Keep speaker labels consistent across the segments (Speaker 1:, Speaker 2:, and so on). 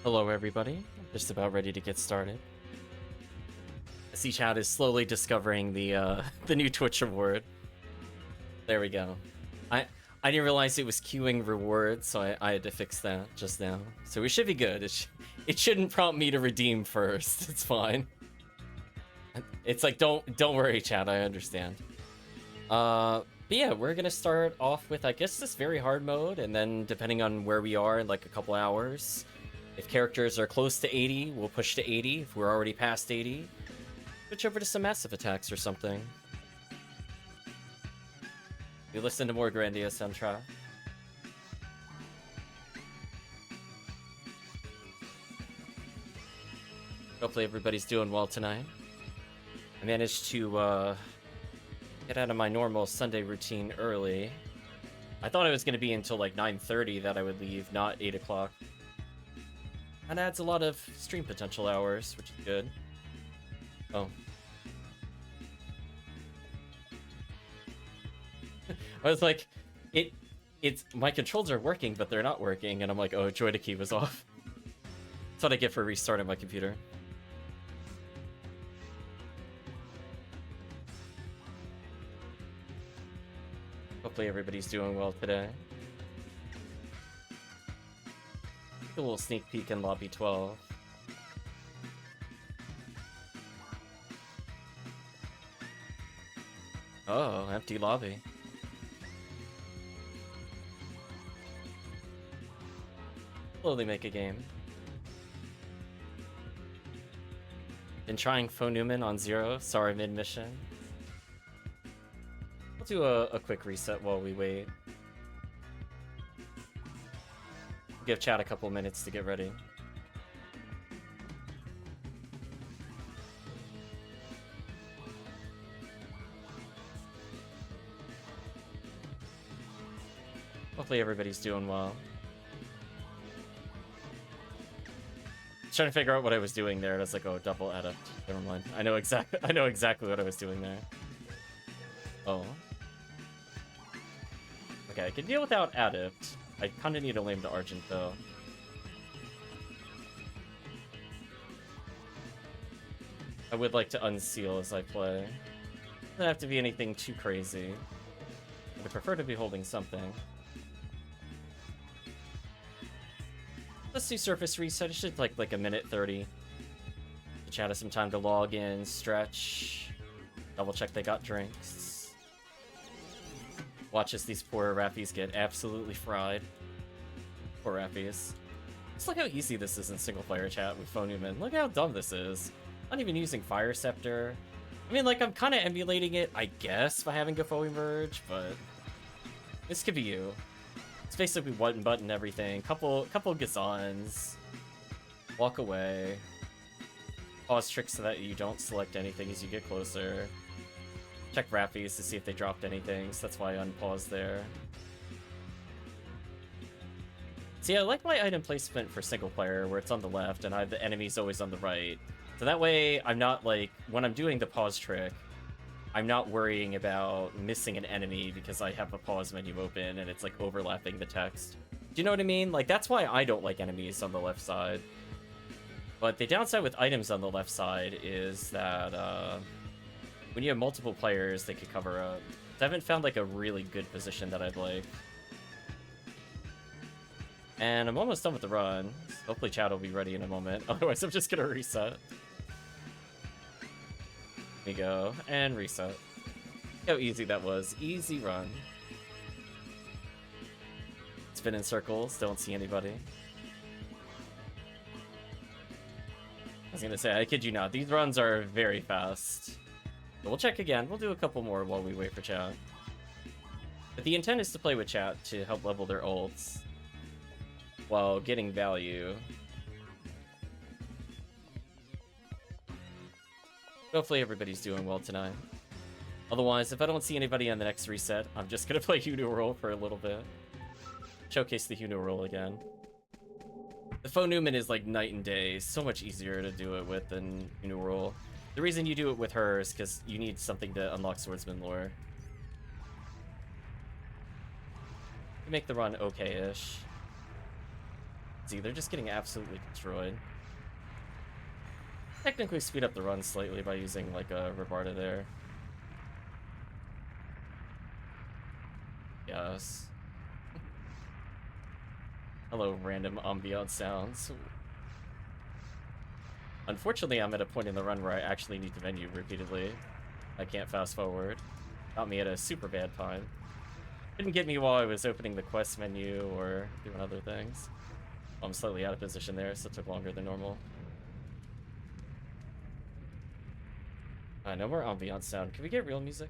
Speaker 1: Hello everybody, just about ready to get started. I see chat is slowly discovering the the new Twitch reward. There we go. I didn't realize it was queuing rewards, so I had to fix that just now. So we should be good. It shouldn't prompt me to redeem first. It's fine. It's like don't worry chat, I understand. But yeah, we're gonna start off with I guess this very hard mode, and then depending on where we are in like a couple hours. If characters are close to 80, we'll push to 80. If we're already past 80, switch over to some massive attacks or something. You listen to more grandiose soundtrack. Hopefully everybody's doing well tonight. I managed to get out of my normal Sunday routine early. I thought it was going to be until like 9:30 that I would leave, not 8 o'clock. That adds a lot of stream potential hours, which is good. Oh. I was like, it's my controls are working, but they're not working, and I'm like, oh, joy to key was off. That's what I get for restarting my computer. Hopefully everybody's doing well today. A little sneak peek in lobby 12. Oh, empty lobby. Slowly make a game. Been trying Faux Newman on 0. Sorry, mid-mission. We'll do a quick reset while we wait. Give chat a couple minutes to get ready. Hopefully everybody's doing well. Trying to figure out what I was doing there. I was like, oh, double adept. Never mind. I know exactly what I was doing there. Oh. Okay, I can deal without adept. I kind of need a lame to Argent, though. I would like to unseal as I play. Doesn't have to be anything too crazy. I would prefer to be holding something. Let's do surface reset. It should take like a minute 30. The chat has some time to log in, stretch, double check they got drinks. Watch as these poor Raffies get absolutely fried. Poor Raffies. Just look how easy this is in single player chat with Faux Newman. Look how dumb this is. Not even using Fire Scepter. I mean, like, I'm kind of emulating it, I guess, by having Gafo emerge, but this could be you. It's basically one button everything. Couple Gazans. Walk away. Pause tricks so that you don't select anything as you get closer. Check Raffies to see if they dropped anything, so that's why I unpaused there. See, I like my item placement for single player, where it's on the left, and I have the enemies always on the right. So that way, I'm not, like, when I'm doing the pause trick, I'm not worrying about missing an enemy because I have a pause menu open, and it's, like, overlapping the text. Do you know what I mean? Like, that's why I don't like enemies on the left side. But the downside with items on the left side is that, when you have multiple players, they could cover up. I haven't found, like, a really good position that I'd like. And I'm almost done with the run. Hopefully chat will be ready in a moment. Otherwise, I'm just gonna reset. There we go. And reset. Look how easy that was. Easy run. Spin in circles. Don't see anybody. I was gonna say, I kid you not. These runs are very fast. But we'll check again. We'll do a couple more while we wait for chat. But the intent is to play with chat to help level their ults while getting value. Hopefully everybody's doing well tonight. Otherwise, if I don't see anybody on the next reset, I'm just gonna play Hunu roll for a little bit. Showcase the Hunu roll again. The Faux Newman is like night and day. So much easier to do it with than Hunu roll. The reason you do it with her is because you need something to unlock Swordsman lore. You make the run okay-ish. See, they're just getting absolutely destroyed. Technically speed up the run slightly by using like a Rebarda there. Yes. Hello, random ambient sounds. Unfortunately, I'm at a point in the run where I actually need the menu repeatedly. I can't fast forward. Got me at a super bad time. Didn't get me while I was opening the quest menu or doing other things. I'm slightly out of position there, so it took longer than normal. No more ambient sound. Can we get real music?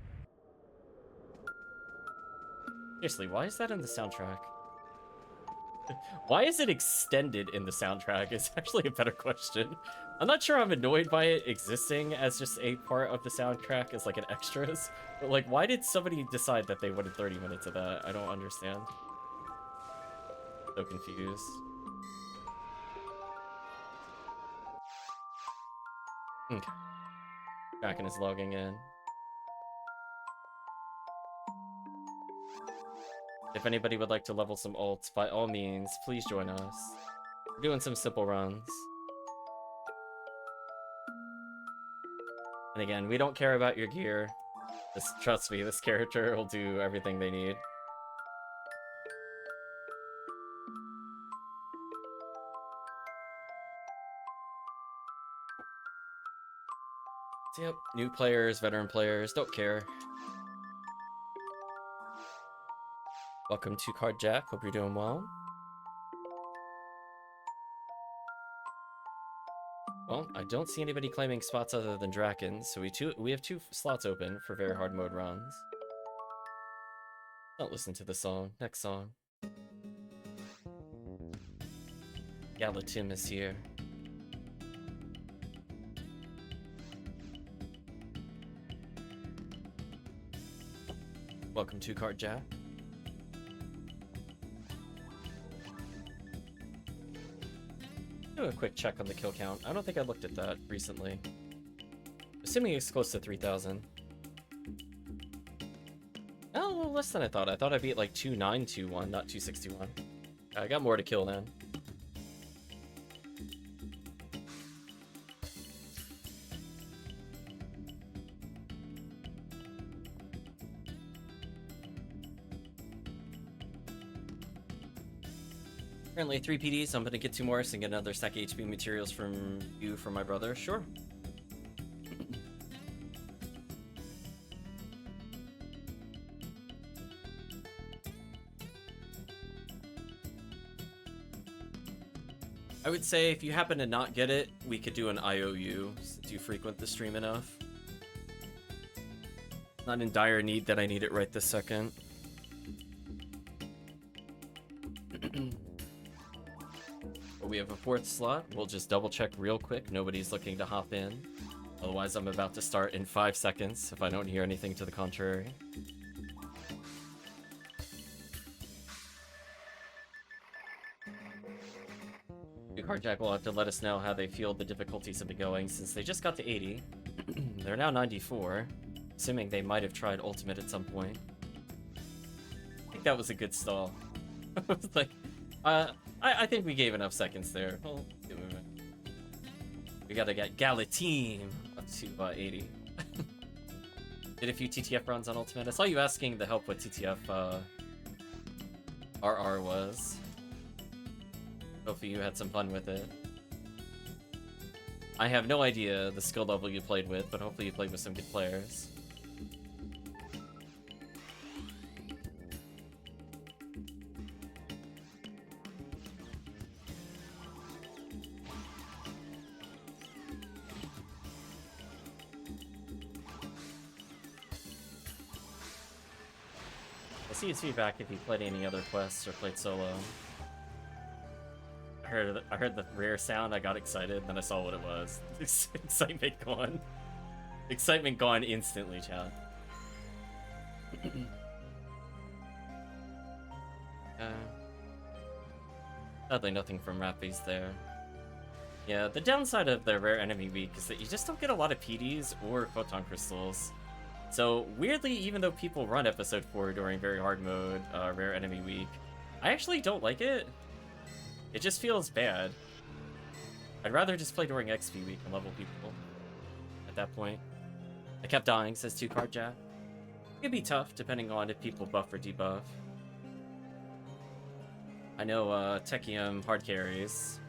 Speaker 1: Seriously, why is that in the soundtrack? Why is it extended in the soundtrack is actually a better question. I'm not sure I'm annoyed by it existing as just a part of the soundtrack as like an extras. But like, why did somebody decide that they wanted 30 minutes of that? I don't understand. So confused. Okay. Kraken is logging in. If anybody would like to level some ults, by all means, please join us. We're doing some simple runs. And again, we don't care about your gear. Just trust me, this character will do everything they need. So, yep, new players, veteran players, don't care. Welcome to TwoCardJack, hope you're doing well. Well, I don't see anybody claiming spots other than Draken, so we have two slots open for very hard mode runs. Don't listen to the song. Next song. Galatim is here. Welcome to TwoCardJack. Do a quick check on the kill count. I don't think I looked at that recently. Assuming it's close to 3,000. Oh, a little less than I thought. I thought I beat like 2921, not 261. I got more to kill then. Currently 3 PDs, I'm gonna get 2 more and get another stack of HP materials from you for my brother. Sure. I would say if you happen to not get it, we could do an IOU since you frequent the stream enough. Not in dire need that I need it right this second. But we have a 4th slot. We'll just double check real quick. Nobody's looking to hop in. Otherwise, I'm about to start in 5 seconds if I don't hear anything to the contrary. TwoCardJack will have to let us know how they feel the difficulties have been going since they just got to 80. They're now 94, assuming they might have tried Ultimate at some point. I think that was a good stall. It's like, I think we gave enough seconds there. Well, we gotta get Galatim up to 80. Did a few TTF runs on Ultimate. I saw you asking the help what TTF RR was. Hopefully you had some fun with it. I have no idea the skill level you played with, but hopefully you played with some good players. I'll see his feedback if he played any other quests or played solo. I heard the rare sound, I got excited, then I saw what it was. Excitement gone. Excitement gone instantly, chat. Sadly, nothing from Rappies there. Yeah, the downside of the rare enemy week is that you just don't get a lot of PDs or photon crystals. So, weirdly, even though people run episode 4 during very hard mode, rare enemy week, I actually don't like it. It just feels bad. I'd rather just play during XP week and level people at that point. I kept dying, says TwoCardJack. It could be tough depending on if people buff or debuff. I know Tekkium hard carries.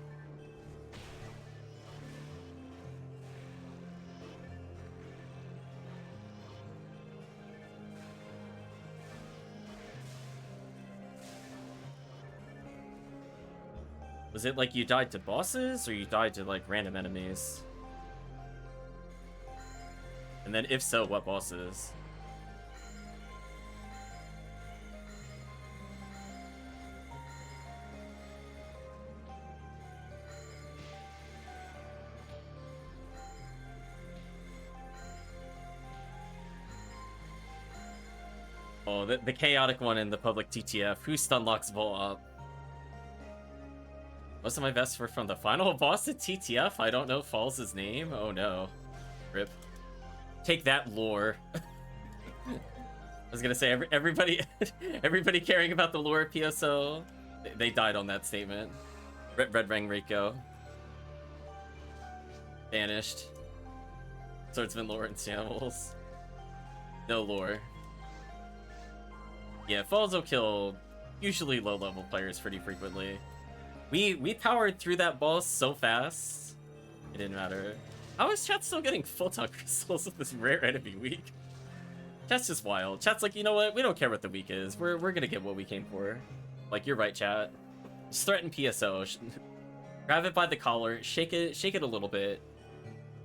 Speaker 1: Was it like you died to bosses, or you died to like random enemies? And then if so, what bosses? Oh, the chaotic one in the public TTF. Who stunlocks Vol up? Most of my vests were from the final boss at TTF. I don't know Falls' name. Oh no. Rip. Take that, lore. I was gonna say, everybody everybody caring about the lore PSO, they died on that statement. Red Ring Rico. Banished. Swordsman lore and shambles. No lore. Yeah, Falls will kill usually low-level players pretty frequently. We powered through that boss so fast, it didn't matter. How is chat still getting Photon Crystals with this rare enemy week? Chat's just wild. Chat's like, you know what? We don't care what the week is. We're gonna get what we came for. Like, you're right, chat. Just threaten PSO. Grab it by the collar, shake it a little bit,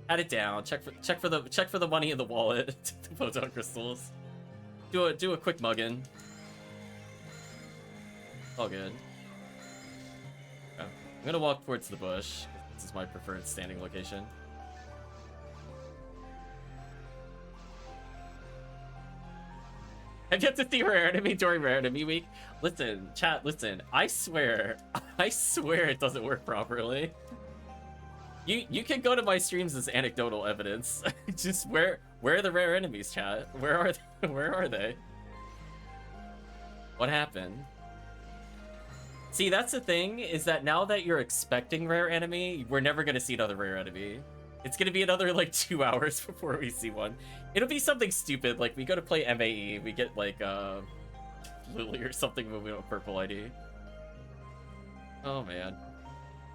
Speaker 1: pat it down, check for the money in the wallet, the Photon Crystals. Do a quick muggin. All good. I'm gonna walk towards the bush. This is my preferred standing location. I've yet to see rare enemy during rare enemy week. Listen, chat, listen. I swear it doesn't work properly. You can go to my streams as anecdotal evidence. Just where are the rare enemies, chat? Where are they? What happened? See, that's the thing, is that now that you're expecting rare enemy, we're never gonna see another rare enemy. It's gonna be another, like, 2 hours before we see one. It'll be something stupid, like, we go to play MAE, we get, like, Lily or something when we have purple ID. Oh, man.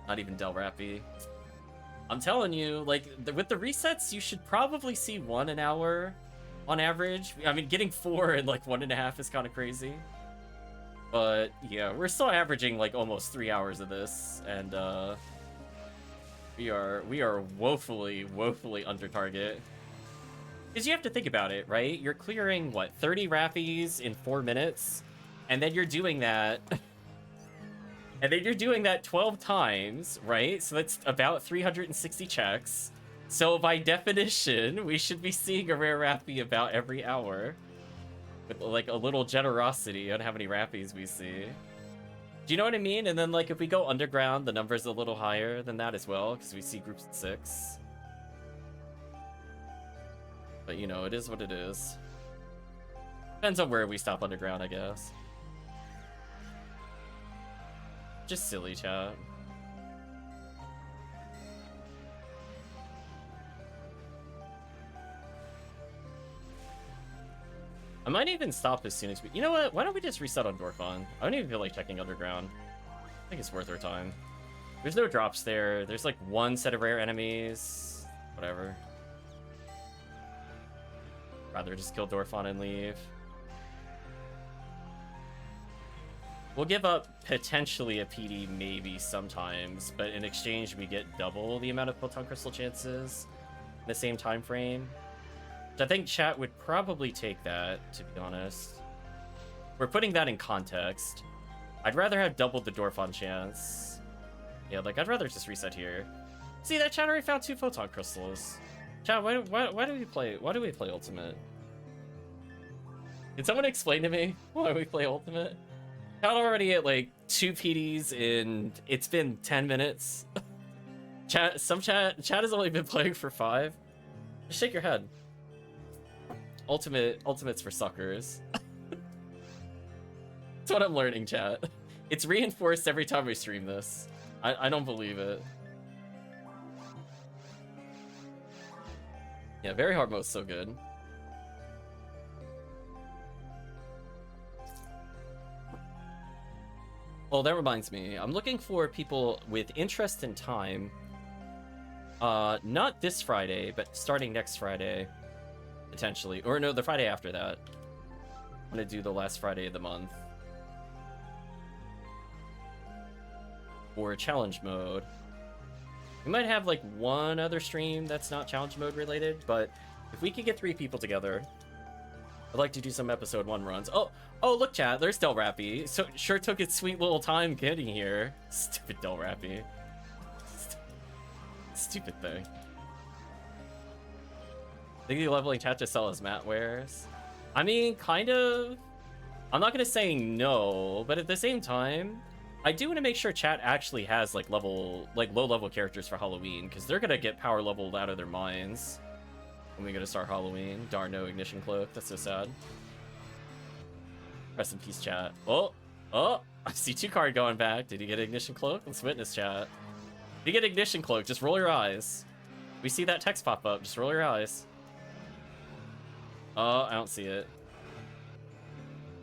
Speaker 1: Not even Del Rappy. I'm telling you, like, with the resets, you should probably see 1 an hour on average. I mean, getting 4 in, like, 1.5 is kind of crazy. But, yeah, we're still averaging, like, almost 3 hours of this, and, we are woefully under target. Because you have to think about it, right? You're clearing, what, 30 Rappies in 4 minutes? And then you're doing that... and then you're doing that 12 times, right? So that's about 360 checks. So by definition, we should be seeing a rare Rappy about every hour. With, like, a little generosity on how many Rappies we see. Do you know what I mean? And then, like, if we go underground, the number's a little higher than that as well, because we see groups of 6. But, you know, it is what it is. Depends on where we stop underground, I guess. Just silly, chat. I might even stop as soon as we... You know what? Why don't we just reset on Dorfon? I don't even feel like checking underground. I think it's worth our time. There's no drops there. There's like 1 set of rare enemies. Whatever. Rather just kill Dorfon and leave. We'll give up potentially a PD maybe sometimes, but in exchange we get double the amount of Photon Crystal chances in the same time frame. I think chat would probably take that, to be honest. We're putting that in context. I'd rather have doubled the Dorfon chance. Yeah, like, I'd rather just reset here. See, that chat already found 2 Photon Crystals. Chat, why do we play Ultimate? Can someone explain to me why we play Ultimate? Chat already at, like, 2 PDs in... It's been 10 minutes. Chat has only been playing for 5. Just shake your head. Ultimate's for suckers. That's what I'm learning, chat. It's reinforced every time we stream this. I don't believe it. Yeah, very hard mode's so good. Well, that reminds me. I'm looking for people with interest in time. Not this Friday, but starting next Friday, potentially. Or no, the Friday after that. I'm gonna do the last Friday of the month. For challenge mode. We might have like one other stream that's not challenge mode related, but if we could get 3 people together, I'd like to do some episode 1 runs. Oh, look, chat, there's Del Rappy. So sure took its sweet little time getting here. Stupid Del Rappy. Stupid thing. Think you leveling chat to sell as mat wares? I mean, kind of. I'm not gonna say no, but at the same time, I do want to make sure chat actually has like low level characters for Halloween, because they're gonna get power leveled out of their minds when we go to start Halloween. Darn, no ignition cloak. That's so sad. Rest in peace, chat. Oh, I see TwoCard going back. Did he get ignition cloak? Let's witness, chat. If you get ignition cloak, just roll your eyes. We see that text pop up. Just roll your eyes. Oh, I don't see it.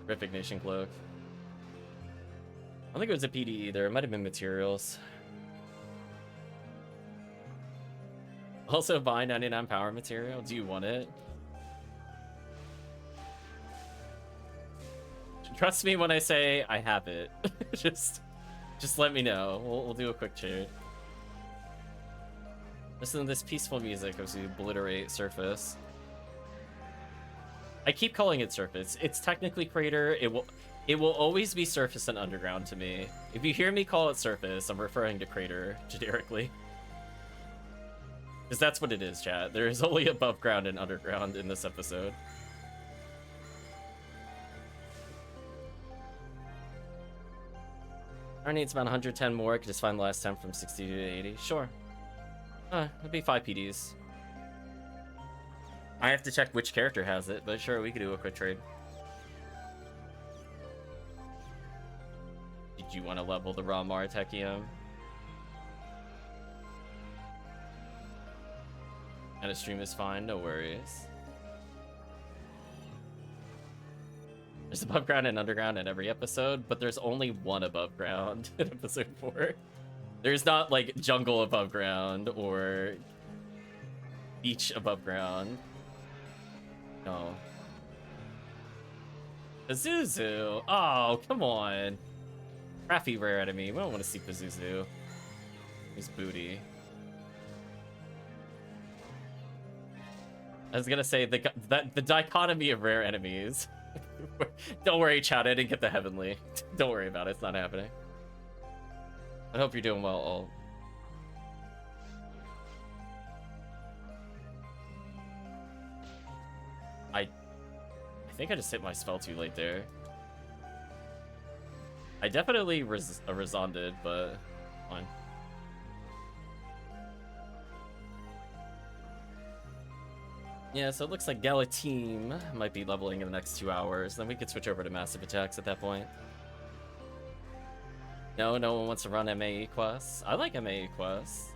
Speaker 1: Rip ignition cloak. I don't think it was a PD either. It might have been materials. Also buy 99 power material. Do you want it? Trust me when I say I have it. just let me know. We'll do a quick trade. Listen to this peaceful music as we obliterate surface. I keep calling it surface. It's technically crater. It will always be surface and underground to me. If you hear me call it surface, I'm referring to crater generically. Because that's what it is, chat. There is only above ground and underground in this episode. Our needs about 110 more. I could just find the last 10 from 60 to 80. Sure. It'd be 5 PDs. I have to check which character has it, but sure, we could do a quick trade. Did you want to level the raw Mar Tekkium? And a stream is fine, no worries. There's above ground and underground in every episode, but there's only one above ground in episode 4. There's not like jungle above ground or beach above ground. No. Pazuzu! Oh, come on. Crappy rare enemy. We don't want to see Pazuzu. He's booty. I was gonna say the dichotomy of rare enemies. Don't worry, chat. I didn't get the heavenly. Don't worry about it. It's not happening. I hope you're doing well, all. I think I just hit my spell too late there. I definitely resonded, but fine. Yeah, so it looks like Galatine might be leveling in the next 2 hours. Then we could switch over to massive attacks at that point. No one wants to run MAE quests. I like MAE quests.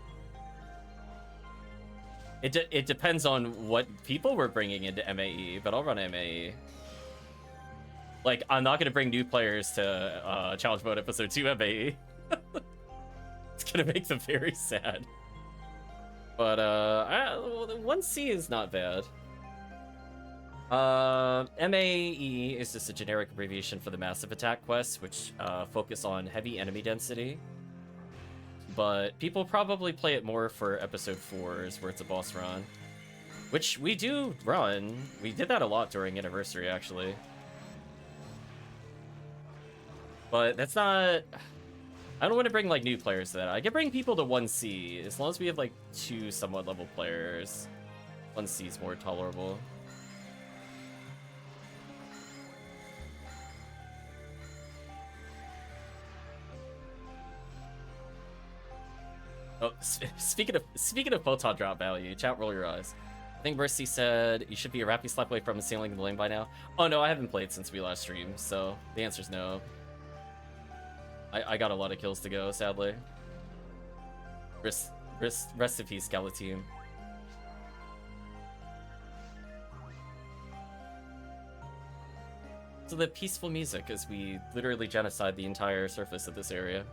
Speaker 1: It depends on what people we're bringing into MAE, but I'll run MAE. Like, I'm not gonna bring new players to Challenge Mode Episode 2 MAE. It's gonna make them very sad. But, 1C is not bad. MAE is just a generic abbreviation for the Massive Attack quests, which focus on heavy enemy density. But people probably play it more for Episode 4s, where it's a boss run. Which we do run. We did that a lot during Anniversary, actually. But that's not... I don't want to bring, like, new players to that. I can bring people to 1C, as long as we have, like, 2 somewhat level players. 1C is more tolerable. Oh, speaking of photon drop value, chat, roll your eyes. I think Mercy said you should be a Rappy slap away from sealing the lane by now. Oh no, I haven't played since we last streamed, so the answer's no. I got a lot of kills to go, sadly. Rest in peace, Skeleteam. So the peaceful music as we literally genocide the entire surface of this area.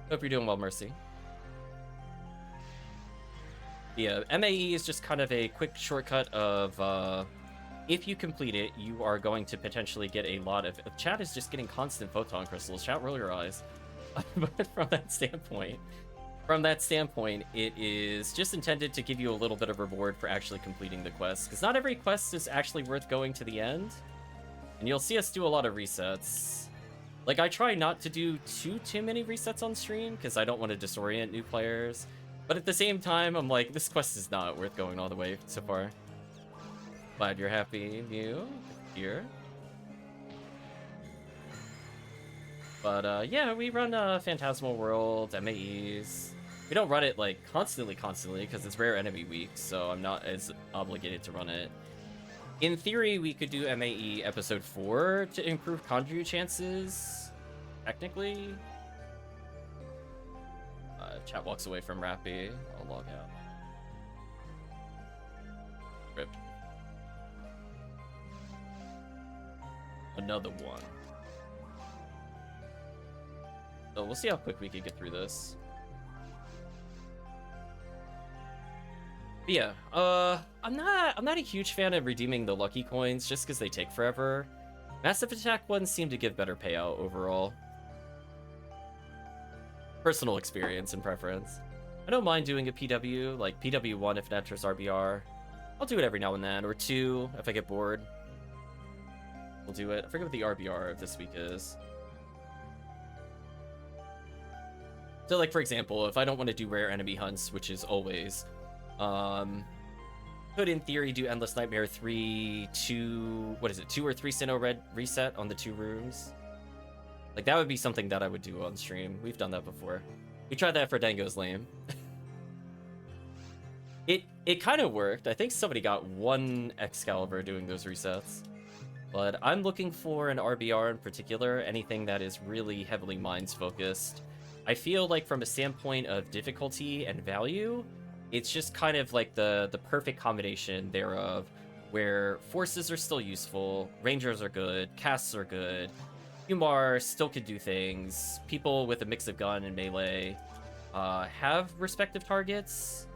Speaker 1: Hope you're doing well, Mercy. Yeah, MAE is just kind of a quick shortcut of, if you complete it, you are going to potentially get a lot of... Chat is just getting constant photon crystals. Chat, roll your eyes. But from that standpoint, it is just intended to give you a little bit of reward for actually completing the quest. Because not every quest is actually worth going to the end. And you'll see us do a lot of resets. Like, I try not to do too many resets on stream, because I don't want to disorient new players. But at the same time, I'm like, this quest is not worth going all the way so far. Glad you're happy, Mew. Here. But, yeah, we run Phantasmal World, MAEs. We don't run it, like, constantly, because it's Rare Enemy Week, so I'm not as obligated to run it. In theory, we could do MAE Episode 4 to improve Conjure chances, technically. Chat walks away from Rappy. I'll log out. Rip. Another one. So we'll see how quick we can get through this. But yeah, I'm not a huge fan of redeeming the lucky coins just because they take forever. Massive Attack ones seem to give better payout overall. Personal experience and preference. I don't mind doing a PW, like PW1 if it enters RBR. I'll do it every now and then, or 2 if I get bored. We'll do it. I forget what the RBR of this week is. So, like, for example, if I don't want to do rare enemy hunts, which is always, could in theory do Endless Nightmare 2 or 3 Sinnoh Red reset on the 2 rooms. Like, that would be something that I would do on stream. We've done that before. We tried that for Dango's Lame. It kind of worked. I think somebody got 1 Excalibur doing those resets. But I'm looking for an RBR in particular, anything that is really heavily mines focused. I feel like from a standpoint of difficulty and value, it's just kind of like the perfect combination thereof, where forces are still useful, rangers are good, casts are good, Umar still could do things, people with a mix of gun and melee have respective targets,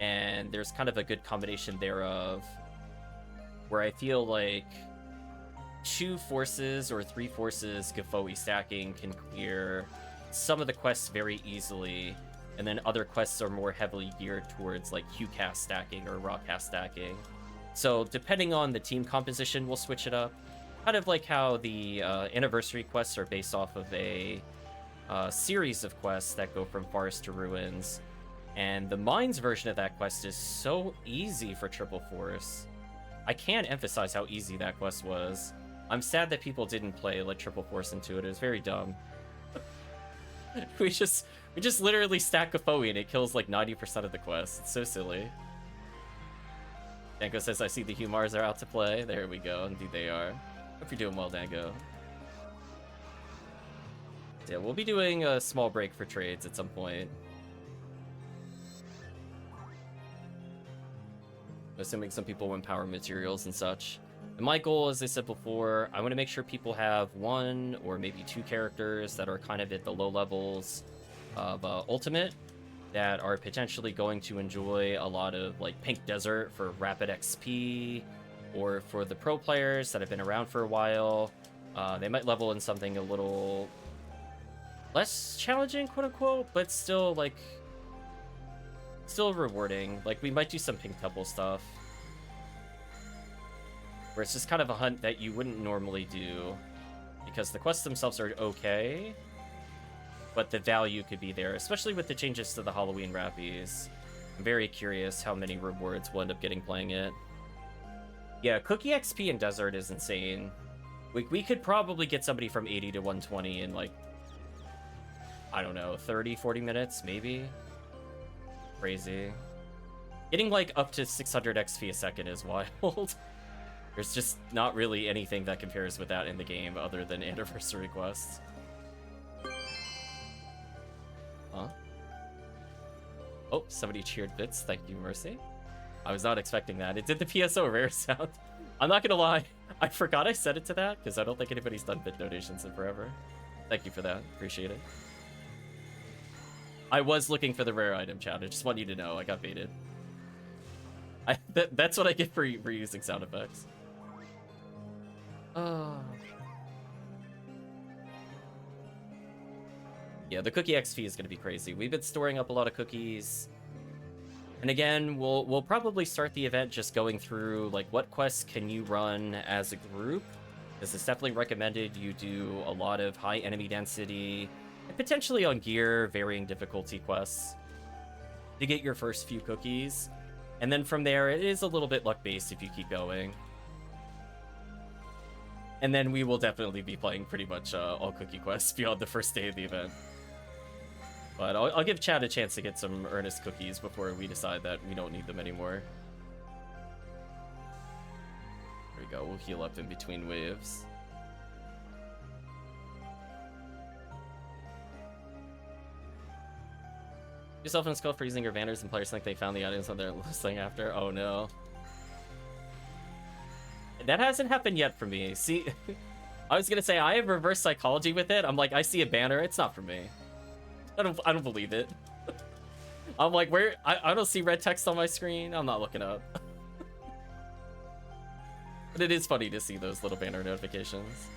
Speaker 1: and there's kind of a good combination thereof, where I feel like 2 forces or 3 forces Gafoi stacking can clear some of the quests very easily, and then other quests are more heavily geared towards like Q-cast stacking or raw cast stacking. So depending on the team composition, we'll switch it up. Kind of like how the anniversary quests are based off of a series of quests that go from Forest to Ruins. And the Mines version of that quest is so easy for Triple Force. I can't emphasize how easy that quest was. I'm sad that people didn't play like Triple Force into it. It was very dumb. we just literally stack Gafoi and it kills like 90% of the quest. It's so silly. Dango says, I see the Humars are out to play. There we go. Indeed they are. Hope you're doing well, Dango. Yeah, we'll be doing a small break for trades at some point. Assuming some people want power materials and such. And my goal, as I said before, I want to make sure people have 1 or maybe 2 characters that are kind of at the low levels of Ultimate that are potentially going to enjoy a lot of like Pink Desert for rapid XP, or for the pro players that have been around for a while, they might level in something a little less challenging, quote unquote, but still like still rewarding. Like, we might do some Pink Temple stuff, where it's just kind of a hunt that you wouldn't normally do, because the quests themselves are okay, but the value could be there, especially with the changes to the Halloween Rappies. I'm very curious how many rewards we'll end up getting playing it. Yeah, Cookie XP in Desert is insane. We could probably get somebody from 80 to 120 in, like, I don't know, 30, 40 minutes, maybe? Crazy. Getting, like, up to 600 XP a second is wild. There's just not really anything that compares with that in the game other than anniversary quests. Huh? Oh, somebody cheered bits. Thank you, Mercy. I was not expecting that. It did the PSO rare sound. I'm not gonna lie. I forgot I set it to that because I don't think anybody's done bit donations in forever. Thank you for that. Appreciate it. I was looking for the rare item, chat. I just want you to know I got baited. That's what I get for using sound effects. Yeah, the cookie XP is going to be crazy. We've been storing up a lot of cookies. And again, we'll probably start the event just going through, like, what quests can you run as a group? This is definitely recommended you do a lot of high enemy density, and potentially on gear, varying difficulty quests to get your first few cookies. And then from there, it is a little bit luck-based if you keep going. And then we will definitely be playing pretty much all cookie quests beyond the first day of the event. But I'll give Chad a chance to get some earnest cookies before we decide that we don't need them anymore. There we go, we'll heal up in between waves. Yourself in skull for using your banners and players think they found the items on their listing after. Oh no. That hasn't happened yet for me. See, I was gonna say I have reverse psychology with it. I'm like, I see a banner, it's not for me. I don't believe it. I'm like, where? I don't see red text on my screen. I'm not looking up. But it is funny to see those little banner notifications.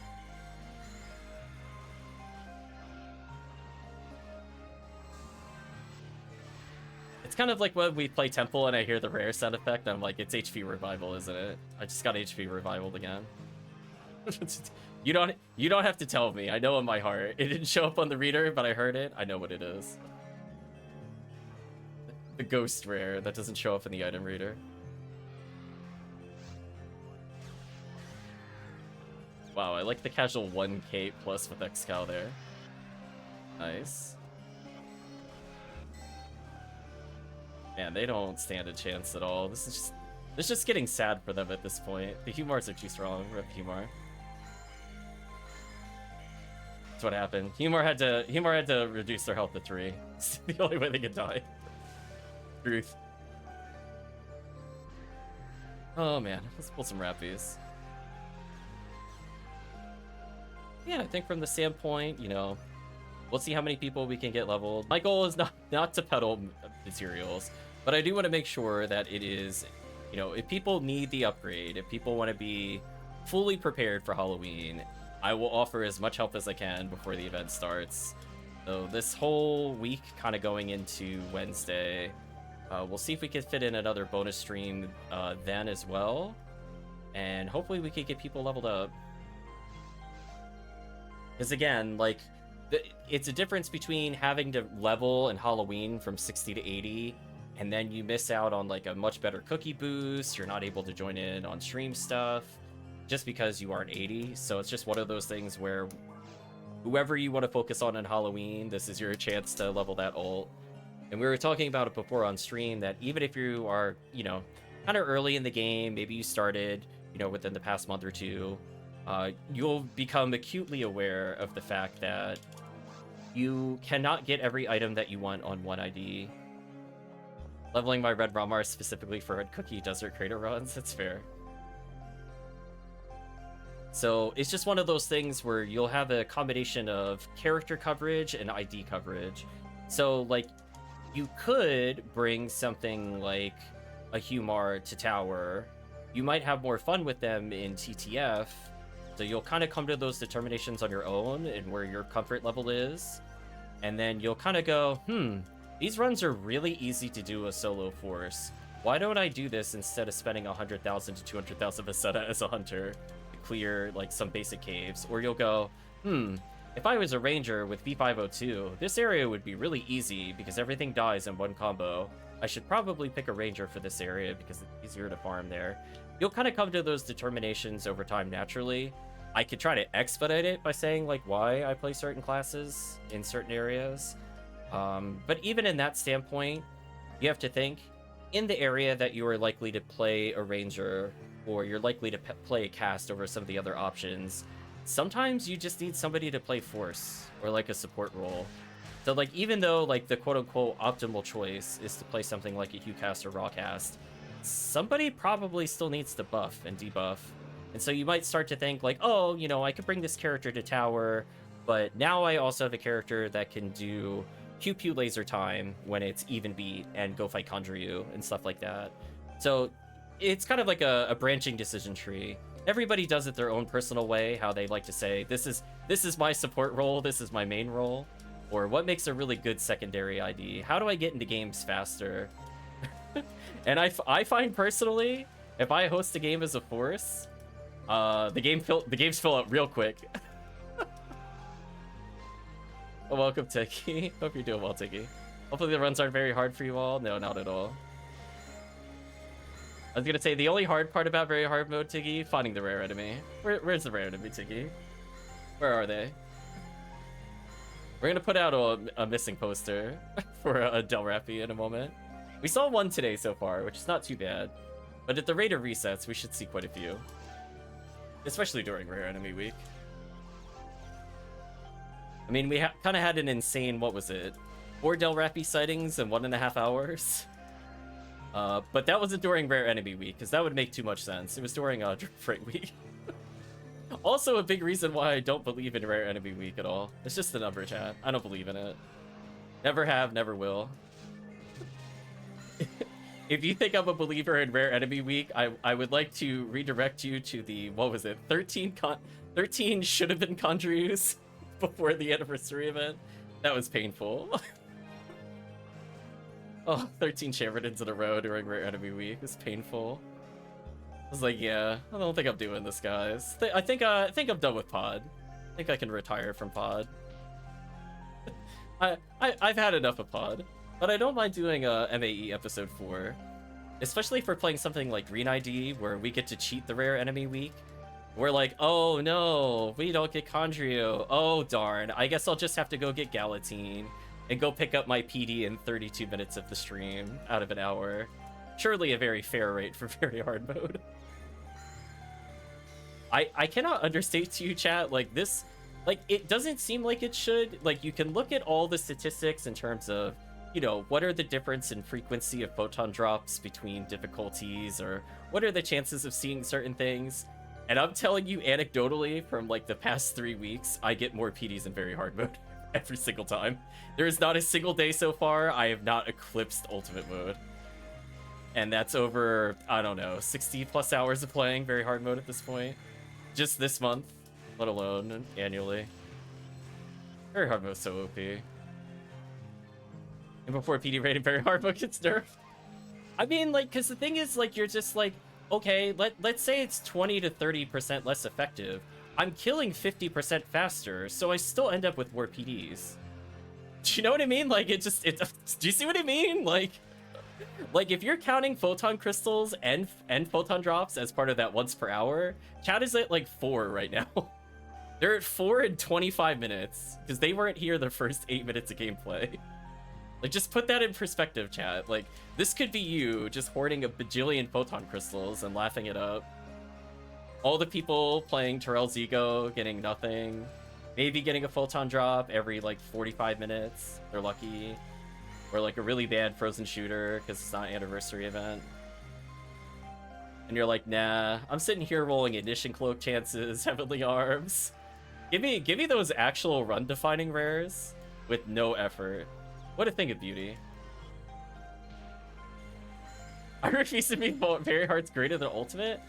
Speaker 1: It's kind of like when we play Temple and I hear the rare sound effect. I'm like, it's HP Revival, isn't it? I just got HP Revivaled again. You don't have to tell me. I know in my heart. It didn't show up on the reader, but I heard it. I know what it is. The ghost rare that doesn't show up in the item reader. Wow, I like the casual 1k plus with Excal there. Nice. Man, they don't stand a chance at all. This is just getting sad for them at this point. The Humars are too strong. Rip Humar. That's what happened. Humar had to reduce their health to 3. It's the only way they could die. Truth. Oh man, let's pull some rappies. Yeah, I think from the standpoint, you know, we'll see how many people we can get leveled. My goal is not to peddle materials, but I do want to make sure that it is, you know, if people need the upgrade, if people want to be fully prepared for Halloween, I will offer as much help as I can before the event starts. So this whole week, kind of going into Wednesday, we'll see if we can fit in another bonus stream then as well. And hopefully we can get people leveled up. Because again, like, it's a difference between having to level in Halloween from 60 to 80, and then you miss out on like a much better cookie boost, you're not able to join in on stream stuff, just because you aren't 80. So it's just one of those things where whoever you want to focus on in Halloween, this is your chance to level that ult. And we were talking about it before on stream, that even if you are, you know, kind of early in the game, maybe you started, you know, within the past month or two, you'll become acutely aware of the fact that you cannot get every item that you want on one ID. Leveling my red Ramar specifically for red cookie desert crater runs, that's fair. So it's just one of those things where you'll have a combination of character coverage and ID coverage. So like, you could bring something like a Humar to tower. You might have more fun with them in TTF. So you'll kind of come to those determinations on your own and where your comfort level is. And then you'll kind of go, these runs are really easy to do a solo force. Why don't I do this instead of spending 100,000 to 200,000 Vaseta as a hunter to clear like some basic caves? Or you'll go, if I was a ranger with V502, this area would be really easy because everything dies in one combo. I should probably pick a ranger for this area because it's easier to farm there. You'll kind of come to those determinations over time naturally. I could try to expedite it by saying like why I play certain classes in certain areas. But even in that standpoint, you have to think, in the area that you are likely to play a ranger, or you're likely to play a cast over some of the other options, sometimes you just need somebody to play Force or like a support role. So like even though like the quote-unquote optimal choice is to play something like a Huecast or Rawcast, somebody probably still needs to buff and debuff. And so you might start to think like, oh, you know, I could bring this character to tower, but now I also have a character that can do Pew laser time when it's even beat and go fight Kandryu and stuff like that. So it's kind of like a branching decision tree. Everybody does it their own personal way, how they like to say, this is my support role, this is my main role, or what makes a really good secondary ID? How do I get into games faster? And I find personally, if I host a game as a Force, the games fill up real quick. Well, welcome, Tekky. Hope you're doing well, Tekky. Hopefully the runs aren't very hard for you all. No, not at all. I was gonna say, the only hard part about very hard mode, Tiggy, finding the rare enemy. Where's the rare enemy, Tiggy? Where are they? We're gonna put out a missing poster for a Delrappy in a moment. We saw one today so far, which is not too bad. But at the rate of resets, we should see quite a few. Especially during rare enemy week. I mean, we kind of had an insane, what was it? 4 Delrappy sightings in 1.5 hours. But that wasn't during rare enemy week, because that would make too much sense. It was during Freight week. Also a big reason why I don't believe in rare enemy week at all. It's just the number, chat. I don't believe in it. Never have, never will. If you think I'm a believer in rare enemy week, I would like to redirect you to the, what was it? 13 should have been Kandryus before the anniversary event. That was painful. Oh, 13 Chamberlains in a row during rare enemy week is painful. I was like, yeah, I don't think I'm doing this, guys. I think I'm done with pod. I think I can retire from pod. I've had enough of pod, but I don't mind doing a MAE episode 4, especially for playing something like Green ID, where we get to cheat the rare enemy week. We're like, oh no, we don't get Kandryu. Oh darn, I guess I'll just have to go get Galatine and go pick up my PD in 32 minutes of the stream out of an hour. Surely a very fair rate for very hard mode. I cannot understate to you, chat, like this, like it doesn't seem like it should. Like you can look at all the statistics in terms of, you know, what are the difference in frequency of photon drops between difficulties, or what are the chances of seeing certain things. And I'm telling you anecdotally from like the past 3 weeks, I get more PDs in very hard mode every single time. There is not a single day so far I have not eclipsed ultimate mode. And that's over, I don't know, 60 plus hours of playing very hard mode at this point. Just this month, let alone annually. Very hard mode is so OP. And before PD rating, very hard mode gets nerfed. I mean, like, because the thing is, like, you're just like, okay, let's say it's 20 to 30% less effective. I'm killing 50% faster, so I still end up with more PDs. Do you know what I mean? Like, do you see what I mean? Like if you're counting photon crystals and photon drops as part of that once per hour, chat is at like 4 right now. They're at 4 in 25 minutes, because they weren't here the first 8 minutes of gameplay. Like, just put that in perspective, chat. Like, this could be you just hoarding a bajillion photon crystals and laughing it up. All the people playing Terrell's Ego getting nothing. Maybe getting a photon drop every, like, 45 minutes. They're lucky. Or, like, a really bad frozen shooter because it's not an anniversary event. And you're like, nah, I'm sitting here rolling Ignition Cloak chances, Heavenly Arms. Give me those actual run-defining rares with no effort. What a thing of beauty. I refuse to be very hard's greater than ultimate.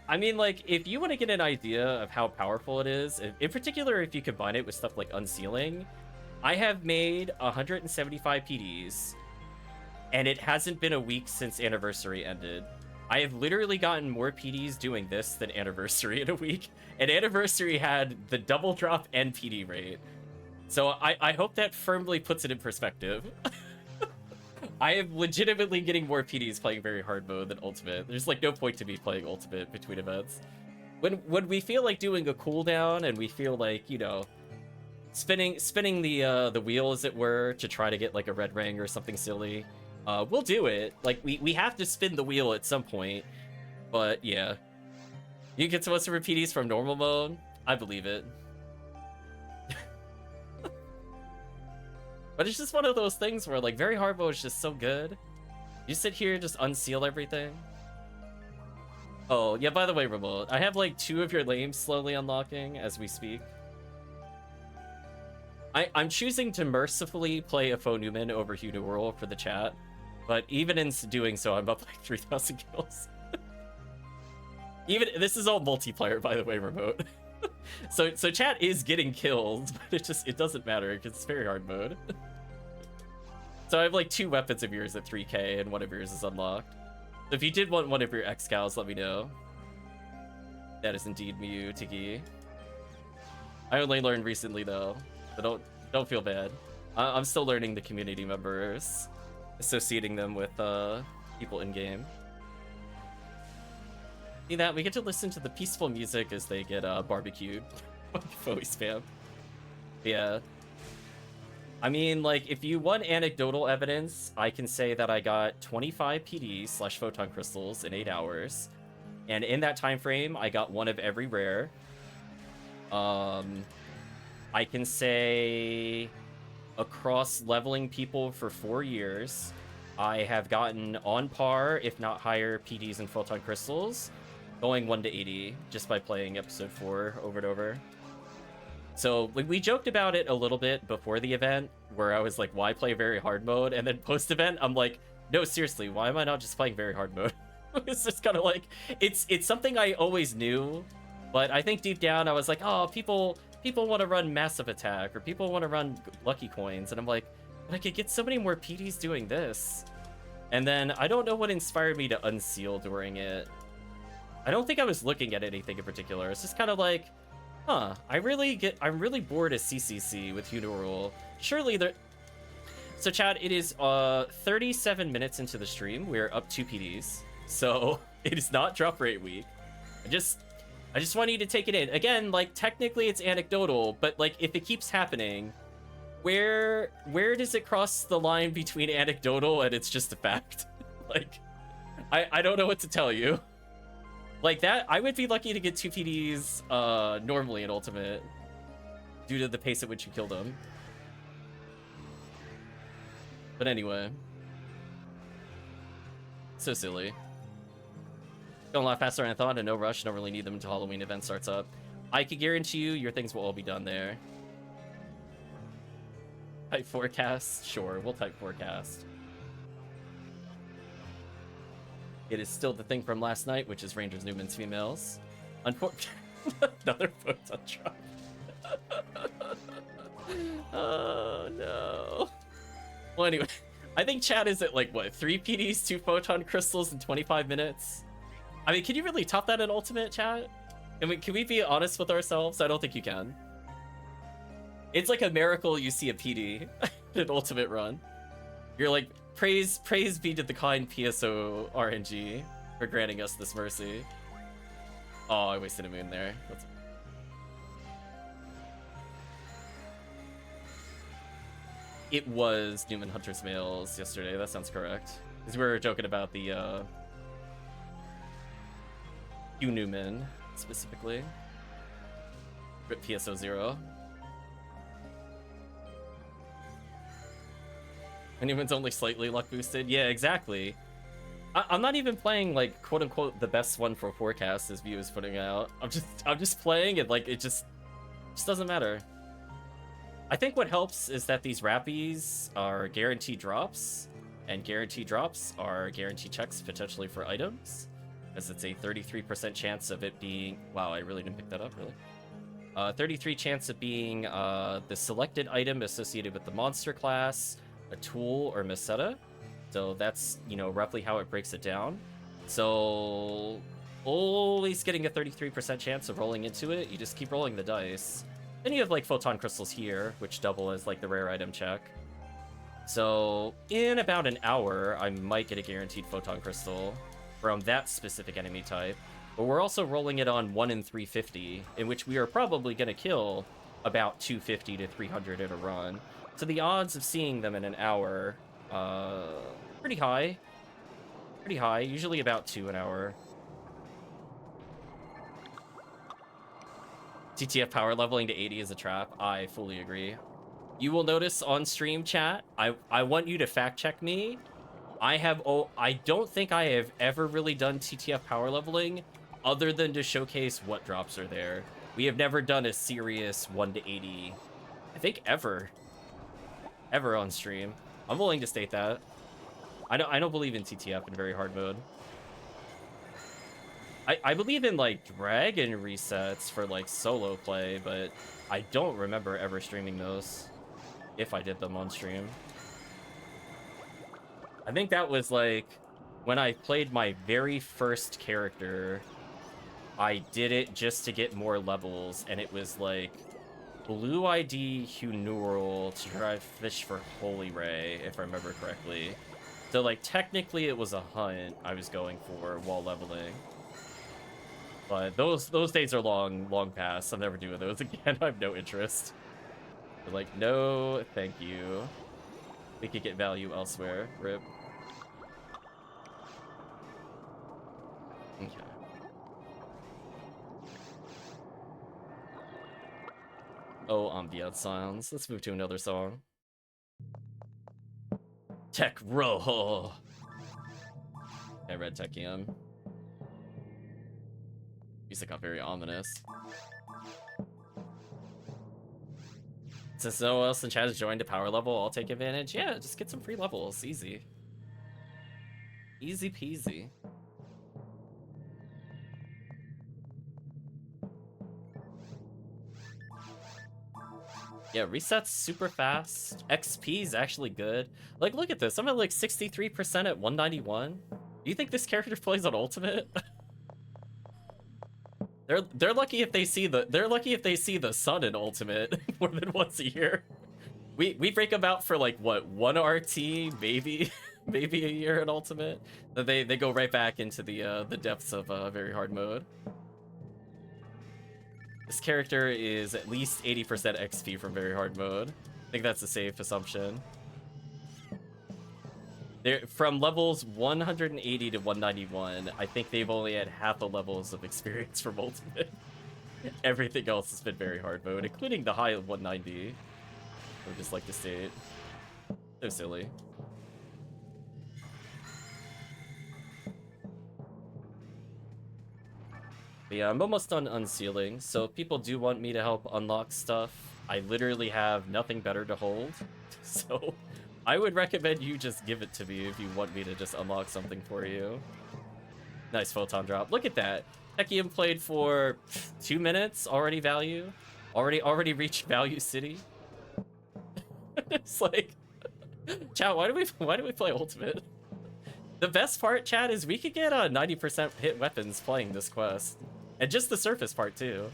Speaker 1: I mean, like, if you want to get an idea of how powerful it is, in particular if you combine it with stuff like unsealing, I have made 175 PDs, and it hasn't been a week since Anniversary ended. I have literally gotten more PDs doing this than Anniversary in a week, and Anniversary had the double drop and PD rate. So I hope that firmly puts it in perspective. I am legitimately getting more PDs playing very hard mode than Ultimate. There's like no point to me playing Ultimate between events. When we feel like doing a cooldown and we feel like, you know, spinning the wheel, as it were, to try to get like a red ring or something silly, we'll do it. Like we have to spin the wheel at some point. But yeah. You get most of her PDs from normal mode? I believe it. But it's just one of those things where, like, very hard mode is just so good. You sit here, just unseal everything. Oh, yeah, by the way, Remote, I have, like, 2 of your lames slowly unlocking as we speak. I'm choosing to mercifully play a faux Newman over Hugh for the chat, but even in doing so, I'm up like 3,000 kills. Even this is all multiplayer, by the way, Remote. so chat is getting killed, but it doesn't matter because it's very hard mode. So I have like 2 weapons of yours at 3k, and one of yours is unlocked. So if you did want one of your X-Cows, let me know. That is indeed me, Tiggy. I only learned recently though. So don't feel bad. I'm still learning the community members, associating them with people in game. See that? We get to listen to the peaceful music as they get barbecued before we spam. Yeah. I mean, like, if you want anecdotal evidence, I can say that I got 25 PD/photon crystals in 8 hours, and in that time frame, I got one of every rare. I can say across leveling people for 4 years, I have gotten on par, if not higher, PDs and photon crystals, going 1 to 80 just by playing episode 4 over and over. So we joked about it a little bit before the event, where I was like, why play very hard mode? And then post-event, I'm like, no, seriously, why am I not just playing very hard mode? It's just kind of like, it's something I always knew, but I think deep down I was like, oh, people want to run massive attack, or people want to run lucky coins, and I'm like, but I could get so many more PDs doing this. And then I don't know what inspired me to unseal during it. I don't think I was looking at anything in particular. It's just kind of like, huh, I'm really bored of CCC with Unirule. Surely there. So Chad, it is 37 minutes into the stream. We're up 2 PDs, so it is not drop rate week. I just want you to take it in. Again, like, technically it's anecdotal, but like, if it keeps happening, where does it cross the line between anecdotal and it's just a fact? Like, I don't know what to tell you. Like that, I would be lucky to get 2 PDs normally in Ultimate due to the pace at which you killed them. But anyway. So silly. Going a lot faster than I thought, and no rush. Don't really need them until Halloween event starts up. I can guarantee you your things will all be done there. Type forecast? Sure, we'll type forecast. It is still the thing from last night, which is Rangers Newman's females. Unfortunately, another photon drop. Oh no. Well, anyway, I think chat is at like what, 3 PDs, 2 photon crystals in 25 minutes. I mean, can you really top that in Ultimate, chat? Can we be honest with ourselves? I don't think you can. It's like a miracle you see a PD in Ultimate run. You're like, praise be to the kind PSO RNG for granting us this mercy. Oh, I wasted a moon there. It was Newman Hunter's Males yesterday, that sounds correct. Because we were joking about the Hugh Newman, specifically. Rip PSO 0. And Newman's only slightly luck boosted. Yeah, exactly. I'm not even playing, like, quote unquote the best one for forecast as View is putting out. I'm just playing it like it just doesn't matter. I think what helps is that these rappies are guaranteed drops, and guaranteed drops are guaranteed checks potentially for items, as it's a 33% chance of it being, wow, I really didn't pick that up, really. 33 chance of being the selected item associated with the monster class, a tool, or meseta. So that's, you know, roughly how it breaks it down. So always getting a 33% chance of rolling into it. You just keep rolling the dice. Then you have like photon crystals here, which double as like the rare item check. So in about an hour, I might get a guaranteed photon crystal from that specific enemy type. But we're also rolling it on 1 in 350, in which we are probably going to kill about 250 to 300 in a run. So the odds of seeing them in an hour, pretty high. Pretty high, usually about 2 an hour. TTF power leveling to 80 is a trap. I fully agree. You will notice on stream chat, I want you to fact check me. I don't think I have ever really done TTF power leveling other than to showcase what drops are there. We have never done a serious 1 to 80, I think ever on stream. I'm willing to state that. I don't believe in TTF in very hard mode. I believe in like dragon resets for like solo play, but I don't remember ever streaming those if I did them on stream. I think that was like when I played my very first character, I did it just to get more levels, and it was like Blue ID Hunural to try to fish for Holy Ray, if I remember correctly. So like technically it was a hunt I was going for while leveling. But those days are long past. I'm never doing those again. I have no interest. They're like, no, thank you. We could get value elsewhere. Rip. Okay. Oh, ambient sounds. Let's move to another song. Tech Rojo. I read Tekkium. Music got very ominous. Since no one else in chat has joined a power level, I'll take advantage. Yeah, just get some free levels. Easy. Easy peasy. Yeah, resets super fast. XP is actually good. Like, look at this. I'm at like 63% at 191. Do you think this character plays on ultimate? They're lucky if they see the sun in ultimate more than once a year. We break them out for like what, 1 RT, maybe maybe a year in ultimate. Then they go right back into the depths of very hard mode. This character is at least 80% XP from very hard mode. I think that's a safe assumption. They're, from levels 180 to 191, I think they've only had half the levels of experience from ultimate. Everything else has been very hard mode, including the high of 190. I would just like to state. So silly. But yeah, I'm almost done unsealing, so if people do want me to help unlock stuff, I literally have nothing better to hold. So I would recommend you just give it to me if you want me to just unlock something for you. Nice photon drop. Look at that. Tekkium played for 2 minutes, already value. Already reached value city. It's like, chat, why do we play ultimate? The best part, chat, is we could get 90% hit weapons playing this quest. And just the surface part, too.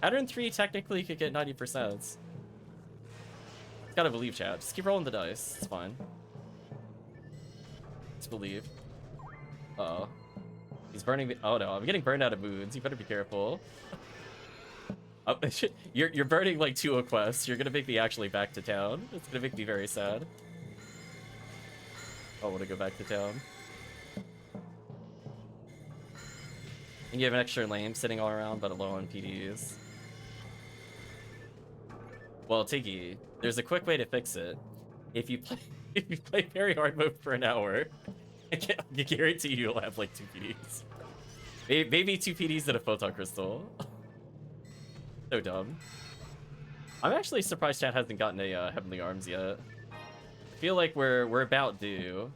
Speaker 1: Pattern 3 technically could get 90%. Gotta believe, chat. Just keep rolling the dice. It's fine. Just believe. Uh-oh. He's burning the... Oh, no. I'm getting burned out of moons. You better be careful. Oh, you're burning, like, 2 quests. You're gonna make me actually back to town. It's gonna make me very sad. I want to go back to town. And you have an extra lame sitting all around, but low on PDs. Well, Tiggy, there's a quick way to fix it. If you play very hard mode for an hour, I guarantee you'll have like 2 PDs. Maybe 2 PDs and a photon crystal. So dumb. I'm actually surprised chat hasn't gotten a Heavenly Arms yet. I feel like we're about due.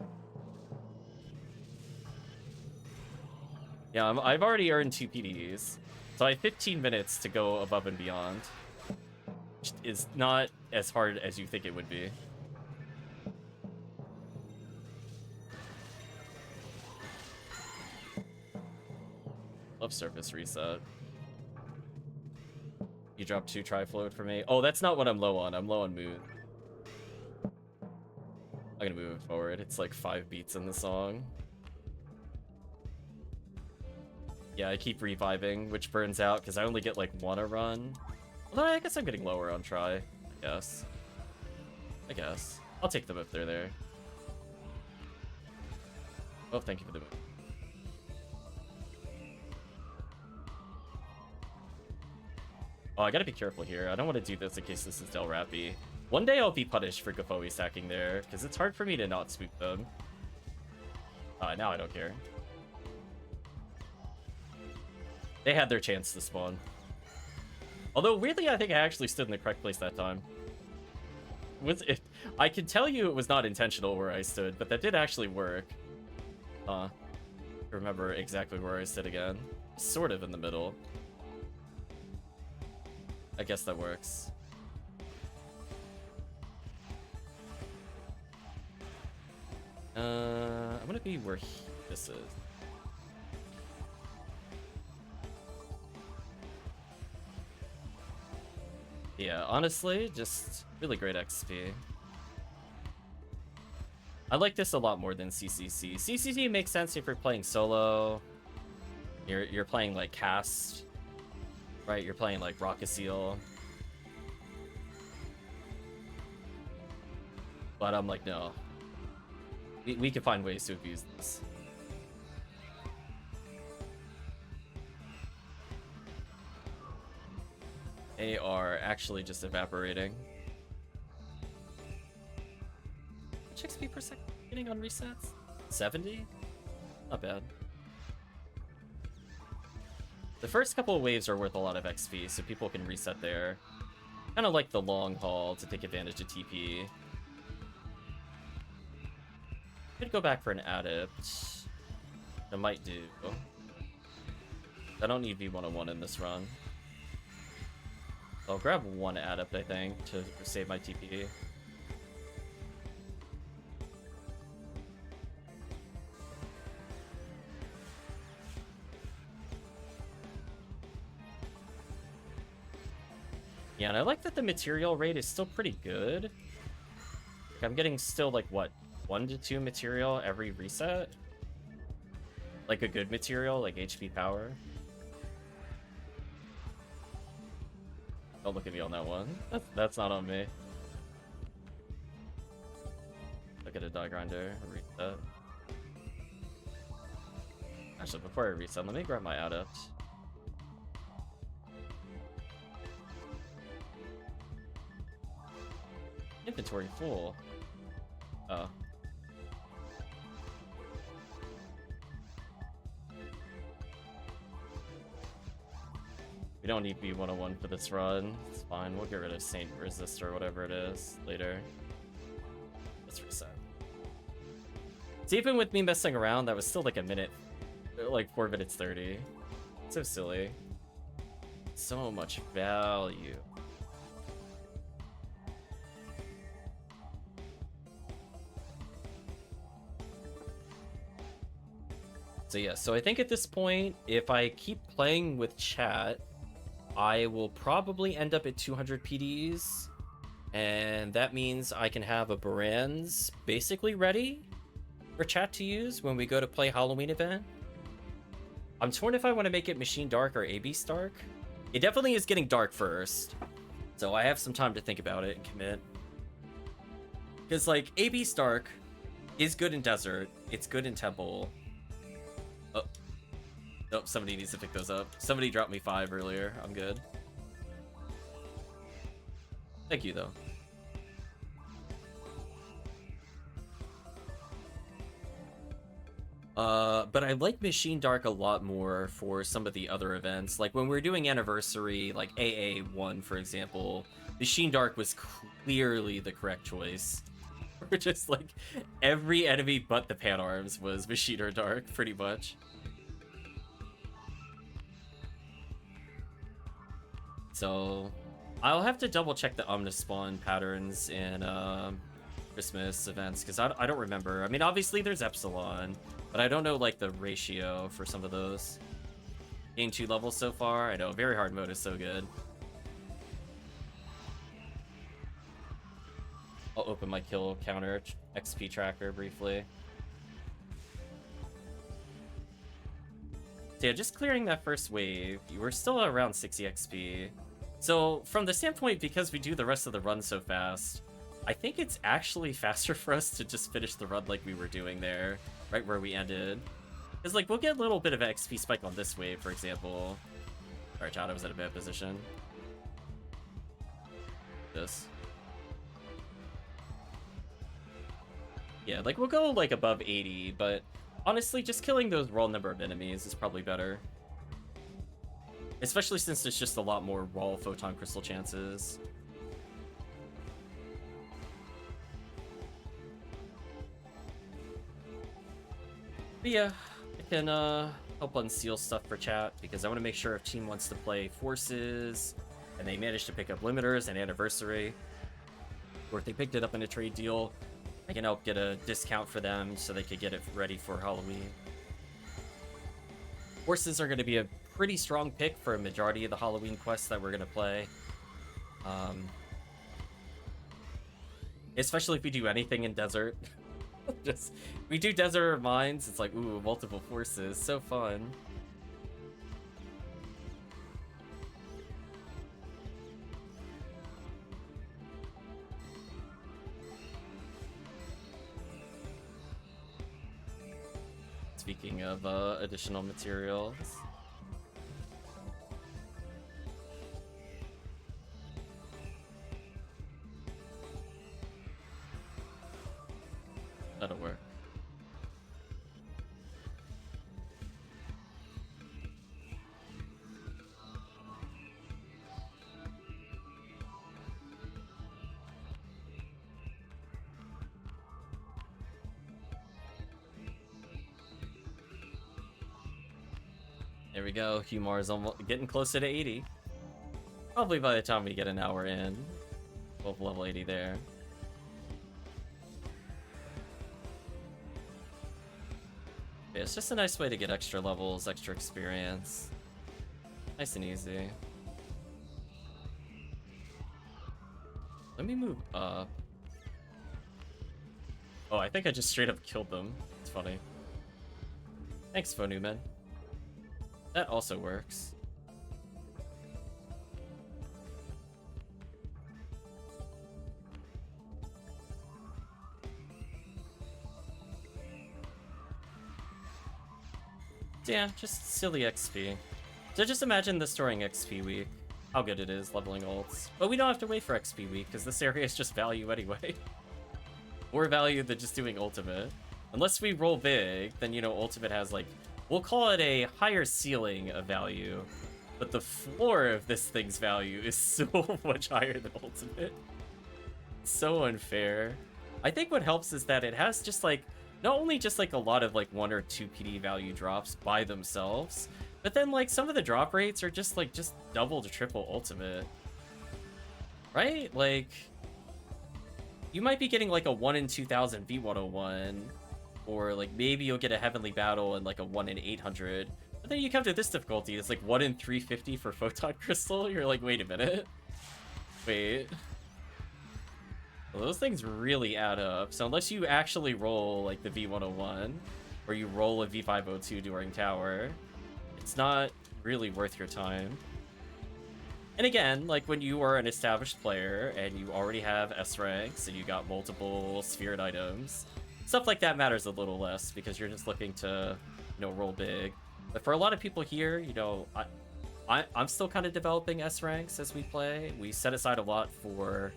Speaker 1: Yeah, I've already earned 2 PDs, so I have 15 minutes to go above and beyond. Which is not as hard as you think it would be. Love surface reset. You dropped 2 trifloat for me. Oh, that's not what I'm low on. I'm low on mood. I'm gonna move it forward. It's like 5 beats in the song. Yeah, I keep reviving, which burns out because I only get like 1 a run. Although I guess I'm getting lower on try. I guess. I'll take them if they're there. Oh, thank you for the move. Oh, I gotta be careful here. I don't want to do this in case this is Del Rappy. One day I'll be punished for Gafoe stacking there, because it's hard for me to not spook them. Now I don't care. They had their chance to spawn. Although, weirdly, I think I actually stood in the correct place that time. I can tell you it was not intentional where I stood, but that did actually work. I remember exactly where I stood again. Sort of in the middle. I guess that works. I'm gonna be where this is. Yeah, honestly, just really great XP. I like this a lot more than CCC. CCC makes sense if you're playing solo. You're playing like cast, right? You're playing like Rocket Seal. But I'm like, no. We can find ways to abuse this. They are actually just evaporating. How much XP per second getting on resets? 70? Not bad. The first couple of waves are worth a lot of XP, so people can reset there. Kind of like the long haul to take advantage of TP. Could go back for an adept. I might do. I don't need V101 in this run. I'll grab one adept, I think, to save my TP. Yeah, and I like that the material rate is still pretty good. Like, I'm getting still, like, what, 1 to 2 material every reset? Like a good material, like HP power. Don't look at me on that one. That's not on me. Look at a die grinder. Reset. Actually, before I reset, let me grab my adept. Inventory full. Oh. We don't need B101 for this run. It's fine. We'll get rid of Saint Resist or whatever it is later. Let's reset. See, even with me messing around, that was still like a minute, like 4 minutes 30. So silly. So much value. So yeah, so I think at this point, if I keep playing with chat, I will probably end up at 200 PDs, and that means I can have a Baranz basically ready for chat to use when we go to play Halloween event. I'm torn if I want to make it Machine Dark or AB Stark. It definitely is getting dark first, so I have some time to think about it and commit. Because like AB Stark is good in Desert, it's good in Temple. Oh. Nope, somebody needs to pick those up. Somebody dropped me 5 earlier. I'm good. Thank you, though. But I like Machine Dark a lot more for some of the other events. Like when we're doing Anniversary, like AA1, for example, Machine Dark was clearly the correct choice. We're just like, every enemy but the Pan Arms was Machine or Dark, pretty much. So, I'll have to double check the Omnispawn patterns in Christmas events, because I don't remember. I mean, obviously there's Epsilon, but I don't know, like, the ratio for some of those. Gain 2 levels so far. I know, Very Hard Mode is so good. I'll open my kill counter XP tracker briefly. So yeah, just clearing that first wave, we're still around 60 XP. So from the standpoint, because we do the rest of the run so fast, I think it's actually faster for us to just finish the run like we were doing there, right where we ended. Because like, we'll get a little bit of an XP spike on this wave, for example. Alright, Chad, I was at a bad position. this. Yeah, like we'll go like above 80, but honestly, just killing those raw number of enemies is probably better. Especially since there's just a lot more raw photon crystal chances. But yeah, I can help unseal stuff for chat because I want to make sure if team wants to play forces and they manage to pick up limiters and anniversary, or if they picked it up in a trade deal, I can help get a discount for them so they could get it ready for Halloween. Forces are going to be a pretty strong pick for a majority of the Halloween quests that we're going to play. Especially if we do anything in desert. Just we do desert mines, it's like, ooh, multiple forces, so fun. Speaking of additional materials. That'll work. There we go. Humar's almost getting closer to 80. Probably by the time we get an hour in, we'll have level 80 there. Yeah, it's just a nice way to get extra levels, extra experience. Nice and easy. Let me move up. Oh, I think I just straight up killed them. It's funny. Thanks, Phonuman. That also works. Yeah, just silly XP. So just imagine the storing XP week. How good it is leveling ults. But we don't have to wait for XP week, because this area is just value anyway. More value than just doing ultimate. Unless we roll big, then, you know, ultimate has, like, we'll call it a higher ceiling of value. But the floor of this thing's value is so much higher than ultimate. It's so unfair. I think what helps is that it has just, like, not only just, like, a lot of, like, 1 or 2 PD value drops by themselves, but then, like, some of the drop rates are just, like, just double to triple ultimate. Right? Like, you might be getting, like, a 1 in 2000 V101, or, like, maybe you'll get a Heavenly Battle and, like, a 1 in 800. But then you come to this difficulty, it's, like, 1 in 350 for Photon Crystal. You're like, wait a minute. Wait. Well, those things really add up. So unless you actually roll, like, the V101, or you roll a V502 during tower, it's not really worth your time. And again, like, when you are an established player and you already have S ranks and you got multiple sphered items, stuff like that matters a little less because you're just looking to, you know, roll big. But for a lot of people here, you know, I'm still kind of developing S ranks as we play. We set aside a lot for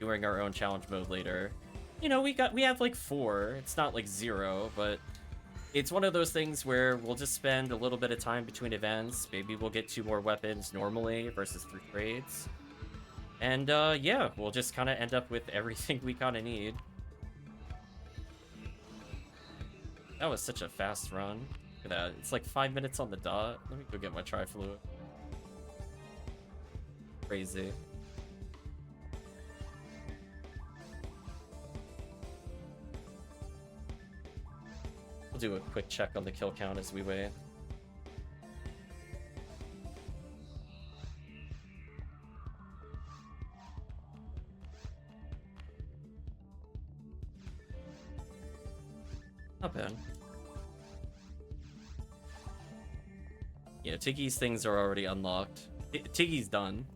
Speaker 1: doing our own challenge mode later. You know, we have like 4. It's not like 0, but it's one of those things where we'll just spend a little bit of time between events. Maybe we'll get 2 more weapons normally versus 3 trades. And yeah, we'll just kind of end up with everything we kind of need. That was such a fast run. Look at that. It's like 5 minutes on the dot. Let me go get my tri-fluid. Crazy. We'll do a quick check on the kill count as we wait. Not bad. Yeah, Tiggy's things are already unlocked. Tiggy's done.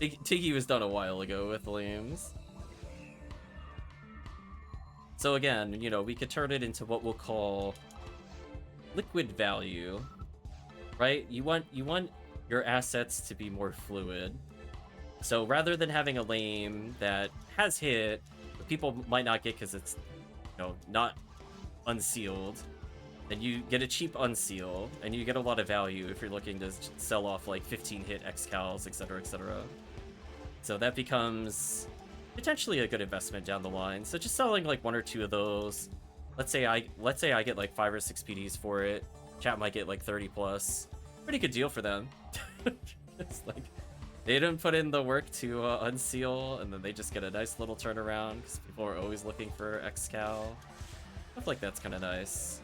Speaker 1: Tiggy was done a while ago with Liam's. So again, you know, we could turn it into what we'll call liquid value, right? You want your assets to be more fluid. So rather than having a lane that has hit, but people might not get because it's, you know, not unsealed, then you get a cheap unseal, and you get a lot of value if you're looking to sell off like 15 hit excals, etc., etc. So that becomes potentially a good investment down the line. So just selling like 1 or 2 of those. Let's say I get like 5 or 6 PDs for it. Chat might get like 30 plus. Pretty good deal for them. It's like they didn't put in the work to unseal, and then they just get a nice little turnaround because people are always looking for excal. Stuff like that's kind of nice.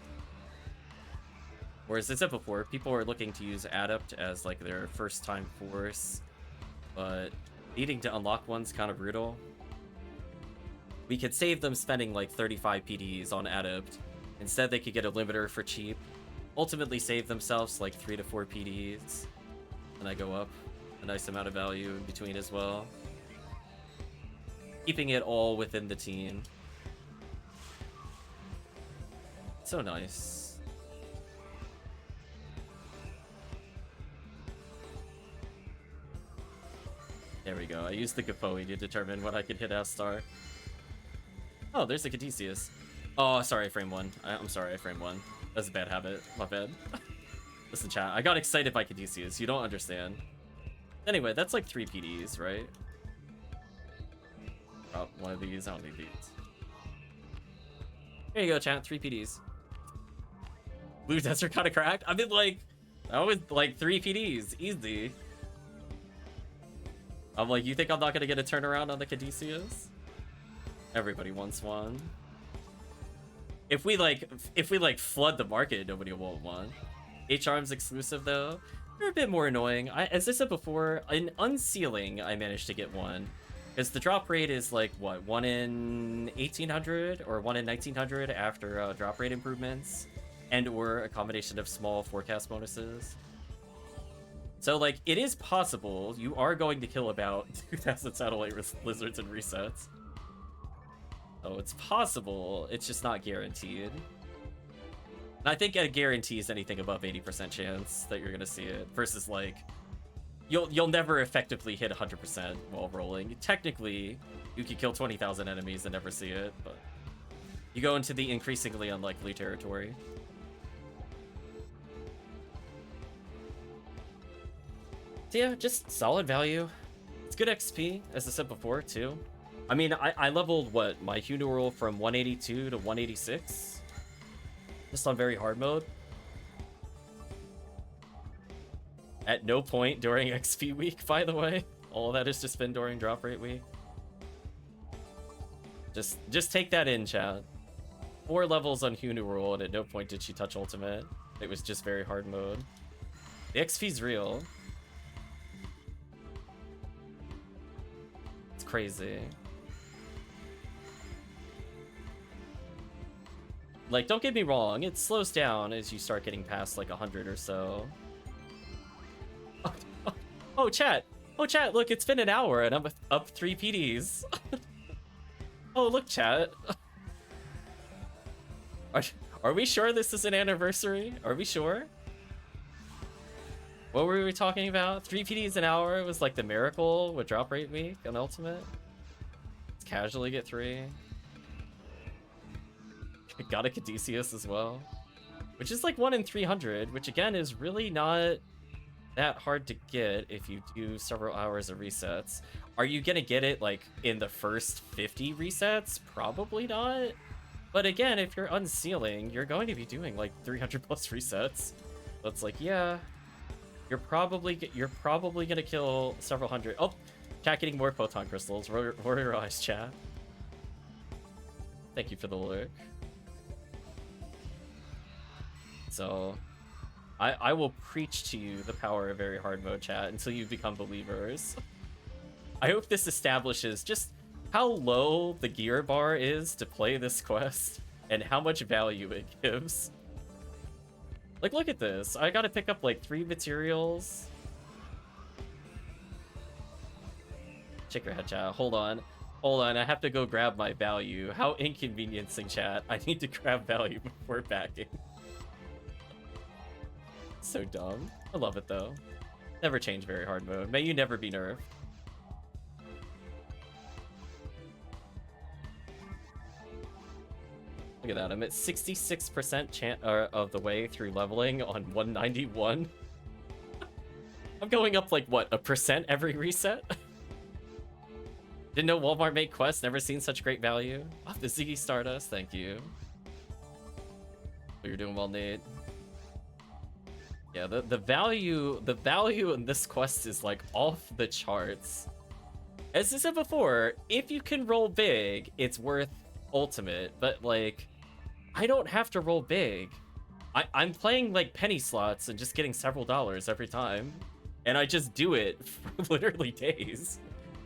Speaker 1: Whereas I said before, people are looking to use Adept as like their first time force, but needing to unlock one's kind of brutal. We could save them spending like 35 PDs on Adept. Instead, they could get a limiter for cheap. Ultimately save themselves like 3 to 4 PDs. And I go up a nice amount of value in between as well. Keeping it all within the team. So nice. There we go. I used the Gapoe to determine what I could hit as star. Oh, there's the Caduceus. Oh, sorry, frame 1. I'm sorry, I framed 1. That's a bad habit. My bad. Listen, chat. I got excited by Caduceus. You don't understand. Anyway, that's like 3 PDs, right? Oh, one of these. I don't need these. Here you go, chat. 3 PDs. Blue Desert kind of cracked. I mean, like, that was like 3 PDs. Easy. I'm like, you think I'm not gonna get a turnaround on the Caduceus? Everybody wants one. If we like flood the market, nobody will want one. H-Arms exclusive though, they're a bit more annoying. As I said before, in unsealing, I managed to get one. Because the drop rate is like, what, 1 in 1800 or 1 in 1900 after drop rate improvements, and or a combination of small forecast bonuses. So, like, it is possible you are going to kill about 2,000 satellite lizards and resets. So it's possible, it's just not guaranteed. And I think a guarantee is anything above 80% chance that you're gonna see it, versus like, you'll never effectively hit 100% while rolling. Technically, you could kill 20,000 enemies and never see it, but you go into the increasingly unlikely territory. So yeah, just solid value. It's good XP, as I said before, too. I mean, I leveled, what, my Funeral from 182 to 186? Just on very hard mode. At no point during XP week, by the way. All that has just been during drop rate week. Just take that in, chat. 4 levels on Funeral, and at no point did she touch ultimate. It was just very hard mode. The XP's real. It's crazy. Like, don't get me wrong, it slows down as you start getting past like 100 or so. Oh, chat! Oh, chat, look, it's been an hour and I'm up 3 PDs. Oh, look, chat. Are we sure this is an anniversary? Are we sure? What were we talking about? 3 PDs an hour was like the miracle with drop rate week on ultimate. Let's casually get 3. Got a Caduceus as well, which is like 1 in 300, which again is really not that hard to get if you do several hours of resets. Are you gonna get it like in the first 50 resets? Probably not. But again, if you're unsealing, you're going to be doing like 300 plus resets. So it's like, yeah, you're probably gonna kill several hundred. Oh, chat getting more photon crystals. Roll your eyes, chat. Thank you for the lurk. So, I will preach to you the power of very hard mode, chat, until you become believers. I hope this establishes just how low the gear bar is to play this quest, and how much value it gives. Like, look at this. I gotta pick up, like, 3 materials. Check your head, chat. Hold on. Hold on, I have to go grab my value. How inconveniencing, chat. I need to grab value before backing. So dumb. I love it though. Never change very hard mode. May you never be nerfed. Look at that. I'm at 66% of the way through leveling on 191. I'm going up like, what, 1% every reset? Didn't know Walmart made quests. Never seen such great value. Oh, the Ziggy Stardust. Thank you. Oh, you're doing well, Nate. Yeah, the value in this quest is like off the charts. As I said before, if you can roll big, it's worth ultimate, but like I don't have to roll big. I'm playing like penny slots and just getting several dollars every time, and I just do it for literally days.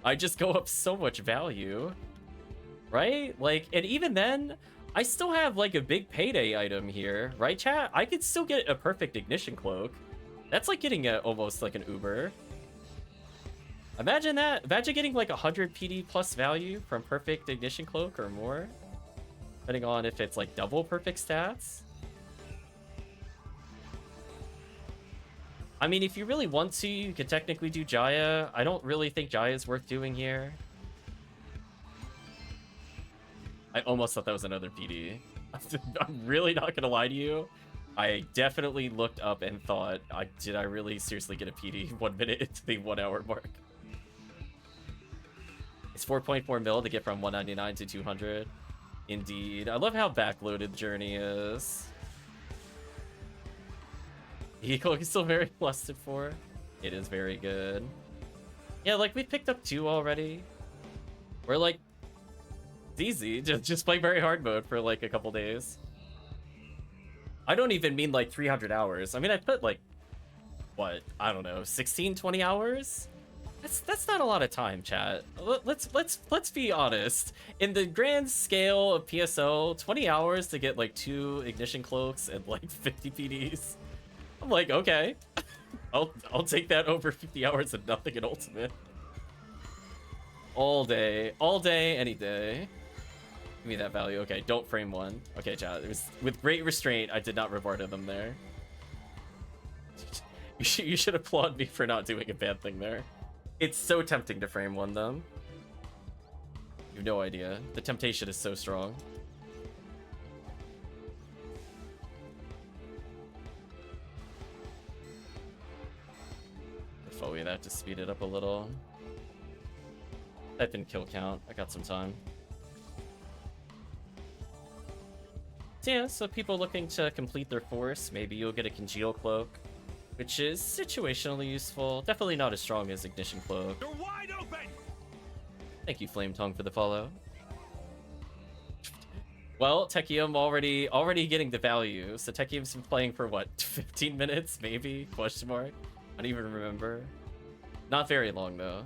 Speaker 1: I just go up so much value, right? Like, and even then I still have like a big payday item here, right, chat? I could still get a perfect ignition cloak. That's like getting almost like an Uber. Imagine that. Imagine getting like 100 PD plus value from perfect ignition cloak or more, depending on if it's like double perfect stats. I mean, if you really want to, you could technically do Jaya. I don't really think Jaya is worth doing here. I almost thought that was another PD. I'm really not gonna lie to you. I definitely looked up and thought, did I really seriously get a PD 1 minute into the 1 hour mark? It's 4.4 mil to get from 199 to 200. Indeed. I love how backloaded the journey is. Eco is still very lusted for. It is very good. Yeah, like we picked up 2 already. We're like, it's easy. Just play very hard mode for like a couple days. I don't even mean like 300 hours. I mean, I put like, what? I don't know, 16, 20 hours? That's not a lot of time, chat. Let's be honest. In the grand scale of PSO, 20 hours to get like 2 ignition cloaks and like 50 PDs. I'm like, okay. I'll take that over 50 hours and nothing in ultimate. All day, any day. Give me that value. Okay, don't frame 1. Okay, chat. It was with great restraint. I did not rebarter them there. You should applaud me for not doing a bad thing there. It's so tempting to frame 1 though. You have no idea. The temptation is so strong. Foey that to speed it up a little. Type in kill count. I got some time. So yeah, so people looking to complete their force, maybe you'll get a Congeal Cloak, which is situationally useful. Definitely not as strong as Ignition Cloak.
Speaker 2: You're wide open!
Speaker 1: Thank you, Flame Tongue, for the follow. Well, Tekkium already getting the value. So Tekkium's been playing for what, 15 minutes, maybe? Question mark? I don't even remember. Not very long though.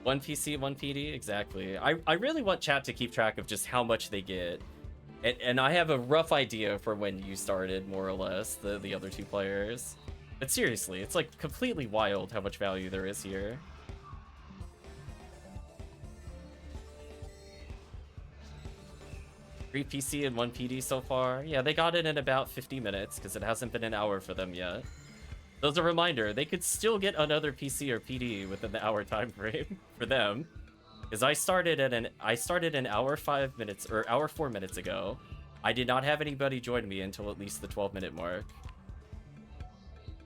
Speaker 1: 1 PC, 1 PD, exactly. I really want chat to keep track of just how much they get. And I have a rough idea for when you started, more or less, the other 2 players. But seriously, it's like completely wild how much value there is here. Three PC and 1 PD so far. Yeah, they got it in about 50 minutes because it hasn't been an hour for them yet. So as a reminder, they could still get another PC or PD within the hour time frame for them. Because I started an hour 5 minutes or hour 4 minutes ago. I did not have anybody join me until at least the 12-minute mark.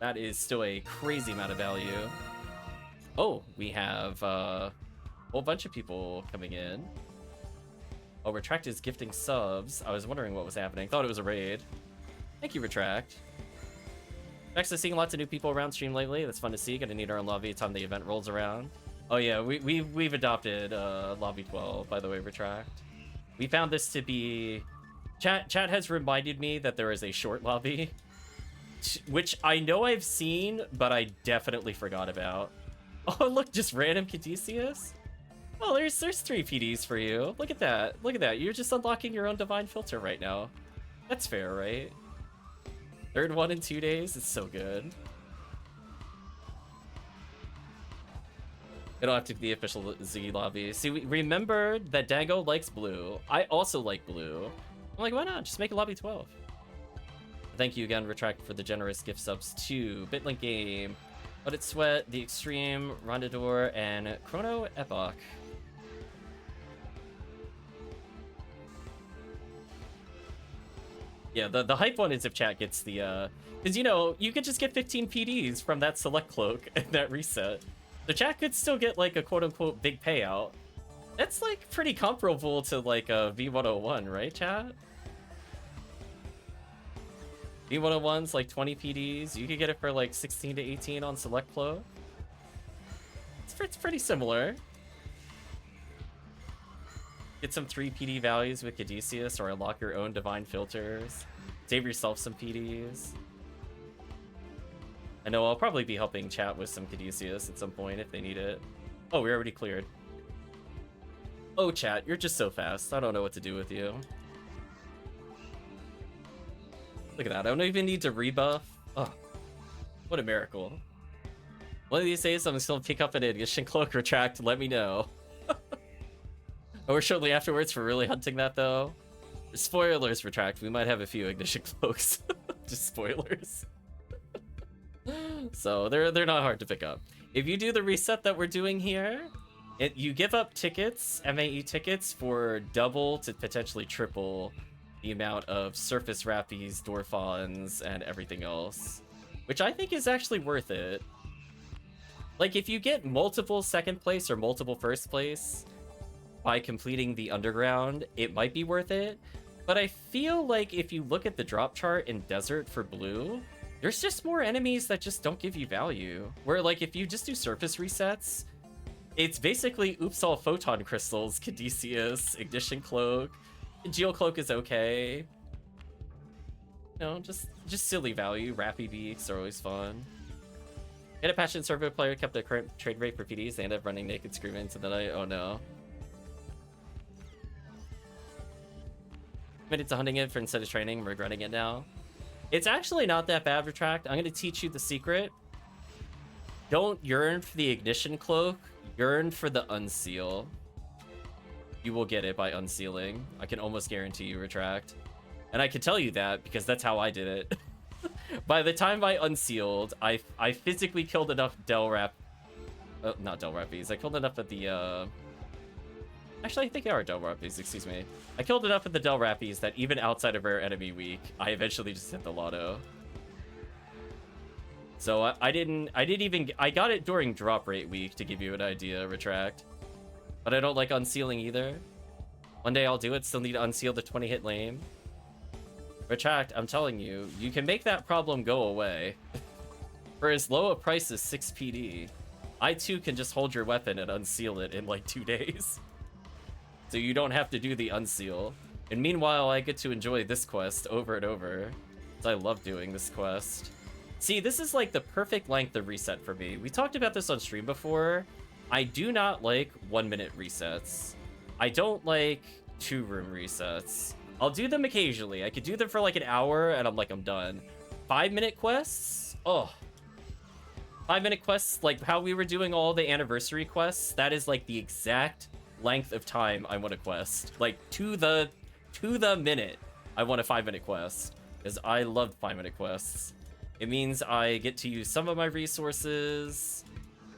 Speaker 1: That is still a crazy amount of value. Oh, we have a whole bunch of people coming in. Oh, Retract is gifting subs. I was wondering what was happening. Thought it was a raid. Thank you, Retract. Actually seeing lots of new people around stream lately. That's fun to see. Gonna need our own lobby time the event rolls around. Oh yeah, we've adopted lobby 12, by the way, Retract. We found this to be... Chat has reminded me that there is a short lobby, which I know I've seen, but I definitely forgot about. Oh, look, just random Caduceus? Oh, there's 3 PDs for you. Look at that. Look at that. You're just unlocking your own divine filter right now. That's fair, right? 3rd one in 2 days? It's so good. It'll have to be the official Ziggy lobby. See, we remembered that Dango likes blue. I also like blue. I'm like, why not? Just make a lobby 12. Thank you again, Retract, for the generous gift subs to Bitlink Game, But It Sweat, The Extreme, Rondador, and Chrono Epoch. Yeah, the hype one is if chat gets the, because, you know, you could just get 15 PDs from that select cloak and that reset. The chat could still get, like, a quote-unquote big payout. That's, like, pretty comparable to, like, a V101, right, chat? V101's, like, 20 PDs. You could get it for, like, 16 to 18 on select cloak. It's pretty similar. Get some 3 PD values with Caduceus, or unlock your own divine filters. Save yourself some PDs. I know I'll probably be helping chat with some Caduceus at some point if they need it. Oh, we already cleared. Oh, chat, you're just so fast. I don't know what to do with you. Look at that. I don't even need to rebuff. Oh, what a miracle. One of these days, I'm still pick up an Ignition Cloak Retract. Let me know. Or shortly afterwards for really hunting that, though. Spoilers, Retract. We might have a few Ignition Cloaks. Just spoilers. So they're not hard to pick up. If you do the reset that we're doing here, you give up tickets, MAE tickets, for double to potentially triple the amount of surface rappies, Dorfons, and everything else. Which I think is actually worth it. Like, if you get multiple second place or multiple first place by completing the underground, it might be worth it. But I feel like if you look at the drop chart in Desert for blue, there's just more enemies that just don't give you value. Where, like, if you just do surface resets, it's basically oops all photon crystals, Caduceus, Ignition Cloak. Geocloak is okay. You know, just silly value. Rappy Beaks are always fun. Get a passionate survey player kept the current trade rate for PDs. They end up running naked screaming into the night. Oh no. Committed to hunting it for instead of training. I'm regretting it now. It's actually not that bad, Retract. I'm going to teach you the secret. Don't yearn for the Ignition Cloak. Yearn for the Unseal. You will get it by unsealing. I can almost guarantee you, Retract. And I can tell you that because that's how I did it. By the time I unsealed, I physically killed enough not Del Rappies. I killed enough of the, actually, I think they are Del Rappies, excuse me. I killed enough of the Del Rappies that even outside of Rare Enemy Week, I eventually just hit the lotto. So I got it during Drop Rate Week, to give you an idea, Retract. But I don't like unsealing either. One day I'll do it, still need to unseal the 20-hit lame. Retract, I'm telling you, you can make that problem go away. For as low a price as 6 PD, I too can just hold your weapon and unseal it in like 2 days. So you don't have to do the unseal. And meanwhile, I get to enjoy this quest over and over. So I love doing this quest. See, this is like the perfect length of reset for me. We talked about this on stream before. I do not like 1-minute resets. I don't like 2-room resets. I'll do them occasionally. I could do them for like an hour and I'm done. 5-minute quests? Oh. 5-minute quests, like how we were doing all the anniversary quests, that is like the exact length of time I want a quest. Like to the minute, I want a 5-minute quest. Because I love 5-minute quests. It means I get to use some of my resources,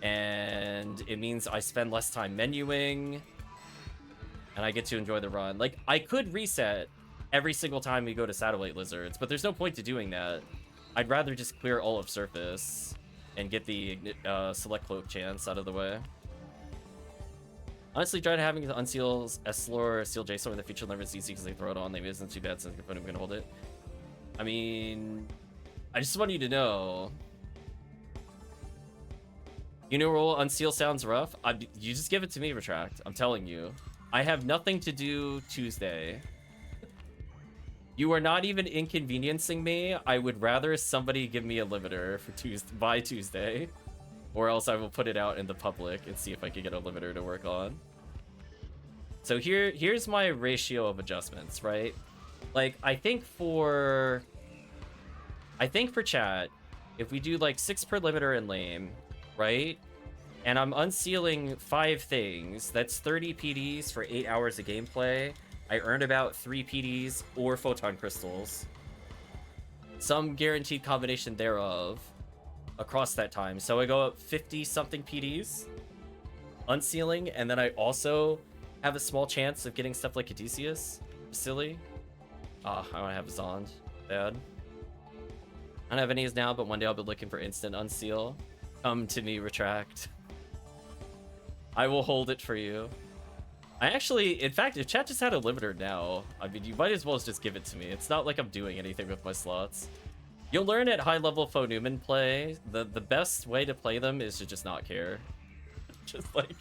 Speaker 1: and it means I spend less time menuing, and I get to enjoy the run. Like, I could reset every single time we go to Satellite Lizards, but there's no point to doing that. I'd rather just clear all of surface and get the select cloak chance out of the way. Honestly, try to having the unseals S-Lore, Seal JSON in the feature limits easy because they throw it on. Maybe it isn't too bad since I'm going to hold it. I mean, I just want you to know. Uniroll unseal sounds rough. You just give it to me, Retract. I'm telling you. I have nothing to do Tuesday. You are not even inconveniencing me. I would rather somebody give me a limiter for by Tuesday. Or else I will put it out in the public and see if I can get a limiter to work on. So here's my ratio of adjustments, right? Like, I think for chat, if we do like 6 per limiter in lame, right? And I'm unsealing 5 things, that's 30 PDs for 8 hours of gameplay. I earned about 3 PDs or photon crystals. some guaranteed combination thereof across that time. So I go up 50 something PDs, unsealing, and then I also have a small chance of getting stuff like Odysseus. Silly. Ah, I want to have Zond. Bad. I don't have any now, but one day I'll be looking for instant unseal. Come to me, retract. I will hold it for you. I actually, in fact, if chat just had a limiter now, I mean, you might as well just give it to me. It's not like I'm doing anything with my slots. You'll learn at high level Faux Newman play, the best way to play them is to just not care. Just like,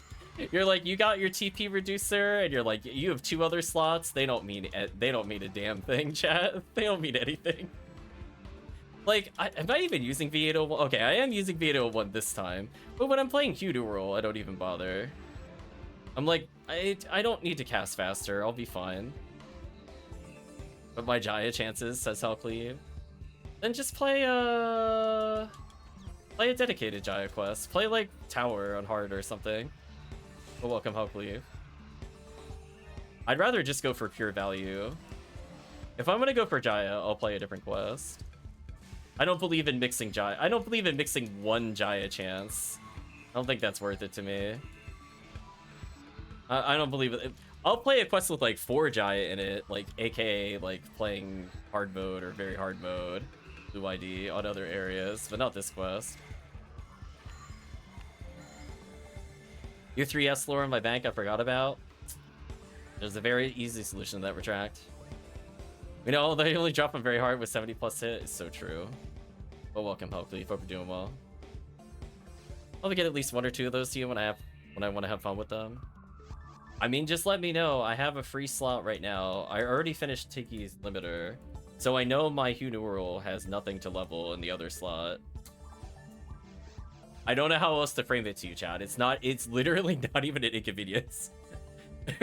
Speaker 1: you're like, you got your TP reducer, and you're like, you have 2 other slots. They don't mean a damn thing, chat. They don't mean anything. Like, am I even using V801? Okay, I am using V801 this time, but when I'm playing HellCleave, I don't even bother. I'm like, I don't need to cast faster. I'll be fine. But my Jaya chances, says HellCleave. Then just play a dedicated Jaya quest. Play like Tower on hard or something. Well, welcome HellCleave. I'd rather just go for pure value. If I'm gonna go for Jaya, I'll play a different quest. I don't believe in mixing Jaya. I don't believe in mixing one Jaya chance. I don't think that's worth it to me. I don't believe it. I'll play a quest with like 4 Jaya in it, like aka like playing hard mode or very hard mode, Blue ID on other areas, but not this quest. Your 3S lore in my bank I forgot about. There's a very easy solution to that, retract. You know, they only drop them very hard with 70 plus hit. It's so true. Well, welcome, HellCleave. Hope you're doing well. I'll get at least 1 or 2 of those to you when I want to have fun with them. I mean, just let me know. I have a free slot right now. I already finished Tiggy's limiter, so I know my HellCleave has nothing to level in the other slot. I don't know how else to frame it to you, Chad. It's literally not even an inconvenience.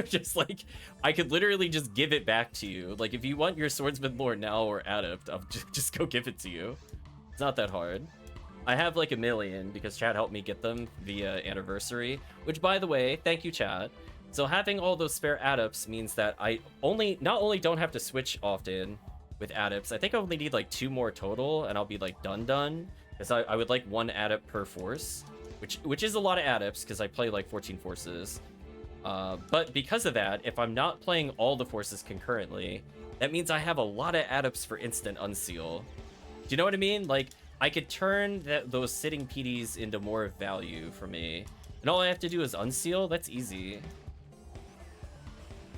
Speaker 1: Just like, I could literally just give it back to you. Like, if you want your Swordsman lore now or Adept, I'll just go give it to you. It's not that hard. I have like 1 million because Chad helped me get them via Anniversary, which, by the way, thank you, Chad. So having all those spare adepts means that I not only don't have to switch often with adepts, I think I only need like 2 more total and I'll be like done. Because I would like 1 adept per force, which is a lot of adepts because I play like 14 forces. But because of that, if I'm not playing all the forces concurrently, that means I have a lot of adepts for instant unseal. Do you know what I mean? Like, I could turn those sitting PDs into more value for me. And all I have to do is unseal. That's easy.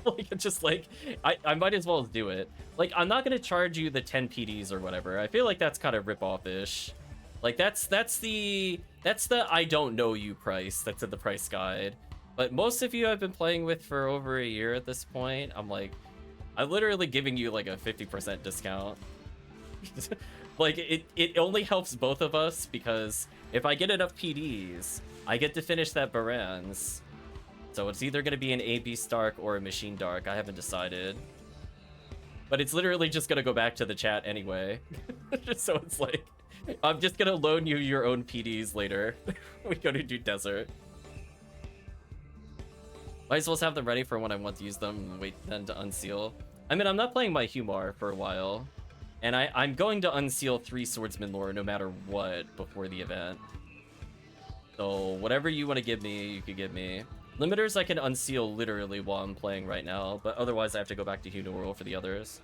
Speaker 1: Like, just like, I might as well do it. Like, I'm not going to charge you the 10 PDs or whatever. I feel like that's kind of rip-off-ish. Like, that's the I don't know you price that's in the price guide. But most of you I've been playing with for over a year at this point, I'm literally giving you like a 50% discount. Like, it only helps both of us because if I get enough PDs, I get to finish that Baran's. So it's either going to be an AB Stark or a Machine Dark. I haven't decided. But it's literally just going to go back to the chat anyway. So it's like, I'm just going to loan you your own PDs later. We go to do Desert. Might as well have them ready for when I want to use them and wait then to unseal. I mean, I'm not playing my Humar for a while. And I'm going to unseal 3 Swordsman lore no matter what before the event. So whatever you want to give me, you can give me. Limiters I can unseal literally while I'm playing right now, but otherwise I have to go back to HellCleave for the others.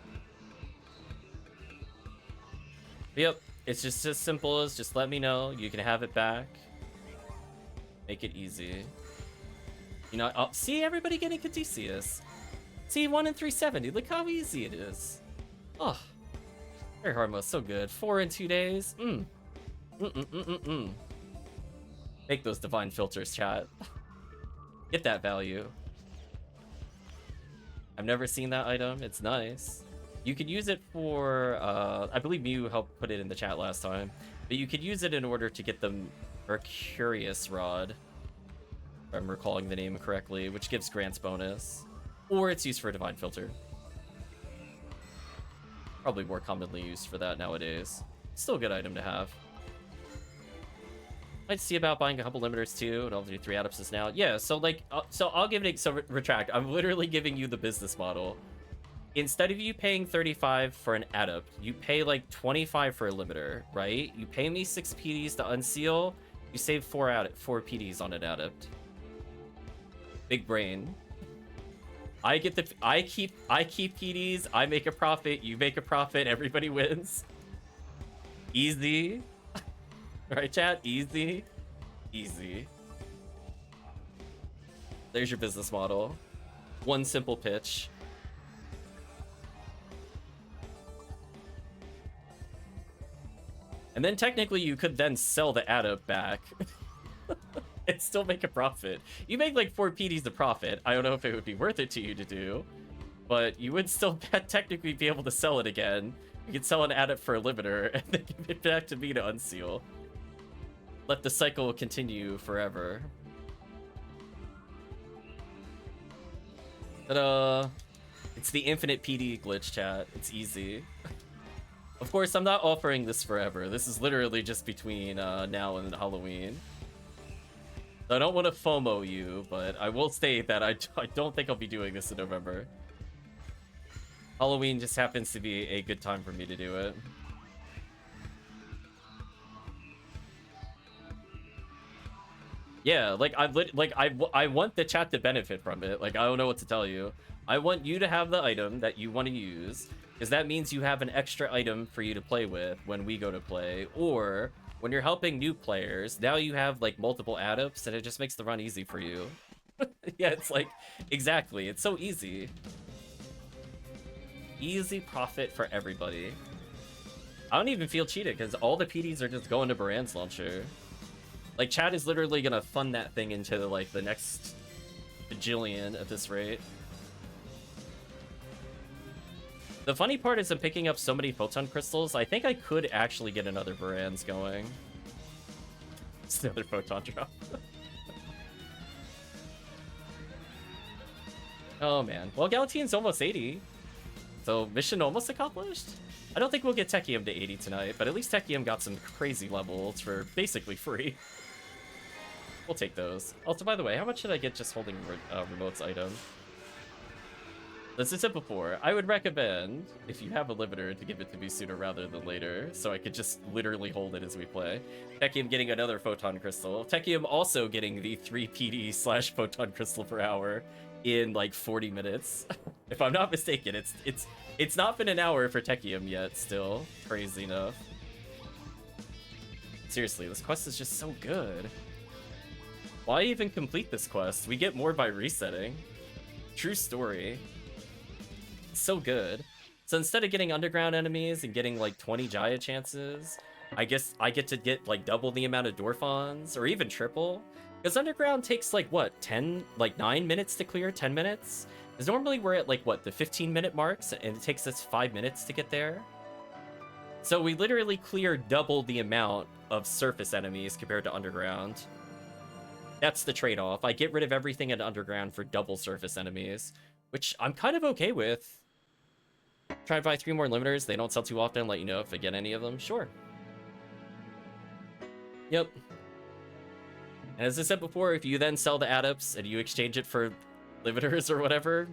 Speaker 1: But yep, it's just as simple as just let me know, you can have it back. Make it easy. You know, I'll see everybody getting Odysseus. See, 1 in 370, look how easy it is. Oh, very hard mode, so good. 4 in 2 days, Make those divine filters, chat. Get that value. I've never seen that item. It's nice. You could use it for, I believe Mew helped put it in the chat last time, but you could use it in order to get the Mercurius Rod, if I'm recalling the name correctly, which gives grants bonus, or it's used for a divine filter. Probably more commonly used for that nowadays. Still a good item to have. I'd see about buying a couple limiters too, and I'll do 3 adepts now. Yeah, so like, so I'll give it, so retract. I'm literally giving you the business model. instead of you paying 35 for an adept, you pay like 25 for a limiter, right? You pay me 6 PDs to unseal, you save 4 PDs on an adept. Big brain. I keep PDs, I make a profit, you make a profit, everybody wins. Easy. Right, chat? Easy. Easy. There's your business model. One simple pitch. And then technically you could then sell the adept back and still make a profit. You make like 4 PDs a profit. I don't know if it would be worth it to you to do, but you would still technically be able to sell it again. You could sell an adept for a limiter and then give it back to me to unseal. Let the cycle continue forever. Ta-da! It's the infinite PD glitch, chat. It's easy. Of course, I'm not offering this forever. This is literally just between now and Halloween. So I don't want to FOMO you, but I will state that I don't think I'll be doing this in November. Halloween just happens to be a good time for me to do it. Yeah, like I want the chat to benefit from it. Like, I don't know what to tell you. I want you to have the item that you want to use, because that means you have an extra item for you to play with when we go to play, or when you're helping new players, now you have like multiple adepts and it just makes the run easy for you. Yeah, it's like, exactly, it's so easy. Easy profit for everybody. I don't even feel cheated because all the PDs are just going to Baran's launcher. Like, chat is literally gonna fund that thing into like the next bajillion at this rate. The funny part is I'm picking up so many photon crystals, I think I could actually get another Baran's going. It's another photon drop. Oh man. Well, Galatine's almost 80. So mission almost accomplished? I don't think we'll get Tekkium to 80 tonight, but at least Tekkium got some crazy levels for basically free. We'll take those. Also, by the way, how much should I get just holding Remote's item? As I said before, I would recommend, if you have a limiter, to give it to me sooner rather than later, so I could just literally hold it as we play. Tekkium getting another photon crystal. Tekkium also getting the 3 PD / photon crystal per hour in like 40 minutes. If I'm not mistaken, it's not been an hour for Tekkium yet still. Crazy enough. Seriously, this quest is just so good. Why even complete this quest? We get more by resetting. True story. So good. So instead of getting underground enemies and getting like 20 Jaya chances, I guess I get to get like double the amount of Dorphons, or even triple. Because underground takes like what, 9 minutes to clear, 10 minutes? Because normally we're at like what, the 15-minute marks, and it takes us 5 minutes to get there. So we literally clear double the amount of surface enemies compared to underground. That's the trade-off. I get rid of everything at underground for double surface enemies, which I'm kind of okay with. Try to buy 3 more limiters. They don't sell too often. Let you know if I get any of them. Sure. Yep. And as I said before, if you then sell the adepts and you exchange it for limiters or whatever,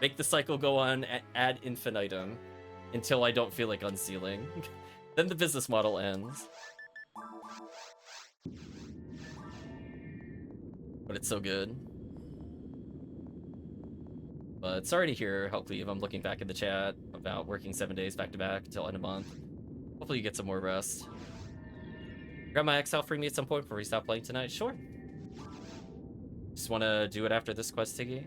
Speaker 1: make the cycle go on ad infinitum until I don't feel like unsealing. Then the business model ends. But it's so good. But sorry to hear, HellCleave. I'm looking back in the chat about working 7 days back to back until end of month. Hopefully you get some more rest. Grab my X out for me at some point before we stop playing tonight. Sure. Just want to do it after this quest, Tiggy.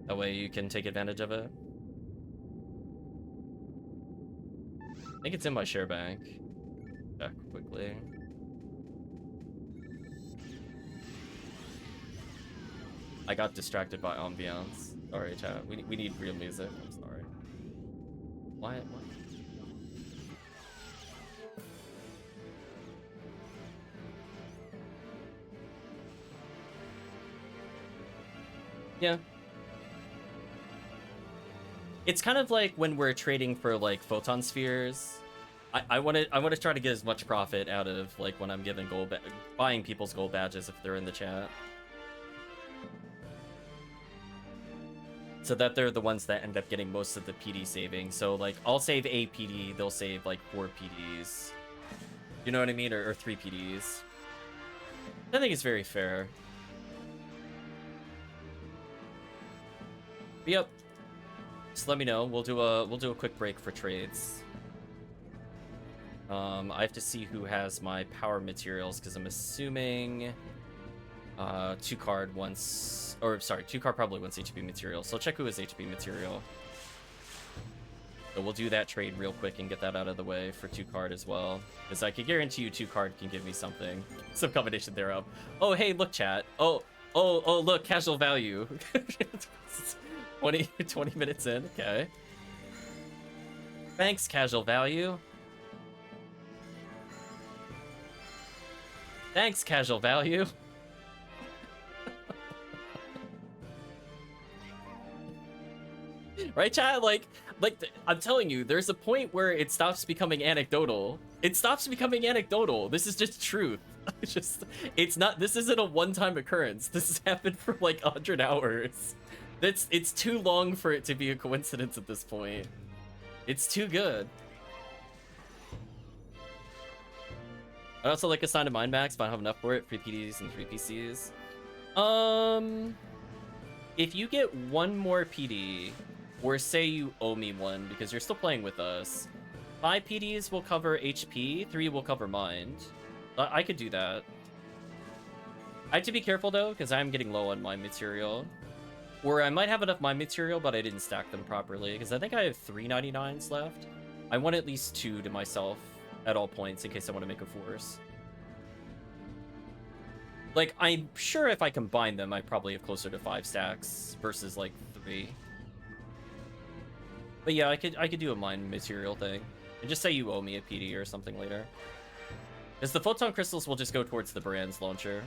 Speaker 1: That way you can take advantage of it. I think it's in my share bank. Check quickly. I got distracted by ambiance. Sorry, chat. We need real music. I'm sorry. What? Yeah. It's kind of like when we're trading for like photon spheres. I want to try to get as much profit out of like when I'm giving buying people's gold badges if they're in the chat. so that they're the ones that end up getting most of the PD saving. So, like, I'll save a PD, they'll save, like, 4 PDs. You know what I mean? Or 3 PDs. I think it's very fair. But yep. Just let me know. We'll do a quick break for trades. I have to see who has my power materials, because I'm assuming 2card wants, or sorry, 2card probably wants HP material. So I'll check who has HP material. So we'll do that trade real quick and get that out of the way for 2card as well, because I can guarantee you 2card can give me something, some combination thereof. Oh hey, look chat. Oh look, casual value. 20 minutes in. Okay. Thanks, casual value. Thanks, casual value. Right, chat? Like I'm telling you, there's a point where it stops becoming anecdotal. It stops becoming anecdotal. This is just truth. It's not. This isn't a one-time occurrence. This has happened for like 100 hours. It's too long for it to be a coincidence at this point. It's too good. I'd also like assign a mind max, but I don't have enough for it. 3 PDs and 3 PCs. If you get 1 more PD, or say you owe me 1 because you're still playing with us, 5 PDs will cover HP, 3 will cover mind. I could do that. I have to be careful though, because I'm getting low on mind material. Or I might have enough mind material, but I didn't stack them properly, because I think I have 3 99s left. I want at least 2 to myself at all points in case I want to make a force. Like, I'm sure if I combine them, I probably have closer to 5 stacks versus like 3. But yeah, I could do a mind material thing. And just say you owe me a PD or something later. Because the photon crystals will just go towards the Brand's launcher.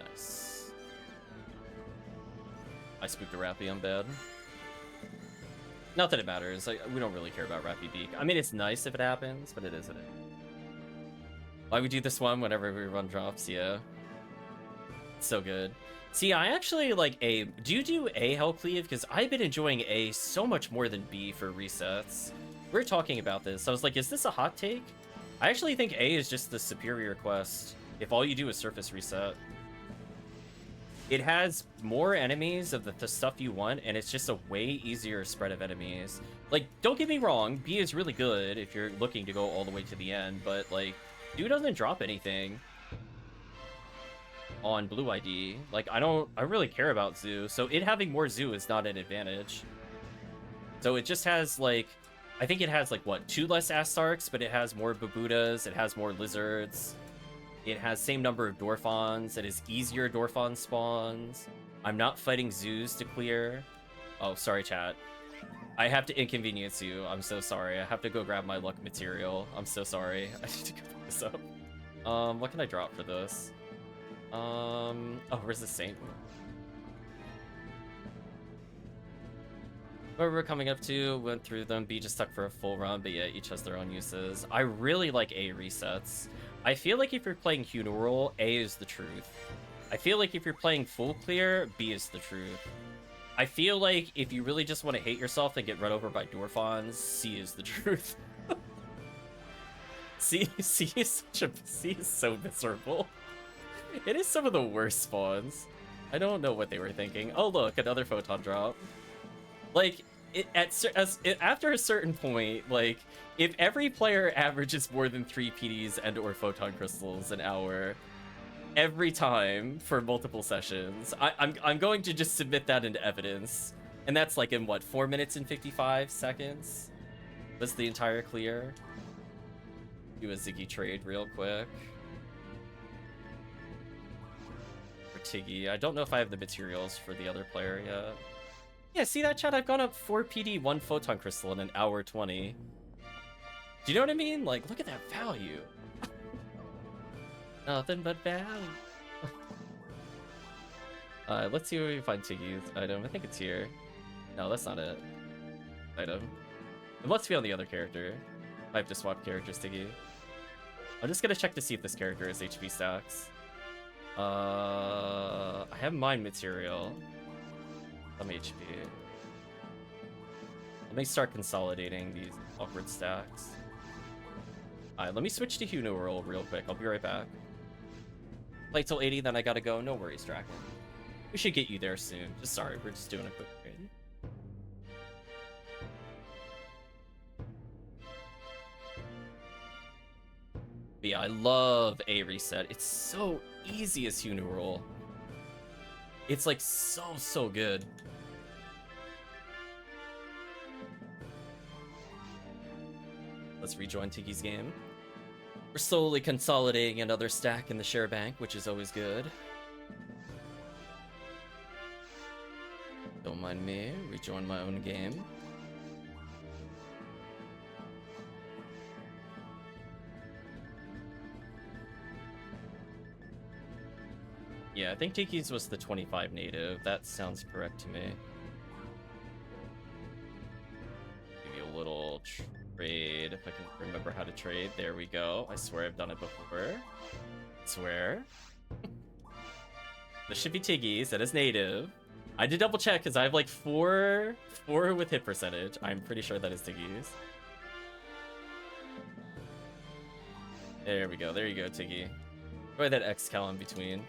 Speaker 1: Nice. I spooked a Rappy, I'm bad. Not that it matters. Like, we don't really care about Rappy Beak. I mean, it's nice if it happens, but it isn't. Why we do this one whenever we run drops? Yeah. It's so good. See, I actually like A. Do you do A HellCleave? Because I've been enjoying A so much more than B for resets. We were talking about this. I was like, is this a hot take? I actually think A is just the superior quest if all you do is surface reset. It has more enemies of the stuff you want, and it's just a way easier spread of enemies. Like, don't get me wrong, B is really good if you're looking to go all the way to the end, but, like, dude doesn't drop anything on Blue ID. Like, I really care about Zoo, so it having more Zoo is not an advantage. So it just has, like, I think it has, like, what, 2 less Astarks, but it has more Babudas, it has more Lizards. It has same number of Dorphons. It is easier Dorphon spawns. I'm not fighting zoos to clear. Oh, sorry, chat. I have to inconvenience you. I'm so sorry. I have to go grab my luck material. I'm so sorry. I need to go pick this up. What can I drop for this? Oh, where's the Saint? Where we're coming up to, went through them. B just stuck for a full run, but yeah, each has their own uses. I really like A resets. I feel like if you're playing Funeral, A is the truth. I feel like if you're playing full clear, B is the truth. I feel like if you really just want to hate yourself and get run over by Dorphons, C is the truth. C is so miserable. It is some of the worst spawns. I don't know what they were thinking. Oh look, another photon drop. Like, after a certain point, like, if every player averages more than 3 PDs and or photon crystals an hour every time for multiple sessions, I'm going to just submit that into evidence. And that's like in what, 4 minutes and 55 seconds? That's the entire clear. Do a Ziggy trade real quick. For Tiggy. I don't know if I have the materials for the other player yet. Yeah, see that, chat? I've gone up 4 PD, 1 photon crystal in an hour 20. Do you know what I mean? Like, look at that value. Nothing but value. Let's see where we find Tiggy's item. I think it's here. No, that's not it. Item. It must be on the other character. I have to swap characters, Tiggy. I'm just gonna check to see if this character has HP stacks. I have mine material. Some HP. Let me start consolidating these awkward stacks. Alright, let me switch to Funeral real quick. I'll be right back. Play till 80, then I gotta go. No worries, Draken. We should get you there soon. Just sorry, we're just doing a quick trade. But yeah, I love A reset. It's so easy as Funeral. It's like so good. Let's rejoin Tiggy's game. We're slowly consolidating another stack in the share bank, which is always good. Don't mind me, rejoin my own game. Yeah, I think Tiki's was the 25 native. That sounds correct to me. Give you a little trade, if I can remember how to trade. There we go. I swear I've done it before. I swear. This should be Tiggy's. That is native. I did double check because I have like four with hit percentage. I'm pretty sure that is Tiggy's. There we go. There you go, Tiggy. Try that X-Cal in between.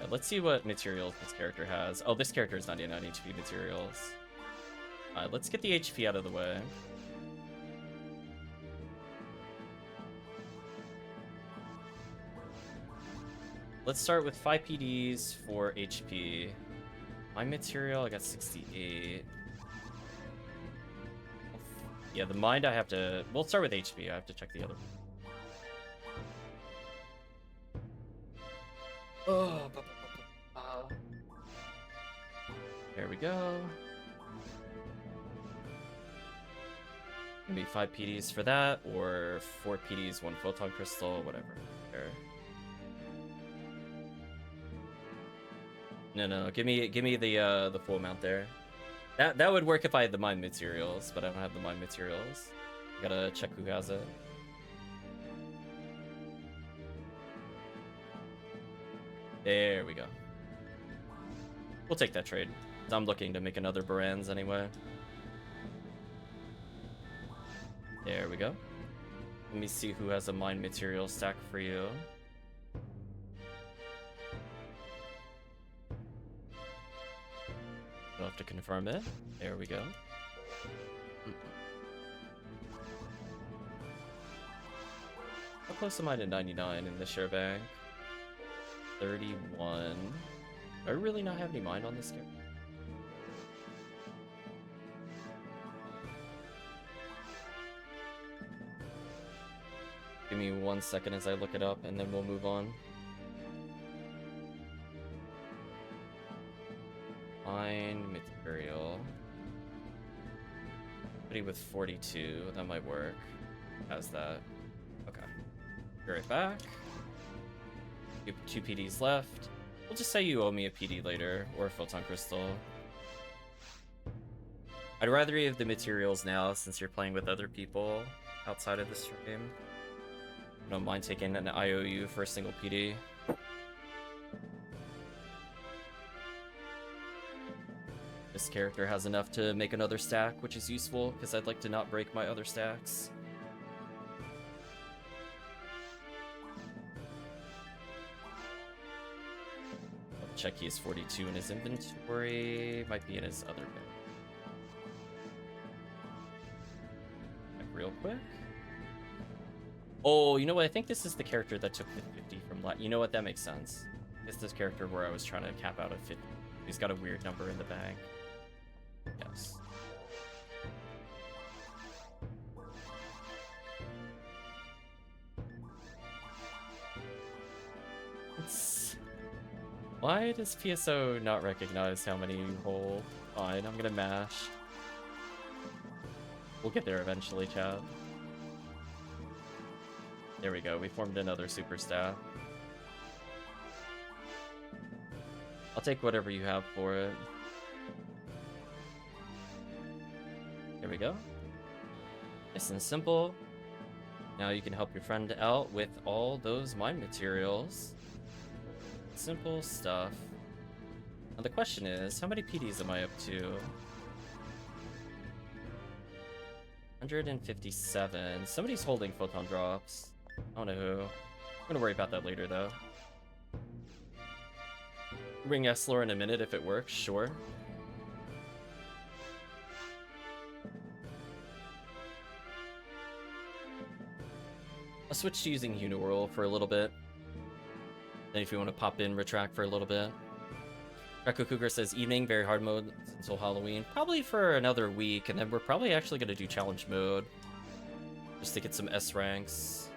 Speaker 1: Yeah, let's see what materials this character has. Oh, this character is 99 HP materials. Let's get the HP out of the way. Let's start with 5 PDs, 4 HP. My material, I got 68. Yeah, the mind I have to... We'll start with HP. I have to check the other one. Oh, there we go. Maybe 5 PDs for that, or 4 PDs, 1 photon crystal, whatever. There. No, give me the full amount there. That would work if I had the mine materials, but I don't have the mine materials. Gotta check who has it. There we go. We'll take that trade. I'm looking to make another Baran's anyway. There we go. Let me see who has a mine material stack for you. I'll have to confirm it. There we go. How close am I to 99 in the share bank? 31. Do I really not have any mine on this character? Give me 1 second as I look it up, and then we'll move on. Mine material. Somebody with 42, that might work. How's that? Okay. Be right back. 2 PDs left. We'll just say you owe me a PD later, or a photon crystal. I'd rather you have the materials now, since you're playing with other people outside of the stream. I don't mind taking an IOU for a single PD. This character has enough to make another stack, which is useful, because I'd like to not break my other stacks. I'll check he has 42 in his inventory. Might be in his other bag. Check real quick. Oh, you know what? I think this is the character that took the 50 from last. You know what? That makes sense. It's this character where I was trying to cap out at 50. He's got a weird number in the bag. Yes. Why does PSO not recognize how many you hold? Fine, I'm gonna mash. We'll get there eventually, chat. There we go, we formed another super staff. I'll take whatever you have for it. There we go. Nice and simple. Now you can help your friend out with all those mine materials. Simple stuff. Now the question is, how many PDs am I up to? 157. Somebody's holding photon drops. I don't know who. I'm gonna worry about that later though. Ring Esler in a minute if it works, sure. I'll switch to using Uniwhirl for a little bit. Then if you want to pop in Retract for a little bit. Draco Cougar says evening, very hard mode until Halloween. Probably for another week, and then we're probably actually going to do challenge mode. Just to get some S ranks.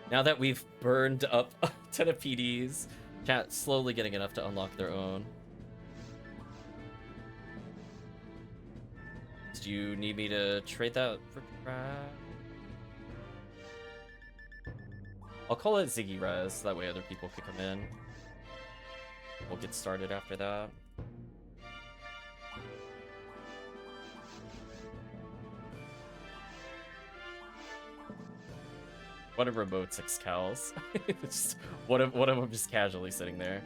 Speaker 1: Now that we've burned up a ton of PDs, chat slowly getting enough to unlock their own. Do you need me to trade that for Retract? I'll call it Ziggy Res, that way other people can come in. We'll get started after that. What a remote 6 cows. Just, one of them just casually sitting there.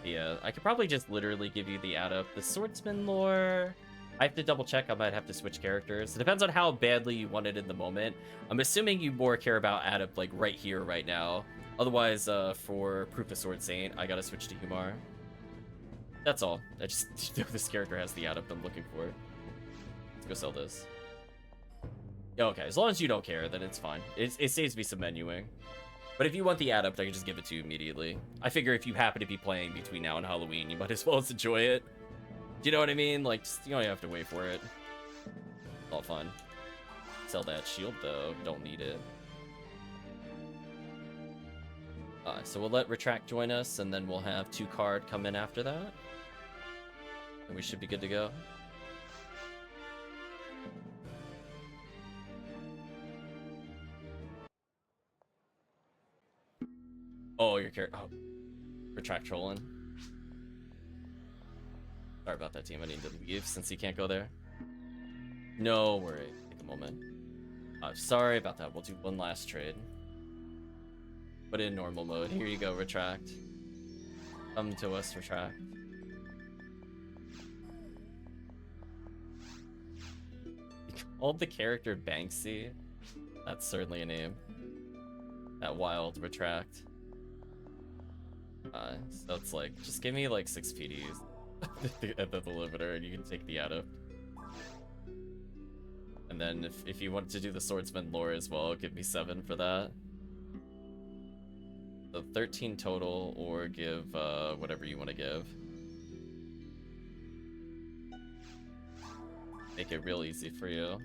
Speaker 1: Yeah, I could probably just literally give you the add-up. The Swordsman lore... I have to double check. I might have to switch characters. It depends on how badly you want it in the moment. I'm assuming you more care about add-up like right here, right now. Otherwise, for Proof of Sword Saint, I gotta switch to Humar. That's all. I just know this character has the add-up I'm looking for. Let's go sell this. Okay, as long as you don't care, then it's fine. It saves me some menuing. But if you want the add-up, I can just give it to you immediately. I figure if you happen to be playing between now and Halloween, you might as well just enjoy it. Do you know what I mean? Like, just, you don't have to wait for it. It's all fun. Sell that shield, though. Don't need it. So we'll let Retract join us, and then we'll have 2Card come in after that. And we should be good to go. Oh, your character. Oh. Retract trolling. Sorry about that, team. I need to leave since he can't go there. No worry. Take a moment. Sorry about that. We'll do one last trade. Put it in normal mode. Here you go, Retract. Come to us, Retract. You called the character Banksy? That's certainly a name. That wild Retract. So it's like, just give me like 6 PDs. At the limiter, and you can take the add-up. And then if you want to do the Swordsman lore as well, give me 7 for that. So 13 total, or give whatever you want to give. Make it real easy for you.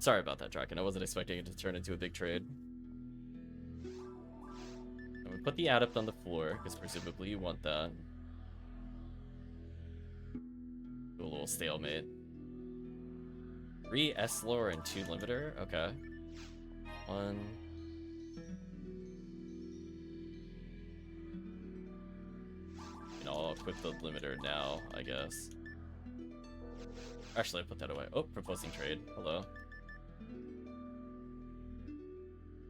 Speaker 1: Sorry about that, Draken. I wasn't expecting it to turn into a big trade. Put the add-up on the floor, because presumably you want that. Do a little stalemate. 3 S-lore and 2 limiter? Okay. 1. And I'll equip the limiter now, I guess. Actually, I put that away. Oh, proposing trade. Hello.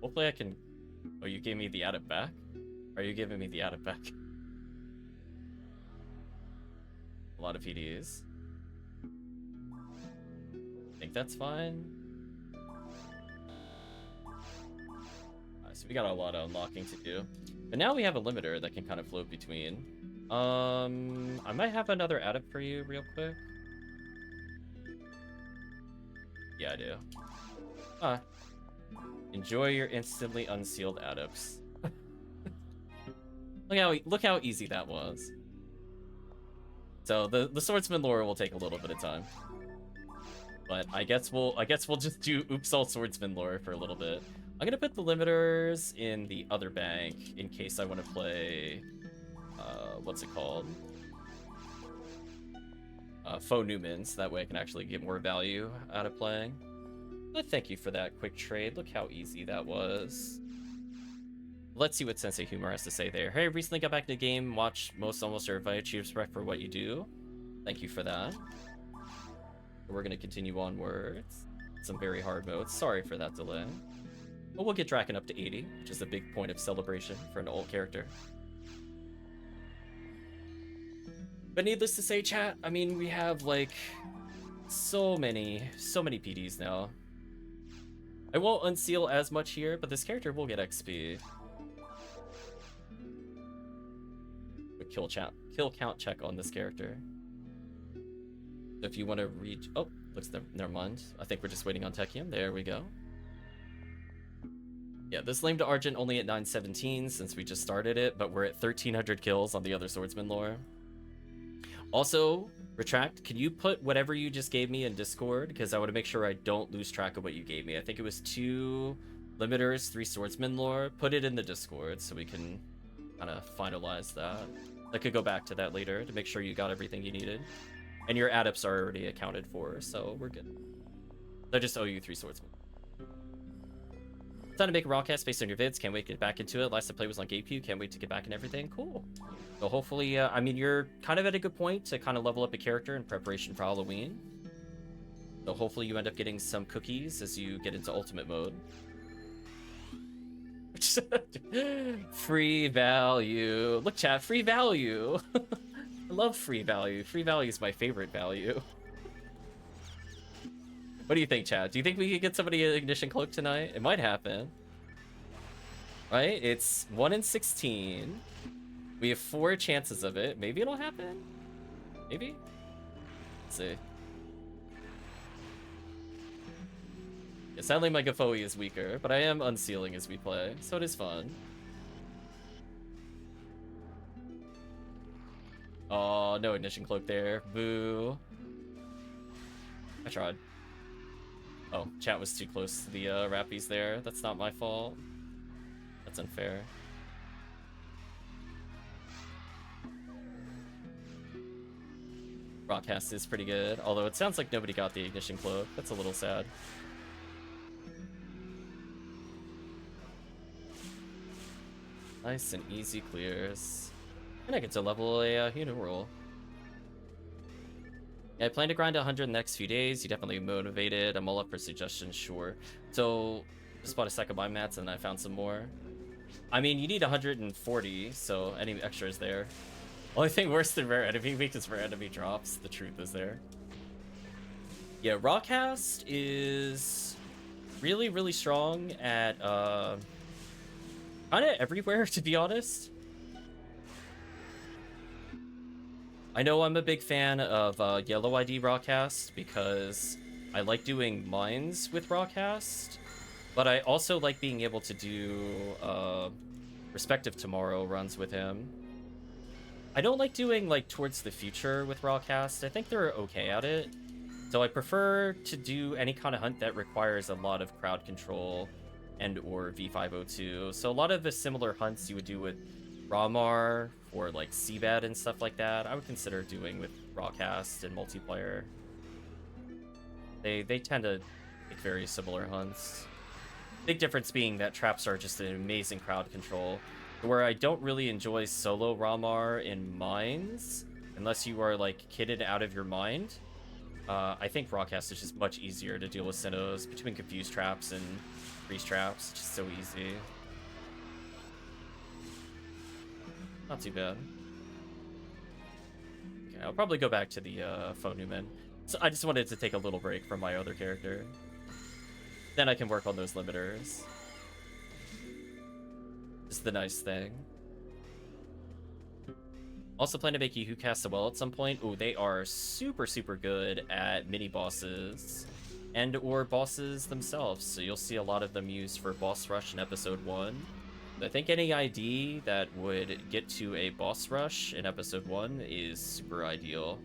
Speaker 1: Hopefully I can... Oh, you gave me the add-up back? Are you giving me the add-up back? A lot of PDs. I think that's fine. So we got a lot of unlocking to do. But now we have a limiter that can kind of float between. I might have another add-up for you real quick. Yeah, I do. Enjoy your instantly unsealed add-ups. Look how easy that was. So the Swordsman lore will take a little bit of time. But I guess we'll just do Oops All Swordsman lore for a little bit. I'm gonna put the limiters in the other bank in case I want to play what's it called? Faux Newmans. That way I can actually get more value out of playing. But thank you for that quick trade. Look how easy that was. Let's see what Sensei Humor has to say there. Hey, recently got back to the game, watched most almost everybody. Cheers, respect for what you do. Thank you for that. We're gonna continue onwards. Some very hard modes. Sorry for that delay. But we'll get Draken up to 80, which is a big point of celebration for an old character. But needless to say, chat, I mean, we have, like, so many PDs now. I won't unseal as much here, but this character will get XP. A kill count check on this character. So if you want to reach... Oh, never mind. I think we're just waiting on Tekkium. There we go. Yeah, this lame to Argent only at 917 since we just started it, but we're at 1,300 kills on the other swordsman lore. Also, Retract, can you put whatever you just gave me in Discord? Because I want to make sure I don't lose track of what you gave me. I think it was 2 limiters, 3 swordsman lore. Put it in the Discord so we can kind of finalize that. I could go back to that later to make sure you got everything you needed. And your adepts are already accounted for, so we're good. I just owe you 3 swordsmen. Time to make a broadcast based on your vids. Can't wait to get back into it. Last I played was on GameCube. Can't wait to get back and everything. Cool. So hopefully, I mean, you're kind of at a good point to kind of level up a character in preparation for Halloween. So hopefully you end up getting some cookies as you get into ultimate mode. Free value. Look, chat, free value. I love free value. Free value is my favorite value. What do you think, Chad? Do you think we could get somebody an Ignition Cloak tonight? It might happen. Right? It's 1 in 16. We have 4 chances of it. Maybe it'll happen? Maybe? Let's see. Yeah, sadly my Gafoe is weaker, but I am unsealing as we play, so it is fun. Oh, no Ignition Cloak there. Boo. I tried. Oh, chat was too close to the Rappies there. That's not my fault. That's unfair. Broadcast is pretty good, although it sounds like nobody got the Ignition Cloak. That's a little sad. Nice and easy clears. And I get to level a Uniroll. Yeah, I plan to grind 100 in the next few days. You definitely motivated. I'm all up for suggestions, sure. So, just bought a stack of my mats and I found some more. I mean, you need 140, so any extras there. Only thing worse than rare enemy week is rare enemy drops. The truth is there. Yeah, Rawcast is really, really strong at kind of everywhere, to be honest. I know I'm a big fan of Yellow ID Rawcast because I like doing mines with Rawcast, but I also like being able to do Respective Tomorrow runs with him. I don't like doing like Towards the Future with Rawcast. I think they're okay at it. So I prefer to do any kind of hunt that requires a lot of crowd control and or V502. So a lot of the similar hunts you would do with Ramar or like Seabed and stuff like that, I would consider doing with Rawcast and multiplayer. They tend to make very similar hunts. Big difference being that traps are just an amazing crowd control. Where I don't really enjoy solo Ramar in mines, unless you are like kitted out of your mind. I think Rawcast is just much easier to deal with Sinnohs between confused traps and freeze traps. It's just so easy. Not too bad. Okay, I'll probably go back to the Faux Newman. So I just wanted to take a little break from my other character. Then I can work on those limiters. Is the nice thing. Also plan to make Yahoo cast well at some point. Oh, they are super, super good at mini bosses and or bosses themselves. So you'll see a lot of them used for boss rush in episode 1. I think any ID that would get to a boss rush in episode 1 is super ideal.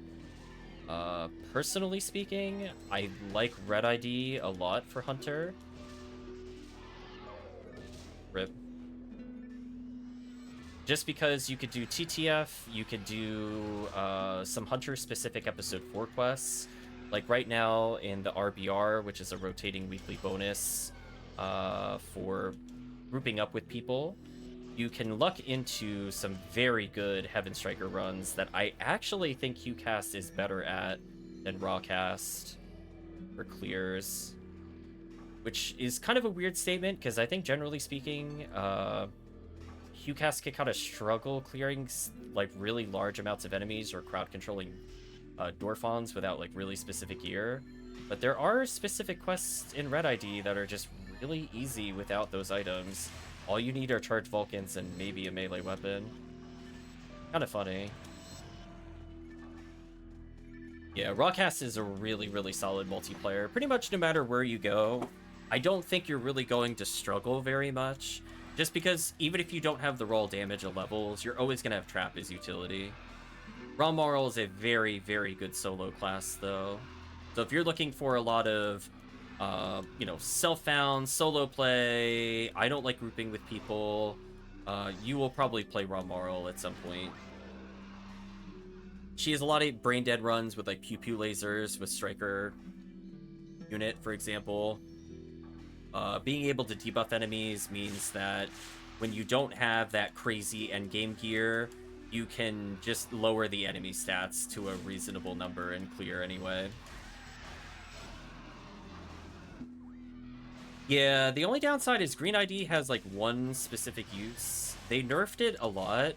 Speaker 1: Personally speaking, I like Red ID a lot for Hunter. RIP. Just because you could do TTF, you could do some Hunter-specific Episode 4 quests. Like right now in the RBR, which is a rotating weekly bonus for grouping up with people. you can luck into some very good Heaven Striker runs that I actually think QCast is better at than Rawcast for clears. Which is kind of a weird statement, because I think generally speaking, QCast can kind of struggle clearing like really large amounts of enemies or crowd controlling Dwarfons without like really specific gear. But there are specific quests in Red ID that are just really easy without those items. All you need are charged Vulcans and maybe a melee weapon. Kind of funny. Yeah, Rawcast is a really, really solid multiplayer. Pretty much no matter where you go, I don't think you're really going to struggle very much. Just because even if you don't have the raw damage of levels, you're always going to have Trap as utility. Raw Moral is a very, very good solo class, though. So if you're looking for a lot of, you know, self-found, solo play, I don't like grouping with people, you will probably play Raw Moral at some point. She has a lot of brain dead runs with like pew pew lasers with Striker unit, for example. Being able to debuff enemies means that when you don't have that crazy endgame gear, you can just lower the enemy stats to a reasonable number and clear anyway. Yeah, the only downside is Green ID has like one specific use. They nerfed it a lot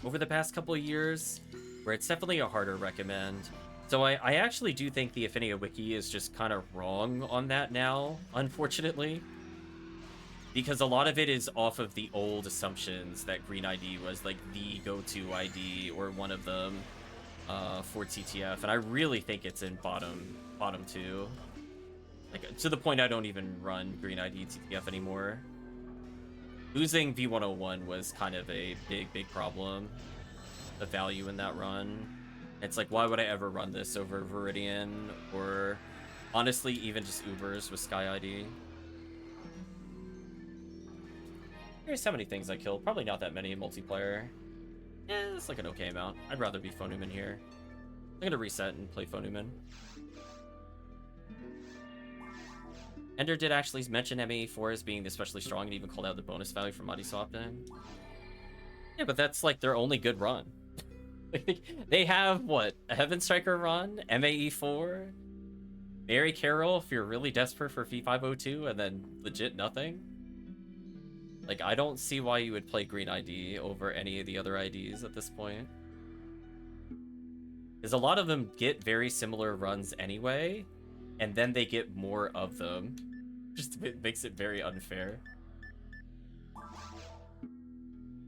Speaker 1: over the past couple of years, where it's definitely a harder recommend. So I actually do think the Ephinea wiki is just kind of wrong on that now, unfortunately. Because a lot of it is off of the old assumptions that Green ID was like the go-to ID or one of them for TTF, and I really think it's in bottom 2. Like, to the point I don't even run Green ID TTF anymore. Losing V101 was kind of a big problem. The value in that run. It's like, why would I ever run this over Viridian? Or, honestly, even just Ubers with Sky ID. Here's how many things I killed. Probably not that many in multiplayer. Yeah, it's like an okay amount. I'd rather be Phonuman here. I'm gonna reset and play Phonuman. Ender did actually mention MA4 as being especially strong and even called out the bonus value from Mighty Swapping. Yeah, but that's like their only good run. They have, what, a Heaven Striker run, MAE4, Mary Carroll if you're really desperate for V502, and then legit nothing. Like, I don't see why you would play Green ID over any of the other IDs at this point. Because a lot of them get very similar runs anyway, and then they get more of them. Just it makes it very unfair.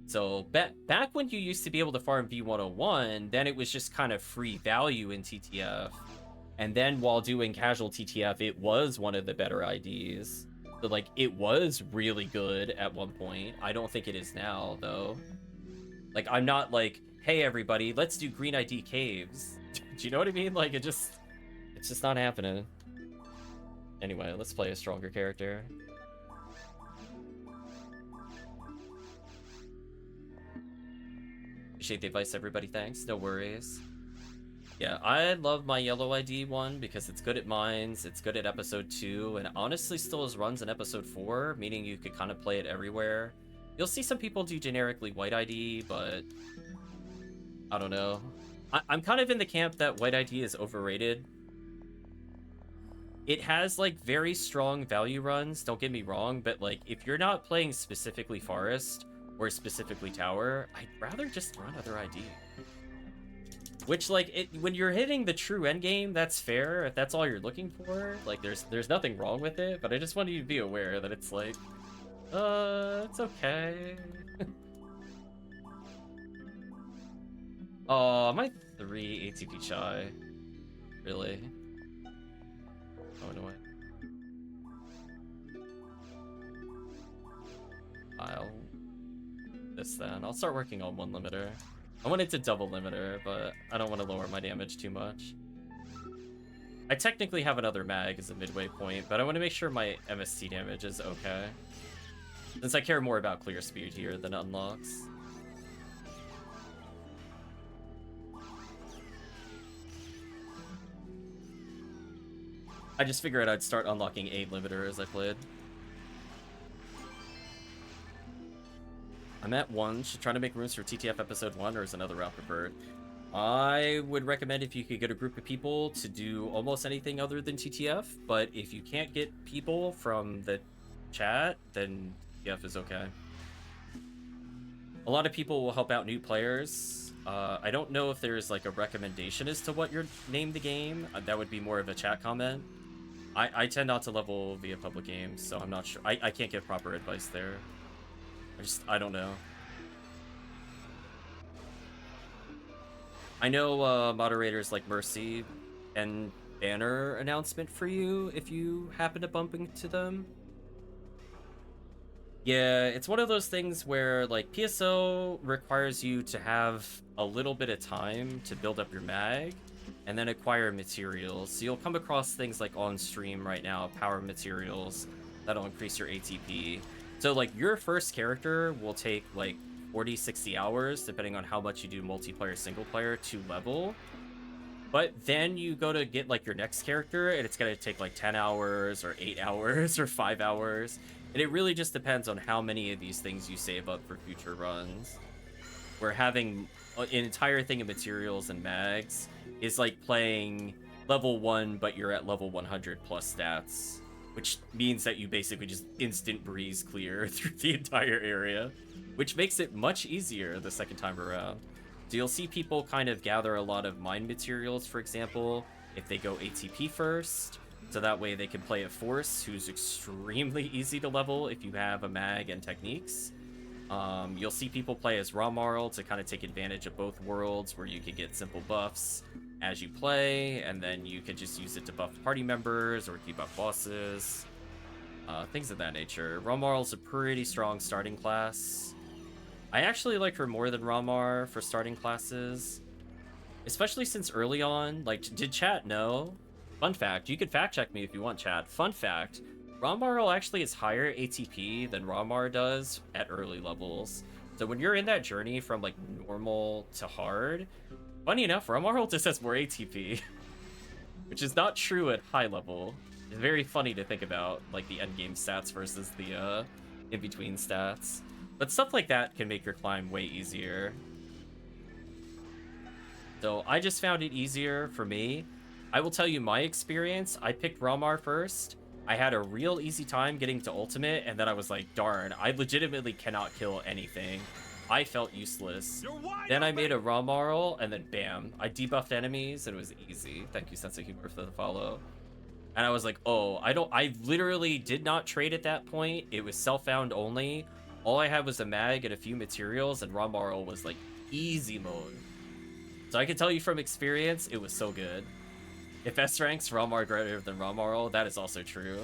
Speaker 1: So back when you used to be able to farm V101, then it was just kind of free value in TTF. And then while doing casual TTF, it was one of the better IDs. So like, it was really good at one point. I don't think it is now, though. Like, I'm not like, hey everybody, let's do Green ID caves. Do you know what I mean? Like, it's just not happening. Anyway, let's play a stronger character. Appreciate the advice, everybody. Thanks. No worries. Yeah, I love my yellow ID one because it's good at mines, it's good at episode 2, and honestly still has runs in episode 4, meaning you could kind of play it everywhere. You'll see some people do generically white ID, but I don't know. I'm kind of in the camp that white ID is overrated. It has like very strong value runs, don't get me wrong, but like if you're not playing specifically Forest or specifically Tower, I'd rather just run other ID. Which, like, when you're hitting the true endgame, that's fair. If that's all you're looking for, like, there's nothing wrong with it. But I just want you to be aware that it's like, it's okay. Oh, am I 3 ATP shy? Really? Oh, no way. I'll this then. I'll start working on 1 limiter. I wanted to double limiter, but I don't want to lower my damage too much. I technically have another mag as a midway point, but I want to make sure my MST damage is okay. Since I care more about clear speed here than unlocks. I just figured I'd start unlocking 8 limiter as I played. I'm at 1. Should try to make rooms for TTF episode 1, or is another route preferred? I would recommend if you could get a group of people to do almost anything other than TTF, but if you can't get people from the chat, then TTF is okay. A lot of people will help out new players. I don't know if there's like a recommendation as to what you're name the game. That would be more of a chat comment. I tend not to level via public games, so I'm not sure. I can't give proper advice there. I don't know. I know moderators like Mercy and banner announcement for you if you happen to bump into them. Yeah, it's one of those things where like PSO requires you to have a little bit of time to build up your mag and then acquire materials. So you'll come across things like on stream right now, power materials that'll increase your ATP. So like your first character will take like 40, 60 hours, depending on how much you do multiplayer, single player to level. But then you go to get like your next character and it's gonna take like 10 hours or 8 hours or 5 hours. And it really just depends on how many of these things you save up for future runs. Where having an entire thing of materials and mags is like playing level 1, but you're at level 100 plus stats. Which means that you basically just instant breeze clear through the entire area. Which makes it much easier the second time around. So you'll see people kind of gather a lot of mine materials, for example, if they go ATP first. So that way they can play a Force, who's extremely easy to level if you have a mag and techniques. You'll see people play as Ramarl to kind of take advantage of both worlds, where you can get simple buffs as you play, and then you can just use it to buff party members or debuff bosses. Things of that nature. Ramarl's a pretty strong starting class. I actually like her more than Ramar for starting classes. Especially since early on, like, did chat know? Fun fact, you can fact check me if you want, chat. Fun fact, Ramarl actually has higher ATP than Ramar does at early levels. So when you're in that journey from like normal to hard, funny enough, Ramarl just has more ATP. Which is not true at high level. It's very funny to think about, like the endgame stats versus the in-between stats. But stuff like that can make your climb way easier. So I just found it easier for me. I will tell you my experience. I picked Ramar first. I had a real easy time getting to ultimate, and then I was like, darn, I legitimately cannot kill anything. I felt useless. Then I made a Ramarl, and then bam, I debuffed enemies, and it was easy. Thank you, Sense of Humor, for the follow. And I was like, oh, I literally did not trade at that point. It was self-found only. All I had was a mag and a few materials, and Ramarl was like easy mode. So I can tell you from experience, it was so good. If S ranks Ramar greater than Ramarl, that is also true.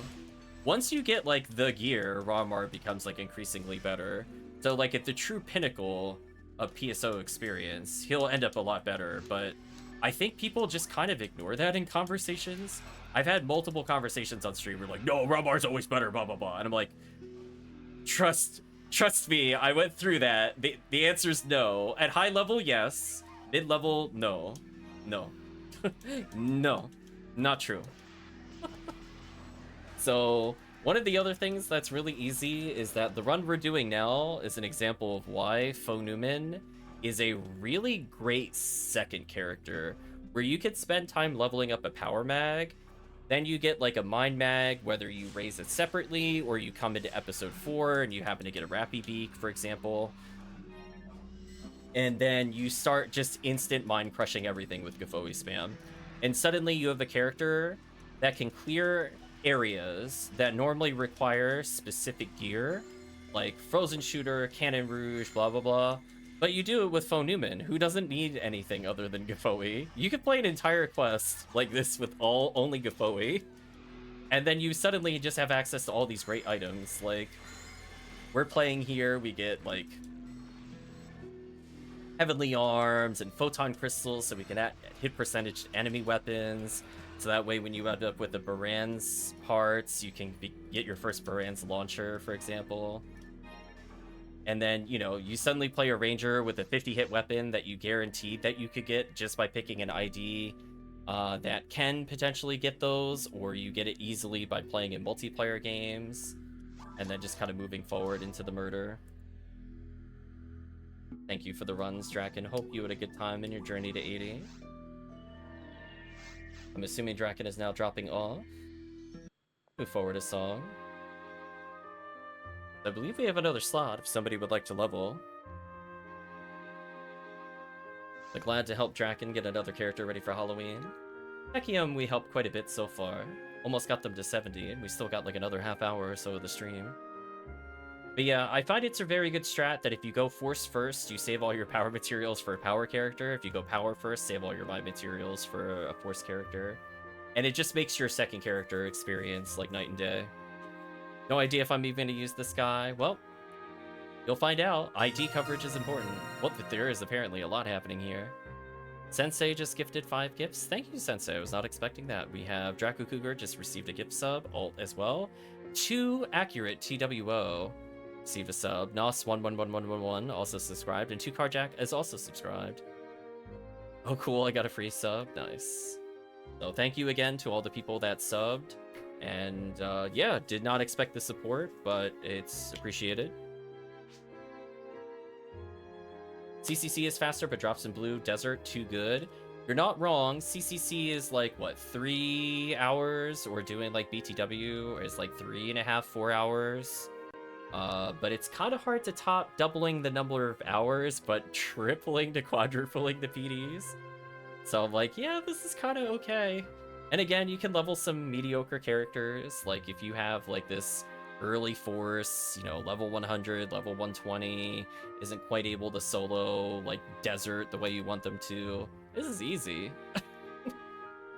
Speaker 1: Once you get like the gear, Ramar becomes like increasingly better. So like at the true pinnacle of PSO experience, he'll end up a lot better, but I think people just kind of ignore that in conversations. I've had multiple conversations on stream where like, no, Ramar's always better, blah, blah, blah. And I'm like, trust me, I went through that. The answer's no. At high level, yes. Mid level, no. No. No. Not true. So, one of the other things that's really easy is that the run we're doing now is an example of why Newman is a really great second character, where you could spend time leveling up a power mag, then you get like a mine mag, whether you raise it separately or you come into episode 4 and you happen to get a Rappy Beak, for example. And then you start just instant mine crushing everything with Gafoi spam. And suddenly you have a character that can clear areas that normally require specific gear, like Frozen Shooter, Cannon Rouge, blah, blah, blah. But you do it with Newman, who doesn't need anything other than Gafoi. You could play an entire quest like this with only Gafoi, and then you suddenly just have access to all these great items. Like, we're playing here, we get, like, Heavenly Arms and Photon Crystals, so we can hit percentage enemy weapons. So that way, when you end up with the Baran's parts, you can get your first Baran's launcher, for example. And then, you know, you suddenly play a ranger with a 50-hit weapon that you guaranteed that you could get just by picking an ID that can potentially get those, or you get it easily by playing in multiplayer games, and then just kind of moving forward into the murder. Thank you for the runs, Draken. Hope you had a good time in your journey to 80. I'm assuming Draken is now dropping off. Move forward a song. I believe we have another slot if somebody would like to level. But glad to help Draken get another character ready for Halloween. Tekkium, we helped quite a bit so far. Almost got them to 70, and we still got like another half hour or so of the stream. But yeah, I find it's a very good strat that if you go Force first, you save all your power materials for a power character. If you go Power first, save all your Mind materials for a Force character. And it just makes your second character experience like night and day. No idea if I'm even going to use this guy. Well, you'll find out. ID coverage is important. Well, there is apparently a lot happening here. Sensei just gifted 5 gifts. Thank you, Sensei. I was not expecting that. We have Draco Cougar just received a gift sub. Alt as well. 2 Accurate TWO receive a sub. Nos11111 also subscribed. And TwoCardJack is also subscribed. Oh, cool. I got a free sub. Nice. So thank you again to all the people that subbed. And yeah, did not expect the support, but it's appreciated. CCC is faster, but drops in blue. Desert, too good. You're not wrong. CCC is like, what, 3 hours? Or doing like BTW is like 3.5, 4 hours. But it's kind of hard to top doubling the number of hours, but tripling to quadrupling the PDs. So I'm like, yeah, this is kind of okay. And again, you can level some mediocre characters. Like if you have like this early Force, you know, level 100, level 120, isn't quite able to solo like Desert the way you want them to. This is easy.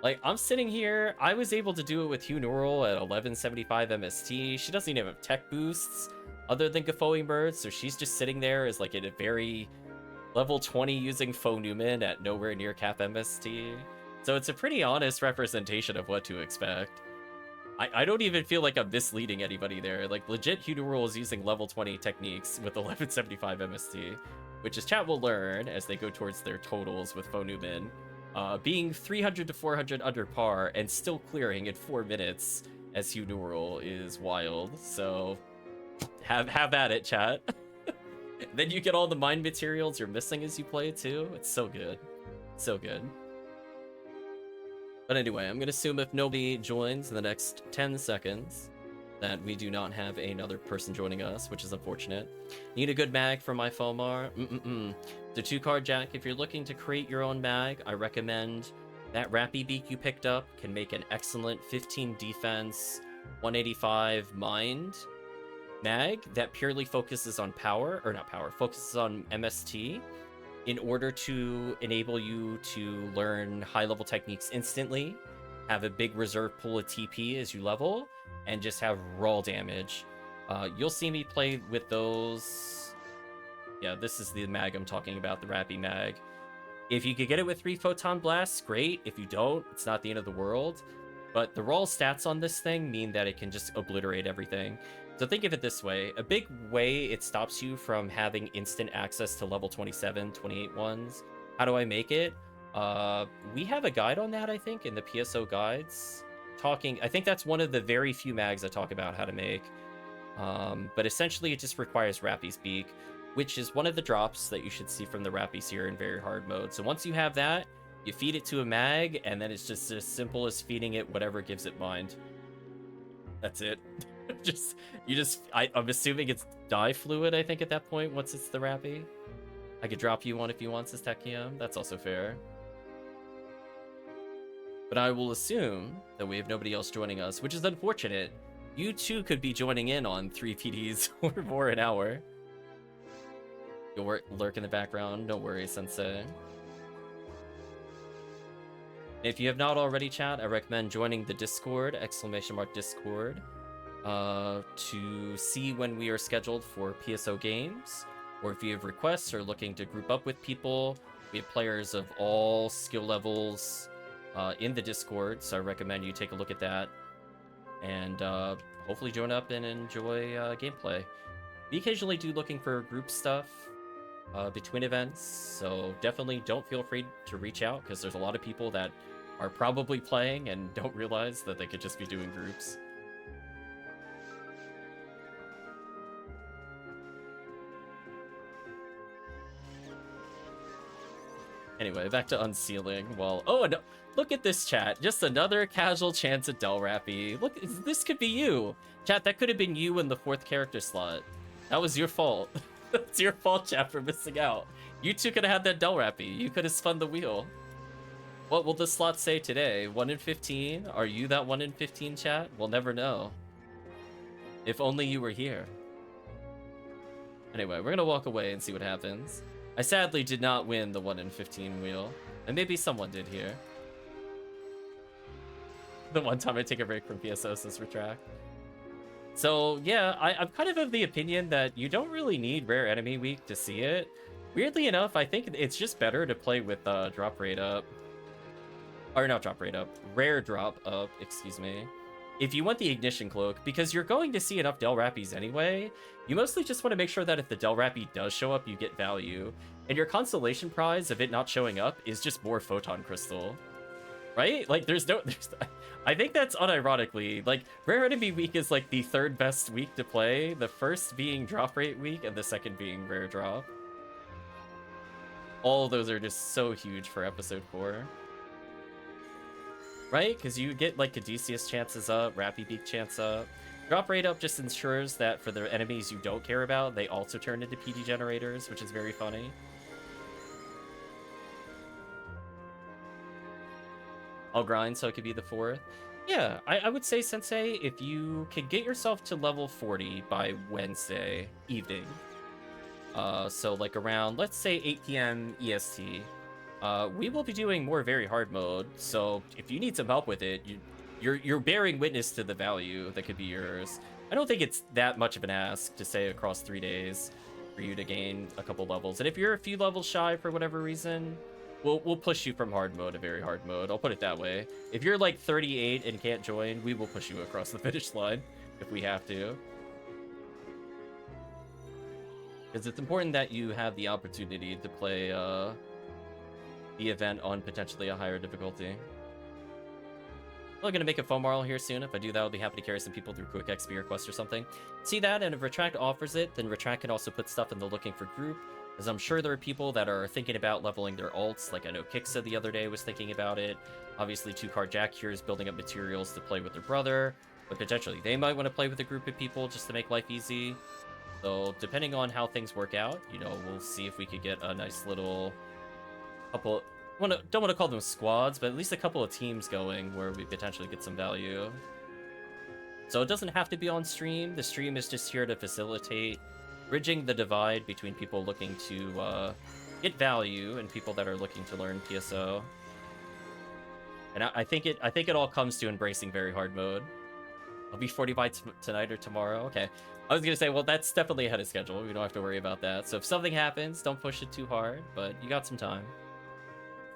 Speaker 1: Like I'm sitting here, I was able to do it with Huneural at 1175 MST. She doesn't even have tech boosts other than Gaffoing Bird, so she's just sitting there as like at a very level 20 using Faux Newman at nowhere near cap MST. So it's a pretty honest representation of what to expect. I don't even feel like I'm misleading anybody there. Like, legit, Huneural is using level 20 techniques with 1175 MST, which is chat will learn as they go towards their totals with Faux Newman. Being 300 to 400 under par and still clearing in 4 minutes as Huneural is wild. So, have at it, chat. Then you get all the mind materials you're missing as you play, too. It's so good. So good. But anyway, I'm going to assume if nobody joins in the next 10 seconds that we do not have another person joining us, which is unfortunate. Need a good mag for my Fomar? The TwoCardJack, if you're looking to create your own mag, I recommend that Rappy Beak you picked up can make an excellent 15 defense, 185 mind mag that purely focuses on power, or not power, focuses on MST, in order to enable you to learn high-level techniques instantly, have a big reserve pool of TP as you level, and just have raw damage. You'll see me play with those. Yeah, this is the mag I'm talking about, the Rappy mag. If you could get it with 3 Photon Blasts, great. If you don't, it's not the end of the world. But the raw stats on this thing mean that it can just obliterate everything. So think of it this way. A big way it stops you from having instant access to level 27, 28 ones. How do I make it? We have a guide on that, I think, in the PSO guides. I think that's one of the very few mags I talk about how to make. But essentially it just requires Rappy's Beak, which is one of the drops that you should see from the Rappy's here in very hard mode. So once you have that, you feed it to a mag, and then it's just as simple as feeding it whatever gives it mind. That's it. I'm assuming it's dye fluid, I think, at that point, once it's the Rappy. I could drop you one if you want, says Tekkium. That's also fair. But I will assume that we have nobody else joining us, which is unfortunate. You too could be joining in on 3 PDs or more an hour. You'll lurk in the background. No worries, Sensei. If you have not already, chat, I recommend joining the Discord, !Discord, to see when we are scheduled for PSO games, or if you have requests or looking to group up with people. We have players of all skill levels in the Discord, so I recommend you take a look at that, and hopefully join up and enjoy gameplay. We occasionally do looking for group stuff between events, so definitely don't feel free to reach out, because there's a lot of people that are probably playing and don't realize that they could just be doing groups. Anyway, back to unsealing. Well, oh, no, look at this chat. Just another casual chance at Delrappy. Look, this could be you. Chat, that could have been you in the 4th character slot. That was your fault. It's your fault, chat, for missing out. You two could have had that Delrappy. You could have spun the wheel. What will the slot say today? 1 in 15? Are you that 1 in 15, chat? We'll never know. If only you were here. Anyway, we're gonna walk away and see what happens. I sadly did not win the 1 in 15 wheel, and maybe someone did here. The one time I take a break from PSO says retract. So yeah, I'm kind of the opinion that you don't really need Rare Enemy Week to see it. Weirdly enough, I think it's just better to play with drop rate up. Or not drop rate up, rare drop up, excuse me. If you want the Ignition Cloak, because you're going to see enough Delrappies anyway, you mostly just want to make sure that if the Delrappy does show up, you get value. And your consolation prize of it not showing up is just more Photon Crystal. Right? Like, I think that's unironically, like, Rare Enemy Week is like the 3rd best week to play, the 1st being Drop Rate Week, and the 2nd being Rare Drop. All of those are just so huge for Episode 4. Right? Because you get, like, Caduceus chances up, Rappy Beak chance up. Drop rate up just ensures that for the enemies you don't care about, they also turn into PD generators, which is very funny. I'll grind so it could be the 4th. Yeah, I would say, Sensei, if you could get yourself to level 40 by Wednesday evening, so like around, let's say 8 p.m. EST, we will be doing more very hard mode, so if you need some help with it, you're bearing witness to the value that could be yours. I don't think it's that much of an ask to say across 3 days for you to gain a couple levels. And if you're a few levels shy for whatever reason, we'll push you from hard mode to very hard mode. I'll put it that way. If you're like 38 and can't join, we will push you across the finish line if we have to. Because it's important that you have the opportunity to play the event on potentially a higher difficulty. I'm going to make a foam marl here soon. If I do that, I'll be happy to carry some people through quick XP or quest or something. See that, and if Retract offers it, then Retract can also put stuff in the looking for group, as I'm sure there are people that are thinking about leveling their alts, like I know Kixa the other day was thinking about it. Obviously, TwoCardJack here is building up materials to play with their brother, but potentially they might want to play with a group of people just to make life easy. So depending on how things work out, you know, we'll see if we could get a nice little couple, don't want to call them squads, but at least a couple of teams going where we potentially get some value. So it doesn't have to be on stream. The stream is just here to facilitate bridging the divide between people looking to get value and people that are looking to learn PSO. And I think it all comes to embracing very hard mode. I'll be 40 by tonight or tomorrow. Okay. I was gonna say, well, that's definitely ahead of schedule. We don't have to worry about that. So if something happens, don't push it too hard, but you got some time.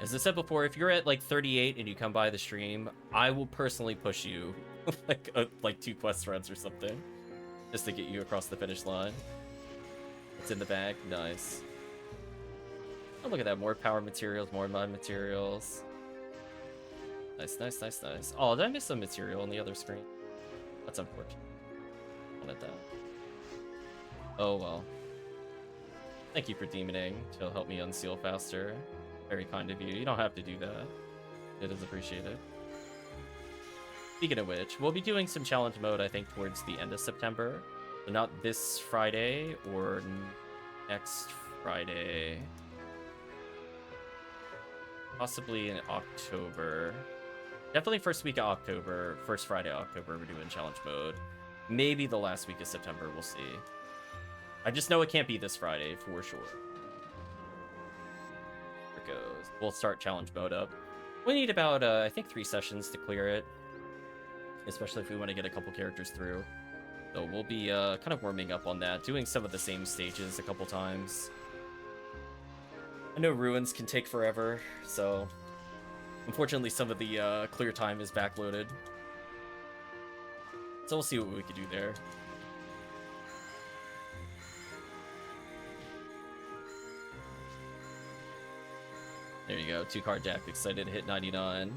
Speaker 1: As I said before, if you're at like 38 and you come by the stream, I will personally push you like 2 quest runs or something, just to get you across the finish line. It's in the bag. Nice. Oh, look at that. More power materials, more mud materials. Nice, nice, nice, nice. Oh, did I miss some material on the other screen? That's unfortunate. Wanted that. Oh, well. Thank you for demoning to help me unseal faster. Very kind of you. You don't have to do that. It is appreciated. Speaking of which, we'll be doing some challenge mode, I think, towards the end of September. So not this Friday or next Friday. Possibly in October. Definitely first week of October. First Friday of October, we're doing challenge mode. Maybe the last week of September, we'll see. I just know it can't be this Friday for sure. There it goes. We'll start challenge mode up. We need about, I think, 3 sessions to clear it. Especially if we want to get a couple characters through. So we'll be kind of warming up on that, doing some of the same stages a couple times. I know ruins can take forever, so unfortunately some of the clear time is backloaded. So we'll see what we can do there. There you go, TwoCardJack excited to hit 99.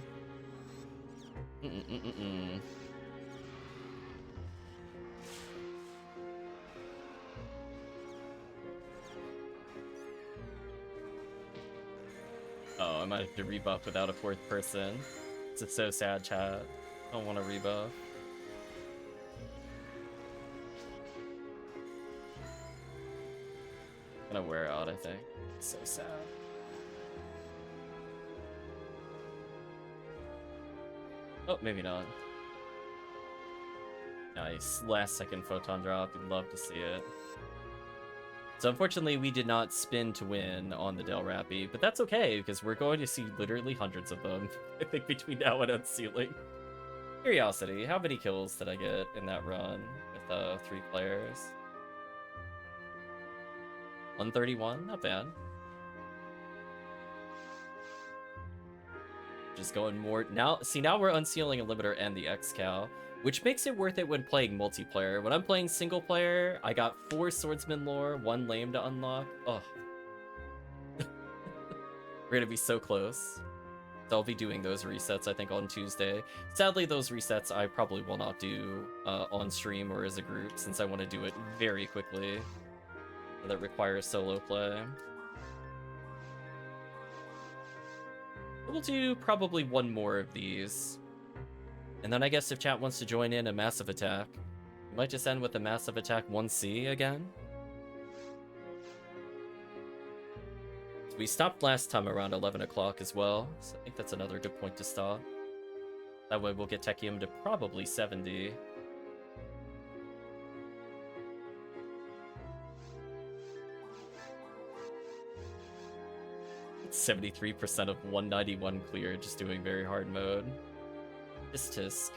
Speaker 1: Oh, I might have to rebuff without a fourth person. It's so sad, chat. I don't want to rebuff. Gonna wear out, I think. So sad. Oh, maybe not. Nice. Last second photon drop. You'd love to see it. So unfortunately, we did not spin to win on the Del Rappy, but that's okay, because we're going to see literally hundreds of them, I think, between now and unsealing. Curiosity, how many kills did I get in that run with 3 players? 131? Not bad. Just going more... Now, see, now we're unsealing a limiter and the X-Cow, which makes it worth it when playing multiplayer. When I'm playing single player, I got 4 swordsman lore, 1 lame to unlock. Oh. We're gonna be so close. So I'll be doing those resets, I think, on Tuesday. Sadly, those resets I probably will not do on stream or as a group, since I want to do it very quickly. That requires solo play. We'll do probably 1 more of these. And then I guess if chat wants to join in a massive attack, we might just end with a massive attack 1C again. So we stopped last time around 11 o'clock as well, so I think that's another good point to stop. That way we'll get Tekkium to probably 70. 73% of 191 clear, just doing very hard mode. Tisk.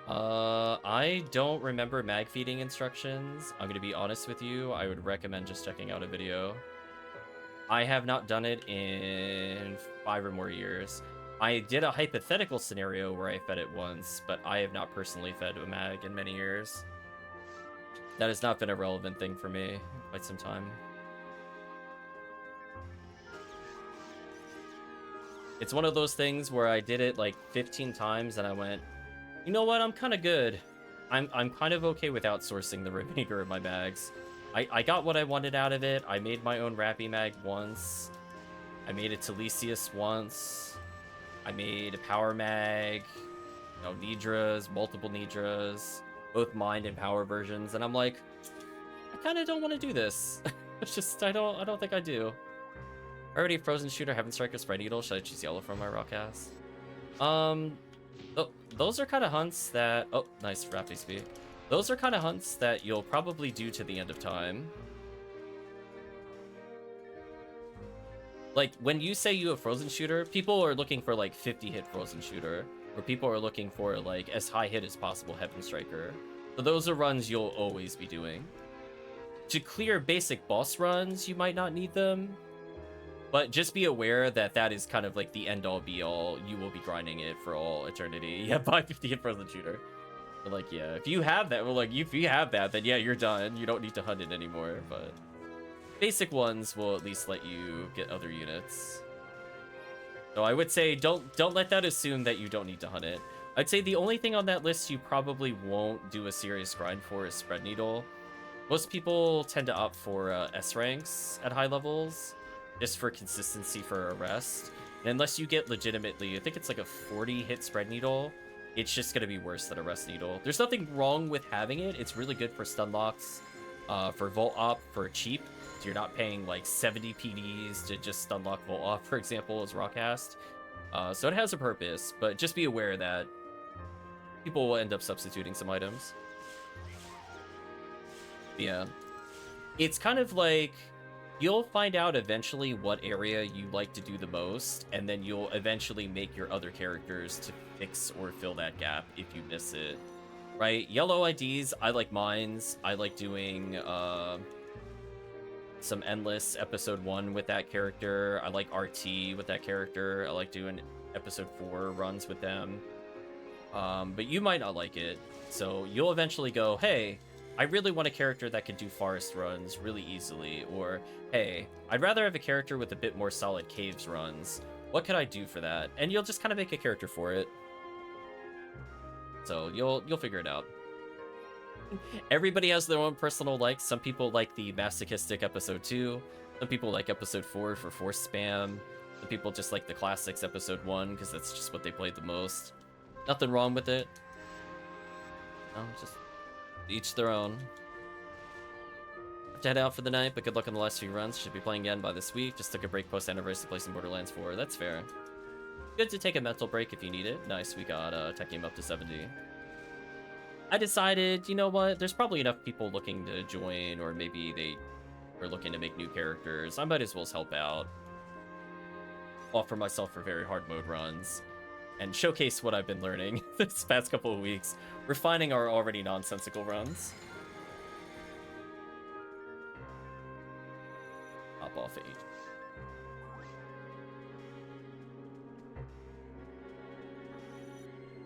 Speaker 1: I don't remember mag feeding instructions. I'm gonna be honest with you. I would recommend just checking out a video. I have not done it in 5 or more years. I did a hypothetical scenario where I fed it once, but I have not personally fed a mag in many years. That has not been a relevant thing for me in quite some time. It's one of those things where I did it like 15 times and I went, you know what, I'm kind of good. I'm kind of okay with outsourcing the remainder of my mags. I got what I wanted out of it. I made my own Rappy mag once. I made a Talesius once. I made a Power mag, you know, Nidras, multiple Nidras, both Mind and Power versions, and I'm like, I kind of don't want to do this. It's just, I don't think I do. Already Frozen Shooter, Heaven Striker, Spread Needle. Should I choose yellow from my Rawcast? Oh, those are kind of hunts that... Oh, nice, Rappy speed. Those are kind of hunts that you'll probably do to the end of time. Like, when you say you have Frozen Shooter, people are looking for, like, 50-hit Frozen Shooter. Or people are looking for, like, as high hit as possible Heaven Striker. So those are runs you'll always be doing. To clear basic boss runs, you might not need them. But just be aware that that is kind of like the end-all be-all. You will be grinding it for all eternity. Yeah, 550 hit Frozen Shooter. But like, yeah, if you have that, well, like, if you have that, then yeah, you're done. You don't need to hunt it anymore. But basic ones will at least let you get other units. So I would say don't let that assume that you don't need to hunt it. I'd say the only thing on that list you probably won't do a serious grind for is Spread Needle. Most people tend to opt for S ranks at high levels, just for consistency for arrest. And unless you get legitimately, I think it's like a 40-hit Spread Needle, it's just going to be worse than Arrest Needle. There's nothing wrong with having it. It's really good for stun locks, for Volt Op, for cheap. So you're not paying like 70 PDs to just stun lock Volt Op, for example, as Rawcast. So it has a purpose, but just be aware that people will end up substituting some items. Yeah. It's kind of like... You'll find out eventually what area you like to do the most, and then you'll eventually make your other characters to fix or fill that gap if you miss it, right? Yellow IDs, I like mines. I like doing some Endless Episode 1 with that character. I like RT with that character. I like doing Episode 4 runs with them. But you might not like it, so you'll eventually go, hey, I really want a character that can do forest runs really easily, or hey, I'd rather have a character with a bit more solid caves runs. What could I do for that? And you'll just kind of make a character for it. So you'll figure it out. Everybody has their own personal likes. Some people like the masochistic episode 2. Some people like episode 4 for force spam. Some people just like the classics episode 1 because that's just what they played the most. Nothing wrong with it. No, just each their own. Have to head out for the night, but good luck on the last few runs. Should be playing again by this week. Just took a break post-anniversary to play some Borderlands 4. That's fair. Good to take a mental break if you need it. Nice, we got Tekkium up to 70. I decided, you know what? There's probably enough people looking to join, or maybe they are looking to make new characters. I might as well help out. Offer myself for very hard mode runs. And showcase what I've been learning this past couple of weeks. Refining our already nonsensical runs. Hop off age.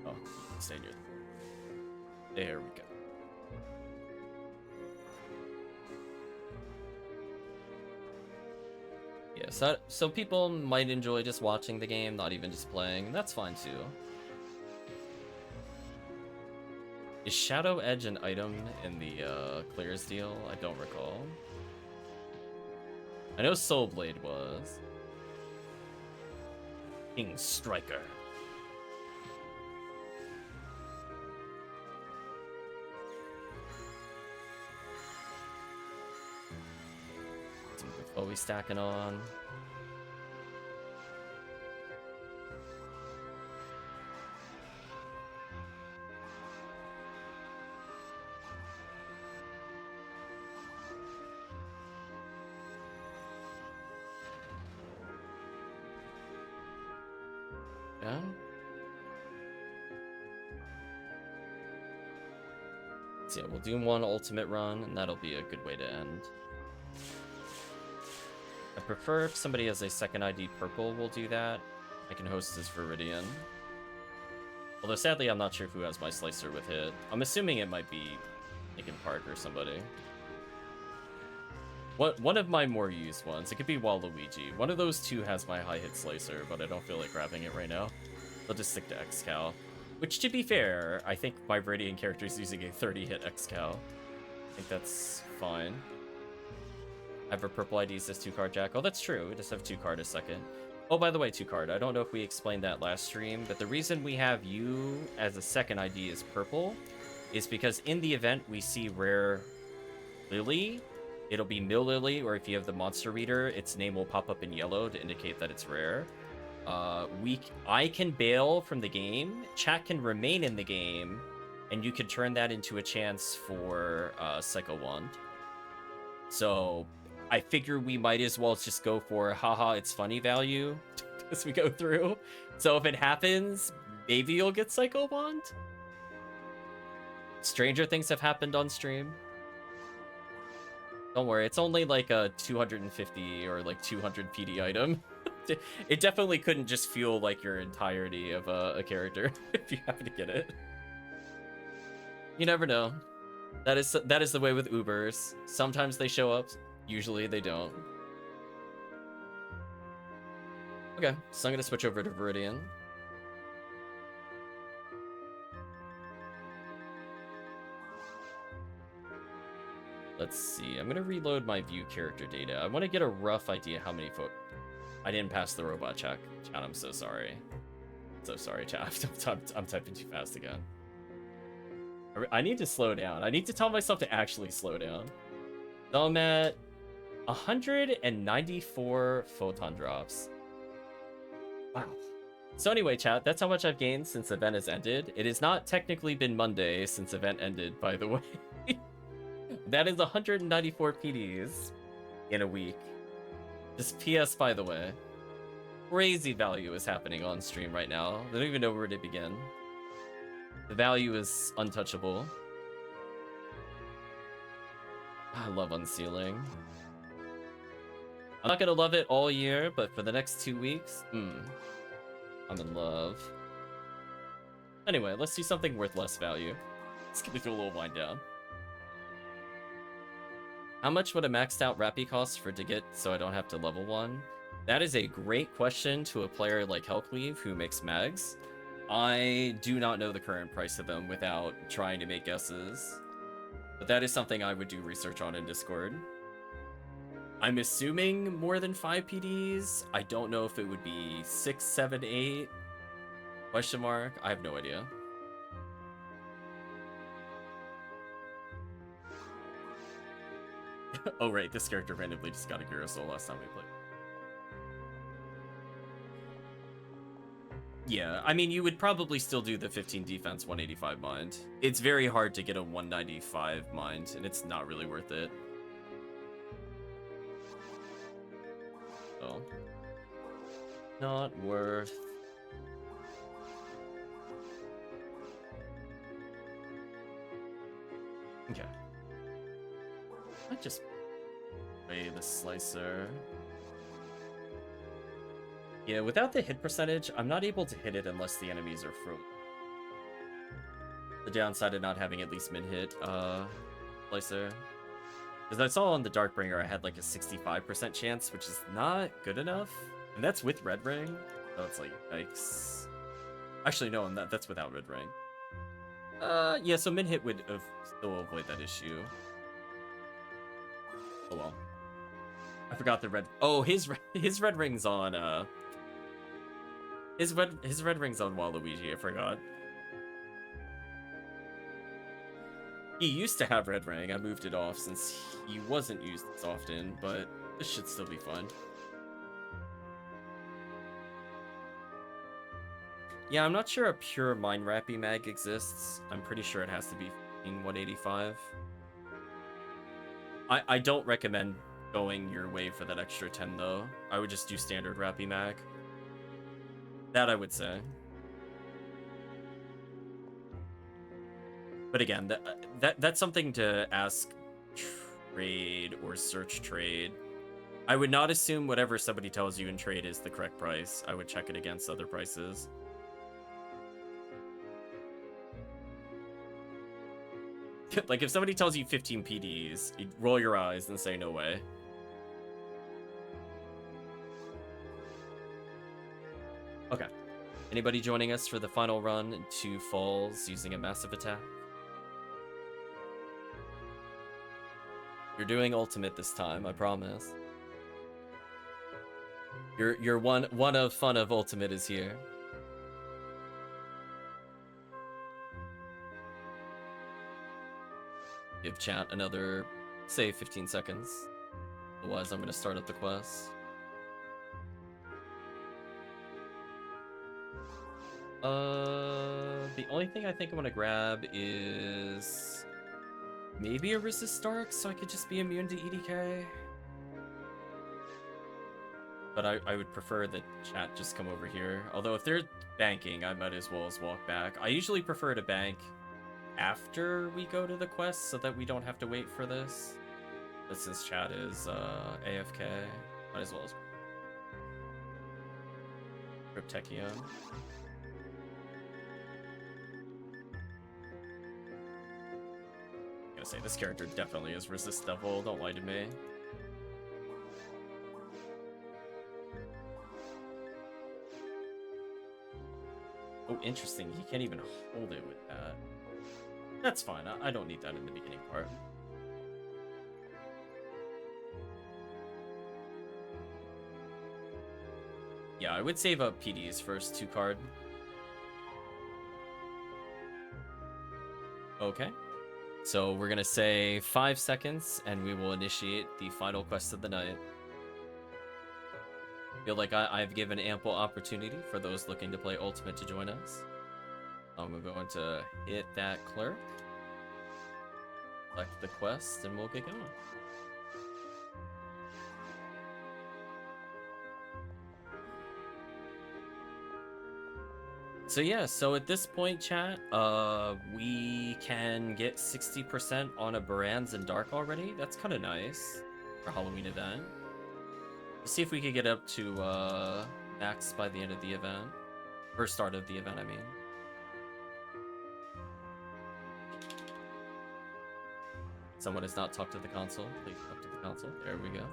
Speaker 1: Oh, stay near. There we go. Yeah, so people might enjoy just watching the game, not even just playing. That's fine too. Is Shadow Edge an item in the Clears deal? I don't recall. I know Soul Blade was. King Striker. What are we stacking on? Yeah. So yeah, we'll do one ultimate run, and that'll be a good way to end. I prefer if somebody has a second ID purple will do that. I can host as Viridian. Although sadly, I'm not sure who has my slicer with hit. I'm assuming it might be Linkin Park or somebody. One of my more used ones. It could be Waluigi. One of those two has my high hit slicer, but I don't feel like grabbing it right now. I'll just stick to X-Cal. Which, to be fair, I think my Viridian character is using a 30 hit X-Cal. I think that's fine. I have a purple ID says TwoCardJack. Oh, that's true. We just have 2Card a second. Oh, by the way, 2Card. I don't know if we explained that last stream, but the reason we have you as a second ID is purple is because in the event we see rare Lily, it'll be Mill Lily, or if you have the monster reader, its name will pop up in yellow to indicate that it's rare. I can bail from the game, chat can remain in the game, and you can turn that into a chance for Psycho Wand. So I figure we might as well just go for haha, it's funny value as we go through. So if it happens, maybe you'll get Psycho Wand. Stranger things have happened on stream. Don't worry, it's only like a 250 or like 200 PD item. It definitely couldn't just fuel like your entirety of a character if you happen to get it. You never know. That is the way with Ubers. Sometimes they show up, usually they don't. Okay, so I'm gonna switch over to Viridian. Let's see, I'm gonna reload my view character data. I want to get a rough idea how many I didn't pass the robot check. Chat, I'm so sorry. So sorry, chat. I'm typing too fast again. I need to slow down. I need to tell myself to actually slow down. So I'm at 194 photon drops. Wow. So anyway, chat, that's how much I've gained since event has ended. It has not technically been Monday since event ended, by the way. That is 194 PDs in a week. Just PS, by the way. Crazy value is happening on stream right now. I don't even know where to begin. The value is untouchable. I love unsealing. I'm not gonna love it all year, but for the next 2 weeks, I'm in love. Anyway, let's do something worth less value. Let's get into a little wind down. How much would a maxed out Rappy cost to get so I don't have to level 1? That is a great question to a player like HellCleave who makes mags. I do not know the current price of them without trying to make guesses. But that is something I would do research on in Discord. I'm assuming more than 5 PDs. I don't know if it would be 6, 7, 8. Question mark? I have no idea. Oh, right. This character randomly just got a Girasol last time we played. Yeah, I mean, you would probably still do the 15 defense, 185 mind. It's very hard to get a 195 mind, and it's not really worth it. So, not worth. Okay. I just play the slicer. Yeah, without the hit percentage, I'm not able to hit it unless the enemies are frozen. The downside of not having at least min-hit slicer. Because I saw on the Darkbringer I had like a 65% chance, which is not good enough. And that's with Red Ring. So it's like, yikes. Actually, no, that's without Red Ring. Yeah, so min-hit would still avoid that issue. Oh well. I forgot the red. Oh, his red ring's on his red ring's on Waluigi. I forgot. He used to have red ring. I moved it off since he wasn't used as often, but this should still be fun. Yeah, I'm not sure a pure Mind Wrappy mag exists. I'm pretty sure it has to be 185. I don't recommend going your way for that extra 10 though. I would just do standard Wrappy mag. That I would say. But again, that's something to ask trade or search trade. I would not assume whatever somebody tells you in trade is the correct price. I would check it against other prices. Like, if somebody tells you 15 PDs, you roll your eyes and say, no way. Okay. Anybody joining us for the final run to Falls using a massive attack? You're doing ultimate this time, I promise. Your one of fun of ultimate is here. Give chat another, say, 15 seconds. Otherwise, I'm going to start up the quest. The only thing I think I'm going to grab is maybe a Resist Dark, so I could just be immune to EDK. But I would prefer that chat just come over here. Although if they're banking, I might as well as walk back. I usually prefer to bank after we go to the quest so that we don't have to wait for this. But since chat is AFK, might as well as grab Tekkium. I'm gonna say this character definitely is Resist Devil, don't lie to me. Oh, interesting, he can't even hold it with that. That's fine, I don't need that in the beginning part. Yeah, I would save up PD's first 2 card. Okay. So we're gonna say 5 seconds and we will initiate the final quest of the night. Feel like I've given ample opportunity for those looking to play Ultimate to join us. I'm going to hit that clerk, select the quest, and we'll get going. So yeah, so at this point, chat, we can get 60% on a Baran's and Dark already. That's kind of nice for Halloween event. Let's see if we could get up to max by the end of the event. Or start of the event, I mean. Someone has not talked to the console. Please talk to the console. There we go.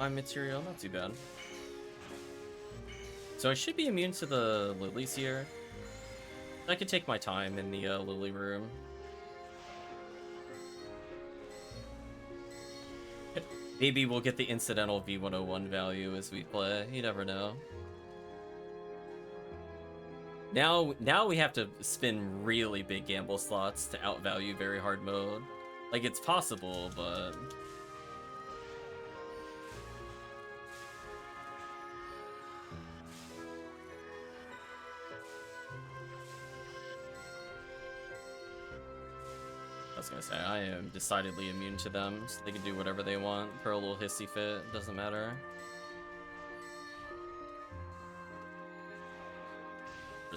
Speaker 1: Material, not too bad. So I should be immune to the lilies here. I could take my time in the lily room. Maybe we'll get the incidental V101 value as we play. You never know. Now we have to spin really big gamble slots to outvalue very hard mode. Like, it's possible, but... I was gonna say, I am decidedly immune to them, so they can do whatever they want. Throw a little hissy fit, doesn't matter.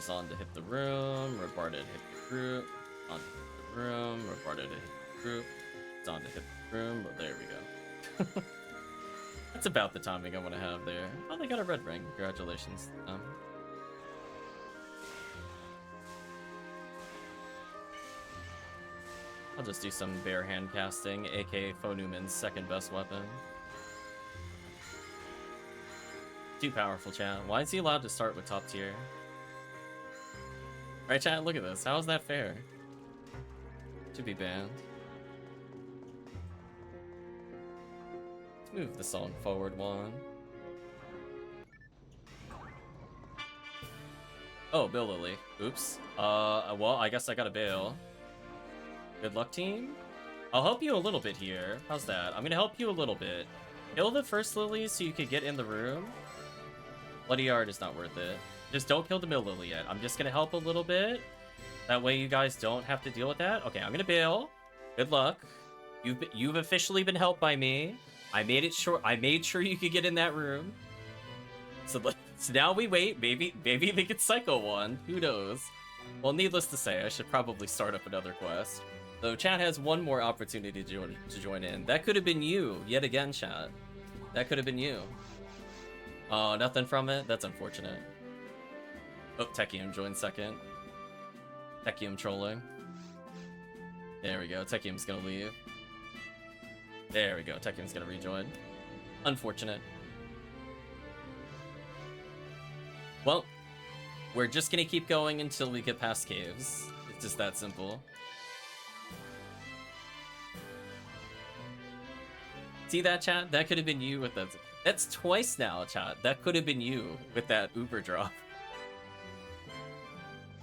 Speaker 1: On to hit the room, Rebarda to hit the group, on to hit the room, Rebarda to hit the group, it's on to hit the room, but there we go. That's about the timing I want to have there. Oh, they got a red ring. Congratulations. I'll just do some bare hand casting, aka Fonuman's second best weapon. Too powerful, chat. Why is he allowed to start with top tier? Right, chat, look at this. How is that fair? Should be banned. Let's move the song forward one. Oh, Bill Lily. Oops. Well, I guess I gotta bail. Good luck, team. I'll help you a little bit here. How's that? I'm gonna help you a little bit. Kill the first lily so you could get in the room. Bloody Yard is not worth it. Just don't kill the mill lily yet. I'm just gonna help a little bit. That way you guys don't have to deal with that. Okay, I'm gonna bail. Good luck. You've officially been helped by me. I made sure you could get in that room. So now we wait. Maybe they could cycle one. Who knows? Well, needless to say, I should probably start up another quest. So chat has one more opportunity to join in. That could have been you yet again, chat. That could have been you. Oh, nothing from it. That's unfortunate. Oh, Tekkium joined second. Tekkium trolling. There we go. Tekkium's gonna leave. There we go. Tekkium's gonna rejoin. Unfortunate. Well, we're just gonna keep going until we get past caves. It's just that simple. See that, chat? That could have been you with that. That's twice now, chat. That could have been you with that Uber drop.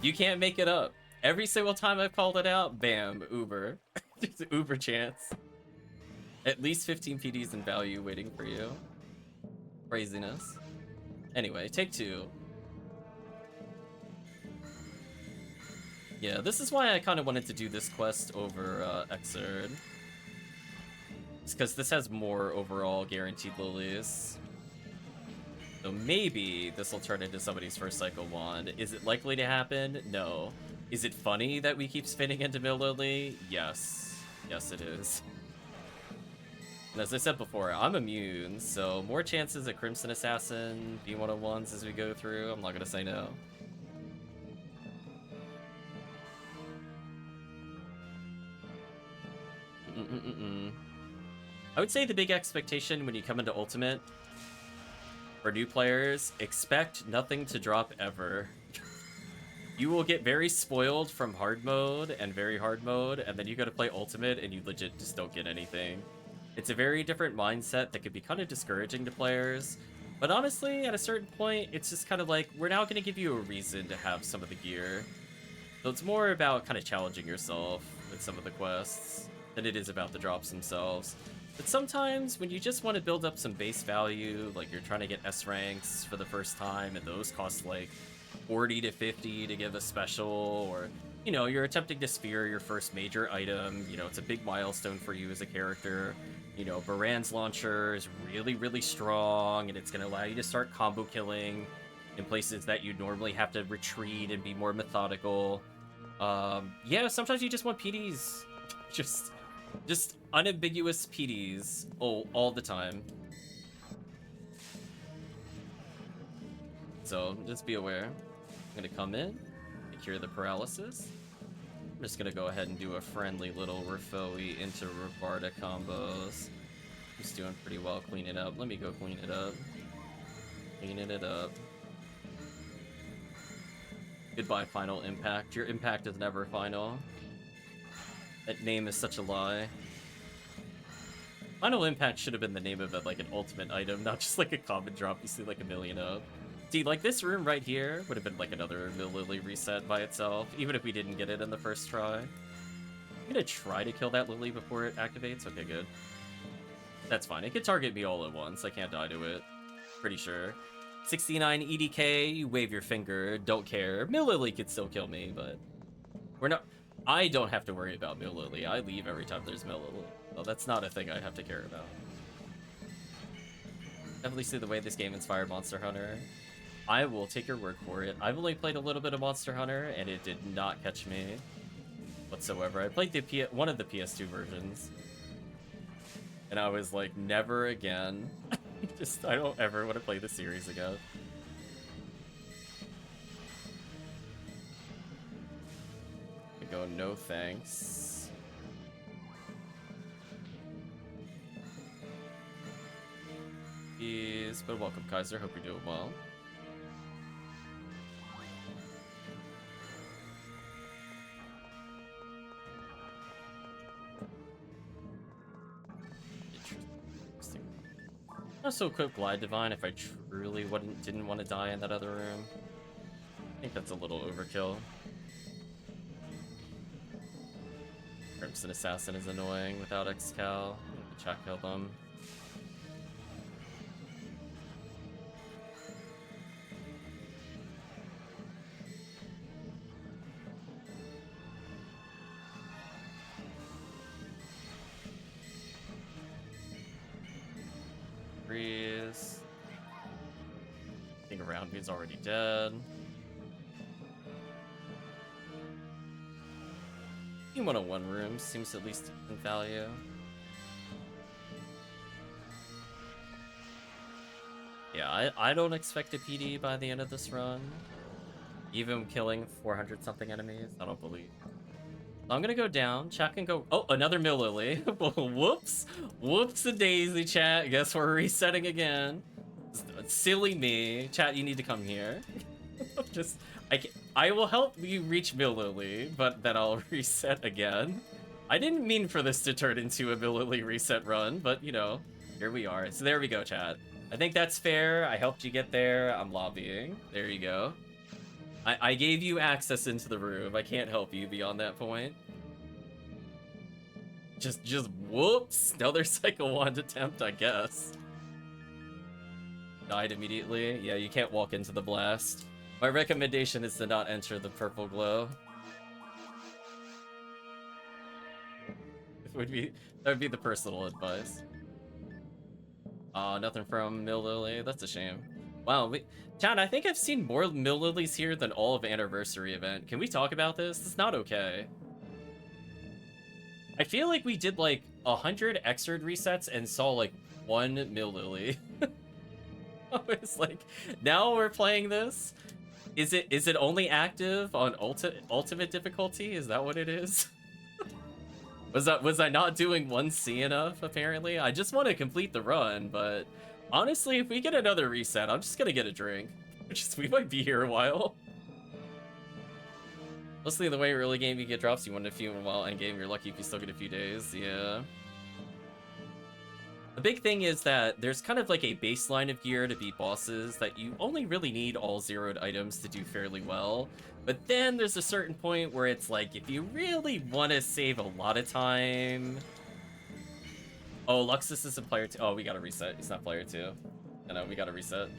Speaker 1: You can't make it up. Every single time I've called it out, bam, Uber. Just an Uber chance. At least 15 PDs in value waiting for you. Craziness. Anyway, take two. Yeah, this is why I kind of wanted to do this quest over Xrd. It's because this has more overall guaranteed lilies. So maybe this will turn into somebody's first cycle wand. Is it likely to happen? No. Is it funny that we keep spinning into Mill Lily? Yes. Yes, it is. And as I said before, I'm immune, so more chances at Crimson Assassin, B101s as we go through. I'm not gonna say no. I would say the big expectation when you come into Ultimate for new players, expect nothing to drop ever. You will get very spoiled from hard mode and very hard mode, and then you go to play Ultimate and you legit just don't get anything. It's a very different mindset that could be kind of discouraging to players, but honestly, at a certain point, it's just kind of like, we're now going to give you a reason to have some of the gear. So it's more about kind of challenging yourself with some of the quests than it is about the drops themselves. But sometimes when you just want to build up some base value, like you're trying to get S ranks for the first time, and those cost like 40 to 50 to give a special, or, you know, you're attempting to sphere your first major item, you know, it's a big milestone for you as a character. You know, Baran's launcher is really, really strong, and it's going to allow you to start combo killing in places that you normally have to retreat and be more methodical. Yeah, sometimes you just want PDs. Just unambiguous PDs all the time. So just be aware. I'm gonna come in, cure the paralysis. I'm just gonna go ahead and do a friendly little Refoe into Rebarda combos. He's doing pretty well cleaning it up. Let me go cleaning it up. Cleaning it up. Goodbye, Final Impact. Your impact is never final. That name is such a lie. Final Impact should have been the name of it, like an ultimate item, not just like a common drop you see like a million of. See, like this room right here would have been like another Lily reset by itself, even if we didn't get it in the first try. I'm gonna try to kill that Lily before it activates. Okay, good. That's fine. It can target me all at once. I can't die to it. Pretty sure. 69 EDK, you wave your finger, don't care. Lily could still kill me, but we're not. I don't have to worry about Lily. I leave every time there's Lily. So that's not a thing I have to care about. Definitely see the way this game inspired Monster Hunter. I will take your word for it. I've only played a little bit of Monster Hunter, and it did not catch me whatsoever. I played one of the PS2 versions, and I was like, never again. I don't ever want to play the series again. I go, no thanks. But welcome, Kaiser. Hope you're doing well. Interesting. I'd also equip Glide Divine if I truly didn't want to die in that other room. I think that's a little overkill. Crimson Assassin is annoying without Excal. Check kill them. Thing around me is already dead. Team 101 room seems at least in value. Yeah, I don't expect a PD by the end of this run. Even killing 400 something enemies, I don't believe. I'm gonna go down. Chat can go. Oh, another Lily. Whoops. Whoops-a-daisy, chat. Guess we're resetting again. Silly me. Chat, you need to come here. I will help you reach Lily, but then I'll reset again. I didn't mean for this to turn into a Lily reset run, but you know, here we are. So there we go, chat. I think that's fair. I helped you get there. I'm lobbying. There you go. I gave you access into the room. I can't help you beyond that point. Just whoops. Another Cycle Wand attempt, I guess. Died immediately. Yeah, you can't walk into the blast. My recommendation is to not enter the purple glow. That would be the personal advice. Nothing from Lily. That's a shame. Wow, Chad, I think I've seen more Lilies here than all of Anniversary event. Can we talk about this? It's not okay. I feel like we did like 100 Xrd resets and saw like one Lily. It's like, now we're playing this? Is it only active on ultimate difficulty? Is that what it is? Was I not doing 1C enough, apparently? I just want to complete the run, but honestly, if we get another reset, I'm just gonna get a drink. We might be here a while. Mostly the way early game you get drops, you win a few in a while, end game you're lucky if you still get a few days, yeah. The big thing is that there's kind of like a baseline of gear to beat bosses that you only really need all zeroed items to do fairly well. But then there's a certain point where it's like, if you really want to save a lot of time... Oh, Luxus isn't player 2. Oh, we gotta reset. It's not player 2. No, we gotta reset.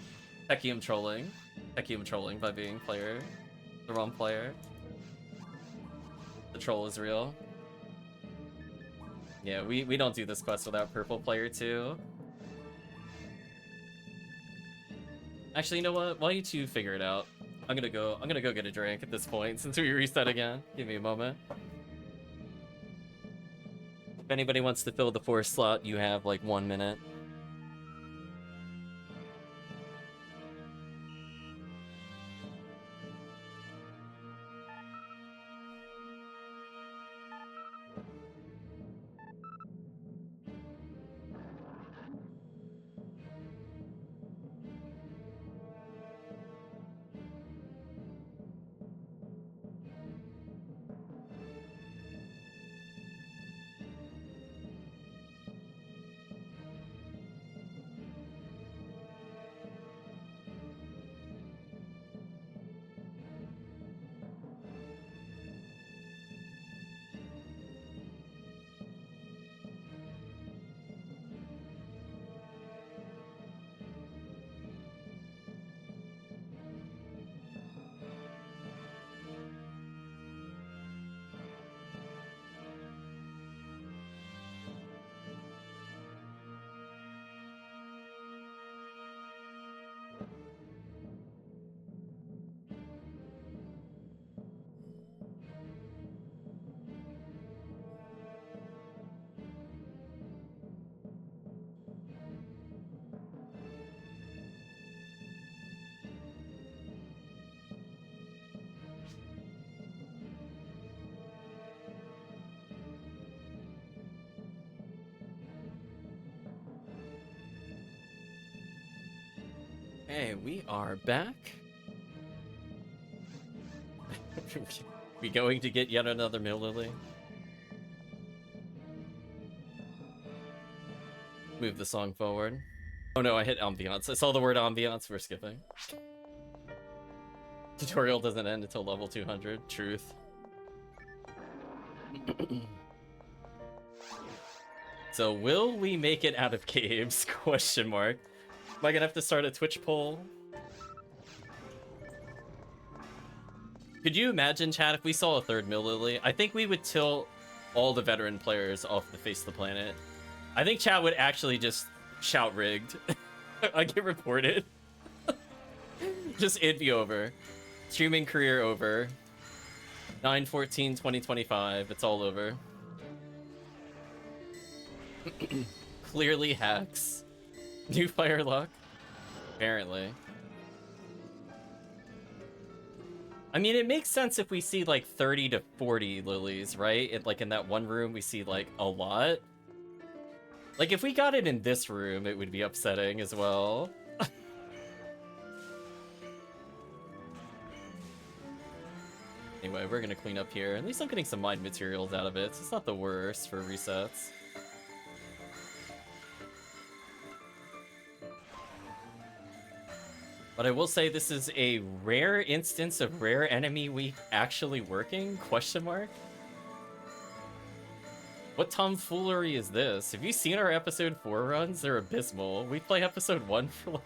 Speaker 1: Tekkium trolling. Tekkium trolling by being the wrong player. The troll is real. Yeah, we don't do this quest without purple player 2. Actually, you know what? While you two figure it out, I'm gonna go get a drink at this point since we reset again. Give me a moment. If anybody wants to fill the 4th slot, you have like 1 minute. Hey, we are back. We going to get yet another Mill Lily? Move the song forward. Oh no, I hit ambiance. I saw the word ambiance. We're skipping. Tutorial doesn't end until level 200. Truth. So will we make it out of caves? Question mark. Am I gonna have to start a Twitch poll? Could you imagine, chat, if we saw a third Mill Lily? I think we would tilt all the veteran players off the face of the planet. I think chat would actually just shout rigged. I get reported. Just it'd be over. Streaming career over. 9/14/2025. It's all over. Clearly hacks. New fire luck. Apparently. I mean, it makes sense if we see like 30 to 40 lilies, right? Like in that one room, we see like a lot. Like if we got it in this room, it would be upsetting as well. Anyway, we're gonna clean up here. At least I'm getting some mined materials out of it, so it's not the worst for resets. But I will say this is a rare instance of rare enemy week actually working? Question mark? What tomfoolery is this? Have you seen our episode 4 runs? They're abysmal. We play episode 1 for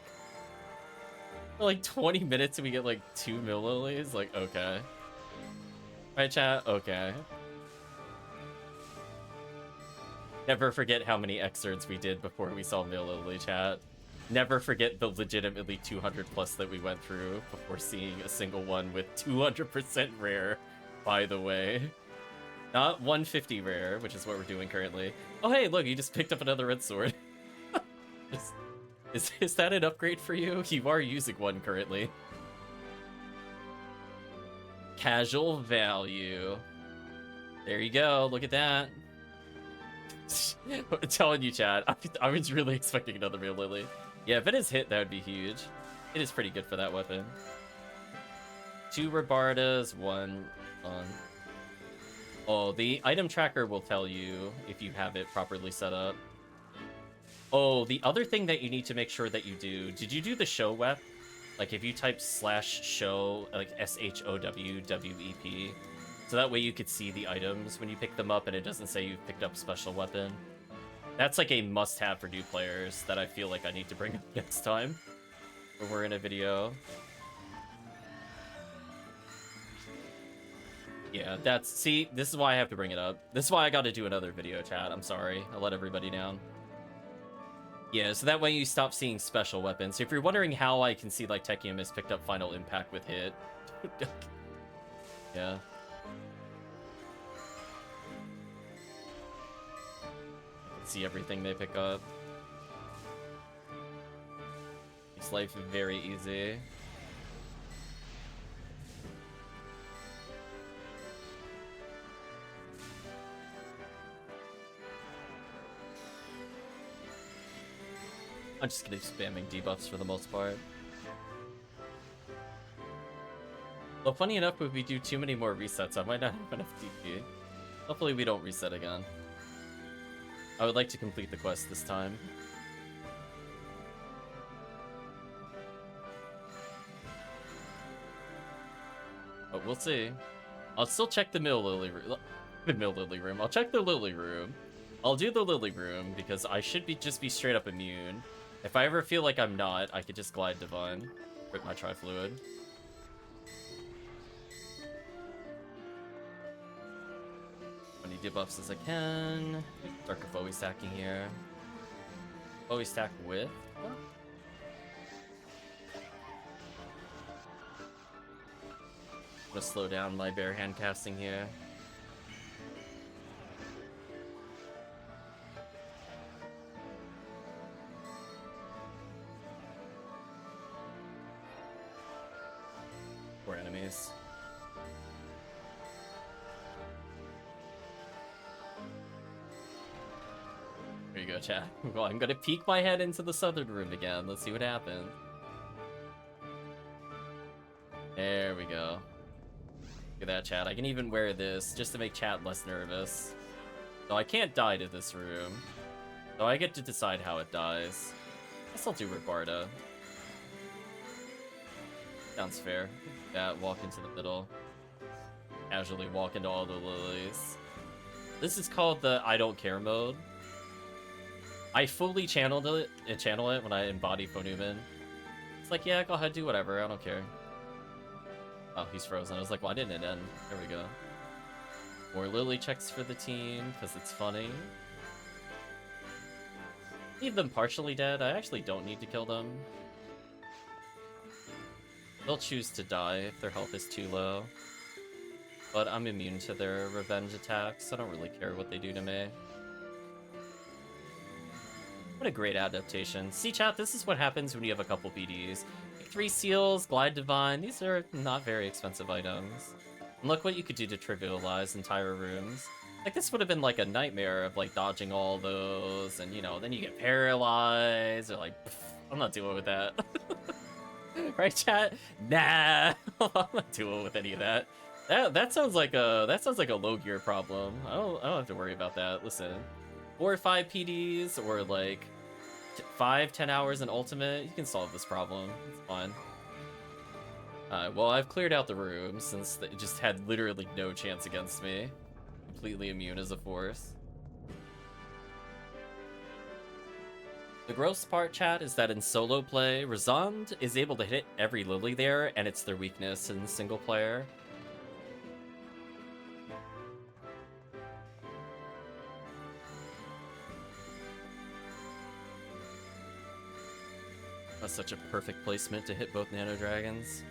Speaker 1: like 20 minutes and we get like 2 Mill Lilies? Like, okay. Right, chat? Okay. Never forget how many excerpts we did before we saw Mill Lily, chat. Never forget the legitimately 200 plus that we went through before seeing a single one with 200% rare, by the way. Not 150 rare, which is what we're doing currently. Oh hey, look, you just picked up another red sword. Is that an upgrade for you? You are using one currently. Casual value. There you go, look at that. I'm telling you, chat, I was really expecting another Mill Lily. Yeah, if it is hit, that would be huge. It is pretty good for that weapon. 2 Rabardas, 1 on. Oh, the item tracker will tell you if you have it properly set up. Oh, the other thing that you need to make sure that you do, did you do the show wep? Like if you type /show, like SHOWWEP, so that way you could see the items when you pick them up and it doesn't say you've picked up special weapon. That's like a must-have for new players that I feel like I need to bring up next time when we're in a video. Yeah, see, this is why I have to bring it up. This is why I got to do another video, chat. I'm sorry. I let everybody down. Yeah, so that way you stop seeing special weapons. So if you're wondering how I can see like Tekkium has picked up Final Impact with hit. Yeah. See everything they pick up. Makes life very easy. I'm just gonna be spamming debuffs for the most part. Well, funny enough, if we do too many more resets, I might not have enough DP. Hopefully we don't reset again. I would like to complete the quest this time. But we'll see. I'll still check the Mill Lily room. The Mill Lily room. I'll check the Lily room. I'll do the Lily room because I should just be straight up immune. If I ever feel like I'm not, I could just Glide Divine. Rip my Tri-Fluid. Many debuffs as I can. Darker Bowie stacking here. Bowie stack with. What? I'm gonna slow down my bare hand casting here. Poor enemies. There you go, chat. Well, I'm gonna peek my head into the southern room again. Let's see what happens. There we go. Look at that, chat. I can even wear this just to make chat less nervous. So I can't die to this room. So I get to decide how it dies. I guess I'll do Robarda. Sounds fair. Yeah, walk into the middle. Casually walk into all the lilies. This is called the I don't care mode. I fully channel it when I embody Phonumen. It's like, yeah, go ahead, do whatever, I don't care. Oh, he's frozen. I was like, why didn't it end? There we go. More lily checks for the team, because it's funny. Leave them partially dead. I actually don't need to kill them. They'll choose to die if their health is too low. But I'm immune to their revenge attacks, so I don't really care what they do to me. What a great adaptation. See, chat, this is what happens when you have a couple PDs. Like 3 seals, Glide Divine, these are not very expensive items. And look what you could do to trivialize entire rooms. Like, this would have been like a nightmare of like dodging all those, and you know, then you get paralyzed, or like, pff, I'm not dealing with that. Right, chat? Nah, I'm not dealing with any of that. That sounds like a low gear problem. I don't have to worry about that. Listen, 4 or 5 PDs or like 5-10 hours in ultimate, you can solve this problem. It's fine. Well, I've cleared out the room since it just had literally no chance against me. Completely immune as a force. The gross part, chat, is that in solo play, Razond is able to hit every lily there, and it's their weakness in single player. That's such a perfect placement to hit both Nano Dragons.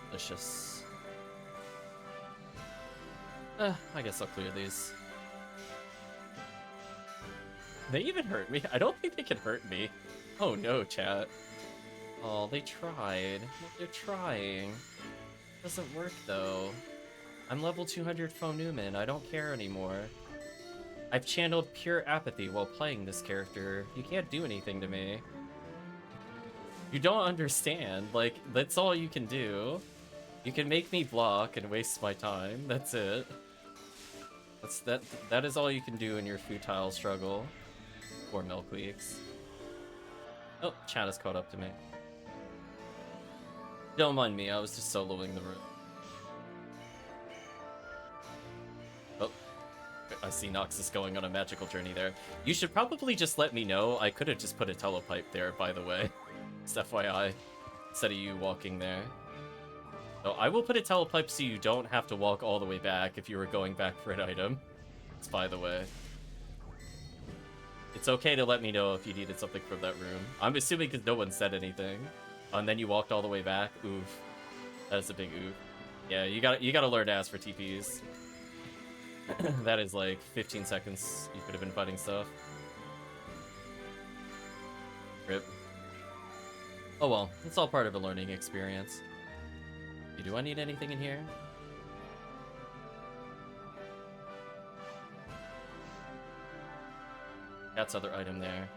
Speaker 1: Delicious. I guess I'll clear these. They even hurt me? I don't think they can hurt me. Oh no, chat. Oh, they tried. They're trying. Doesn't work though. I'm level 200 Phonumen. I don't care anymore. I've channeled pure apathy while playing this character. You can't do anything to me. You don't understand. Like, that's all you can do. You can make me block and waste my time. That's it. That is all you can do in your futile struggle. Poor Milkweeks. Oh, chat has caught up to me. Don't mind me, I was just soloing the room. Oh, I see Noxus going on a magical journey there. You should probably just let me know. I could have just put a telepipe there, by the way. Just FYI, instead of you walking there. So I will put a telepipe so you don't have to walk all the way back if you were going back for an item. It's by the way. It's okay to let me know if you needed something from that room. I'm assuming because no one said anything. And then you walked all the way back. Oof. That is a big oof. Yeah, you gotta learn to ask for TPs. That is like 15 seconds you could have been fighting stuff. Rip. Oh well, it's all part of a learning experience. Do I need anything in here? That's other item there.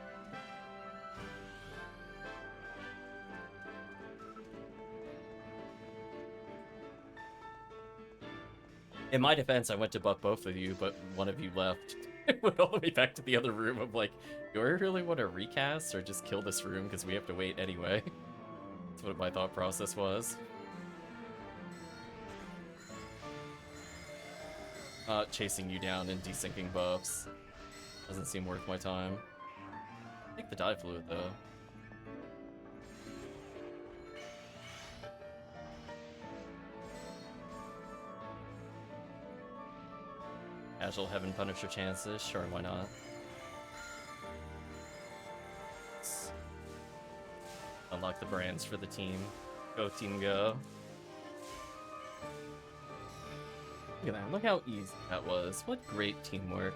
Speaker 1: In my defense, I went to buff both of you, but one of you left. It went all the way back to the other room. I'm like, do I really want to recast or just kill this room because we have to wait anyway? That's what my thought process was. Chasing you down and desyncing buffs. Doesn't seem worth my time. Take the dye fluid though. Casual Heaven Punisher chances, sure, why not? Let's unlock the brands for the team. Go team go. Look at that, look how easy that was. What great teamwork.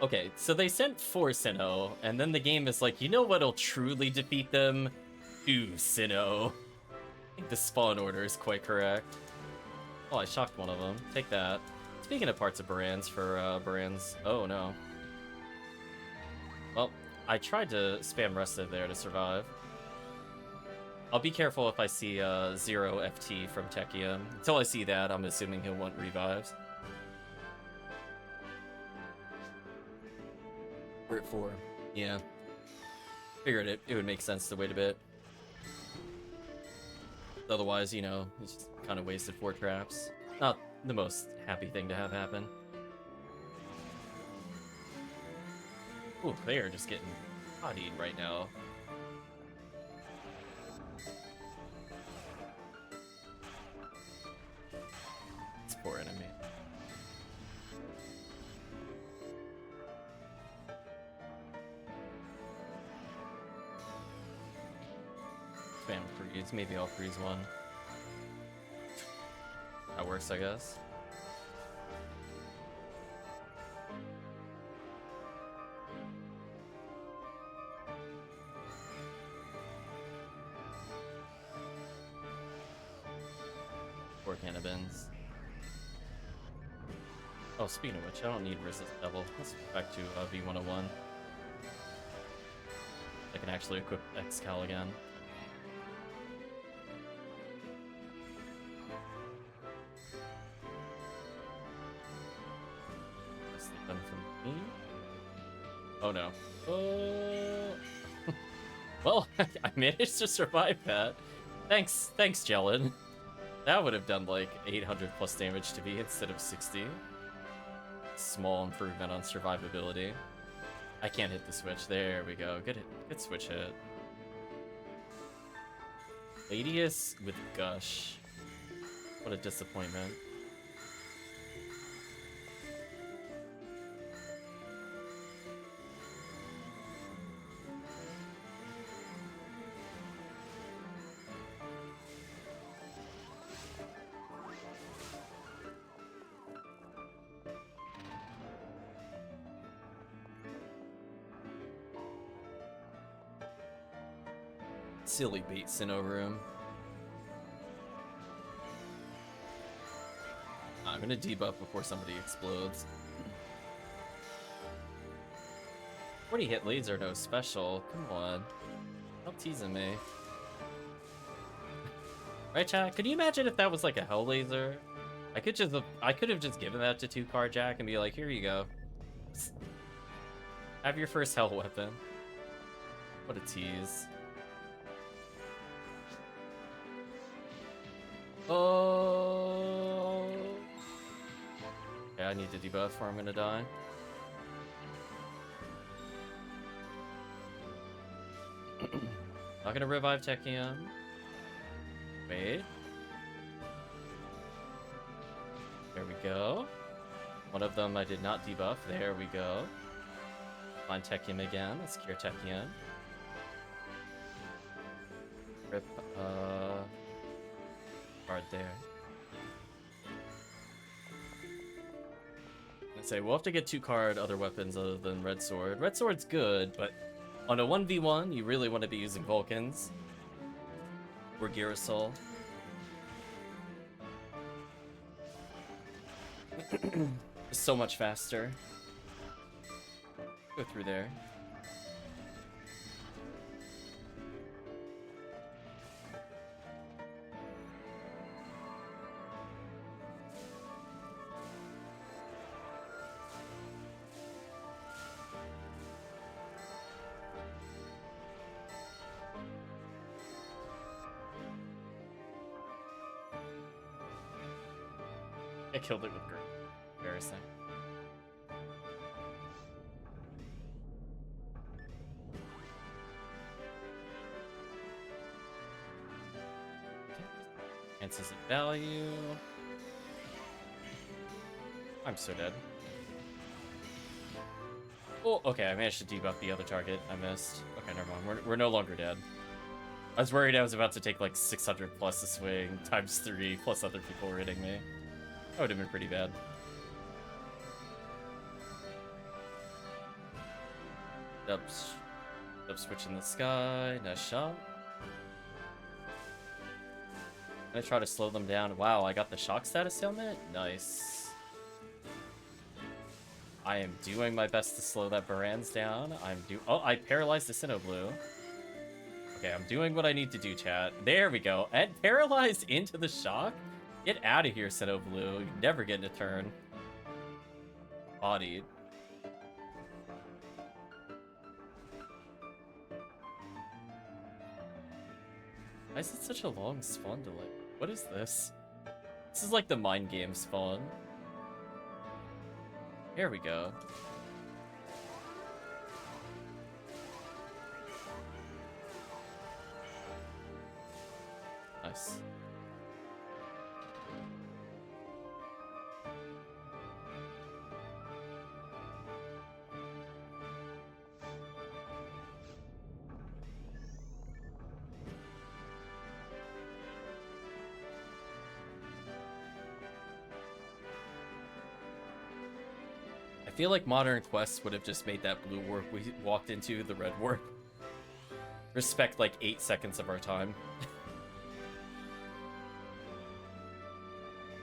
Speaker 1: Okay, so they sent 4 Sinnoh, and then the game is like, you know what'll truly defeat them? 2 Sinnoh. I think the spawn order is quite correct. Oh, I shocked one of them. Take that. Speaking of parts of Baran's for Baran's... Oh, no. Well, I tried to spam Restive there to survive. I'll be careful if I see 0 FT from Tekkium. Until I see that, I'm assuming he'll want revives. We're at 4. Yeah. Figured it would make sense to wait a bit. Otherwise, you know, it's just kind of wasted 4 traps. Not the most happy thing to have happen. Ooh, they are just getting bodied right now. It's poor enemy. Spam freeze. Maybe I'll freeze one. That works, I guess. Four cannabins. Oh, speaking of which, I don't need resist double. Let's go back to V101. I can actually equip Xcal again. From me? Oh no. Well, I managed to survive that. Thanks, Jellin. That would have done like 800 plus damage to me instead of 60. Small improvement on survivability. I can't hit the switch. There we go. Good switch hit. Ladius with Gush. What a disappointment. Silly beats in over him. I'm gonna debuff before somebody explodes. 40 hit leads are no special. Come on. Stop teasing me. Right, chat? Could you imagine if that was like a hell laser? I could have just given that to TwoCardJack and be like, here you go. Have your first hell weapon. What a tease. Oh. Yeah, I need to debuff or I'm gonna die. Not gonna revive Tekkium. Wait. There we go. One of them I did not debuff. There we go. Find Tekkium again. Let's cure Tekkium. Rip, card there. I'd say we'll have to get 2-card other weapons other than Red Sword. Red Sword's good, but on a 1v1, you really want to be using Vulcans. Or Girasol. Just so much faster. Go through there. I killed it with great embarrassing. Enhances its value. I'm so dead. Oh, okay, I managed to debuff the other target. I missed. Okay, never mind. We're no longer dead. I was worried I was about to take like 600 plus a swing, times 3, plus other people were hitting me. That would have been pretty bad. Up switch in the sky. Nice shot. I'm gonna try to slow them down. Wow, I got the shock status helmet? Nice. I am doing my best to slow that Baran's down. Oh, I paralyzed the Sinnoh Blue. Okay, I'm doing what I need to do, chat. There we go. And paralyzed into the shock? Get out of here, Sinnoh Blue. You never get in a turn. Bodied. Why is it such a long spawn delay? What is this? This is like the mind game spawn. Here we go. Nice. I feel like modern quests would have just made that blue warp we walked into the red warp. Respect like 8 seconds of our time.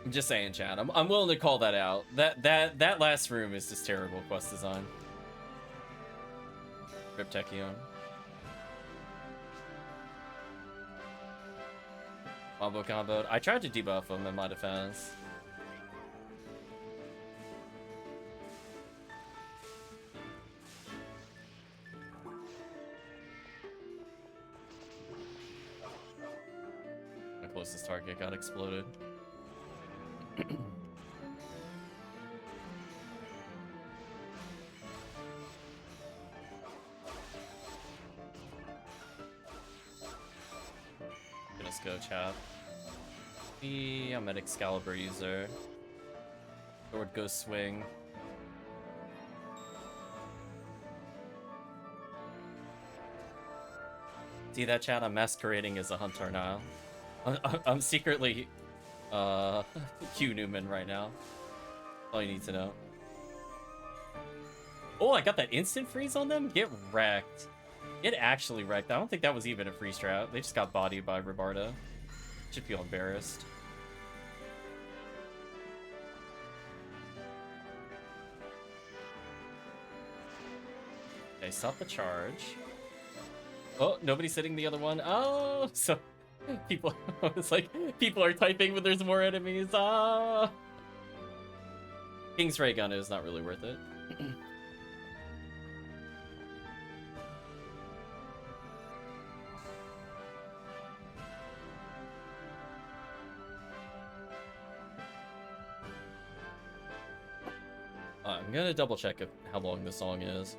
Speaker 1: I'm just saying, chat. I'm willing to call that out. That last room is just terrible quest design. Rip Tekkium. Combo comboed. I tried to debuff him in my defense. My closest target got exploded. Let's go, chat. I'm an Excalibur user. Sword goes swing. See that, chat? I'm masquerading as a hunter now. I'm secretly Q Newman right now. All you need to know. Oh, I got that instant freeze on them? Get wrecked. Get actually wrecked. I don't think that was even a free strat. They just got bodied by Robarda. Should feel embarrassed. Okay, stop the charge. Oh, nobody's hitting the other one. Oh, so people, it's like people are typing when there's more enemies. Ah, King's Ray Gun is not really worth it. I'm gonna double check how long this song is.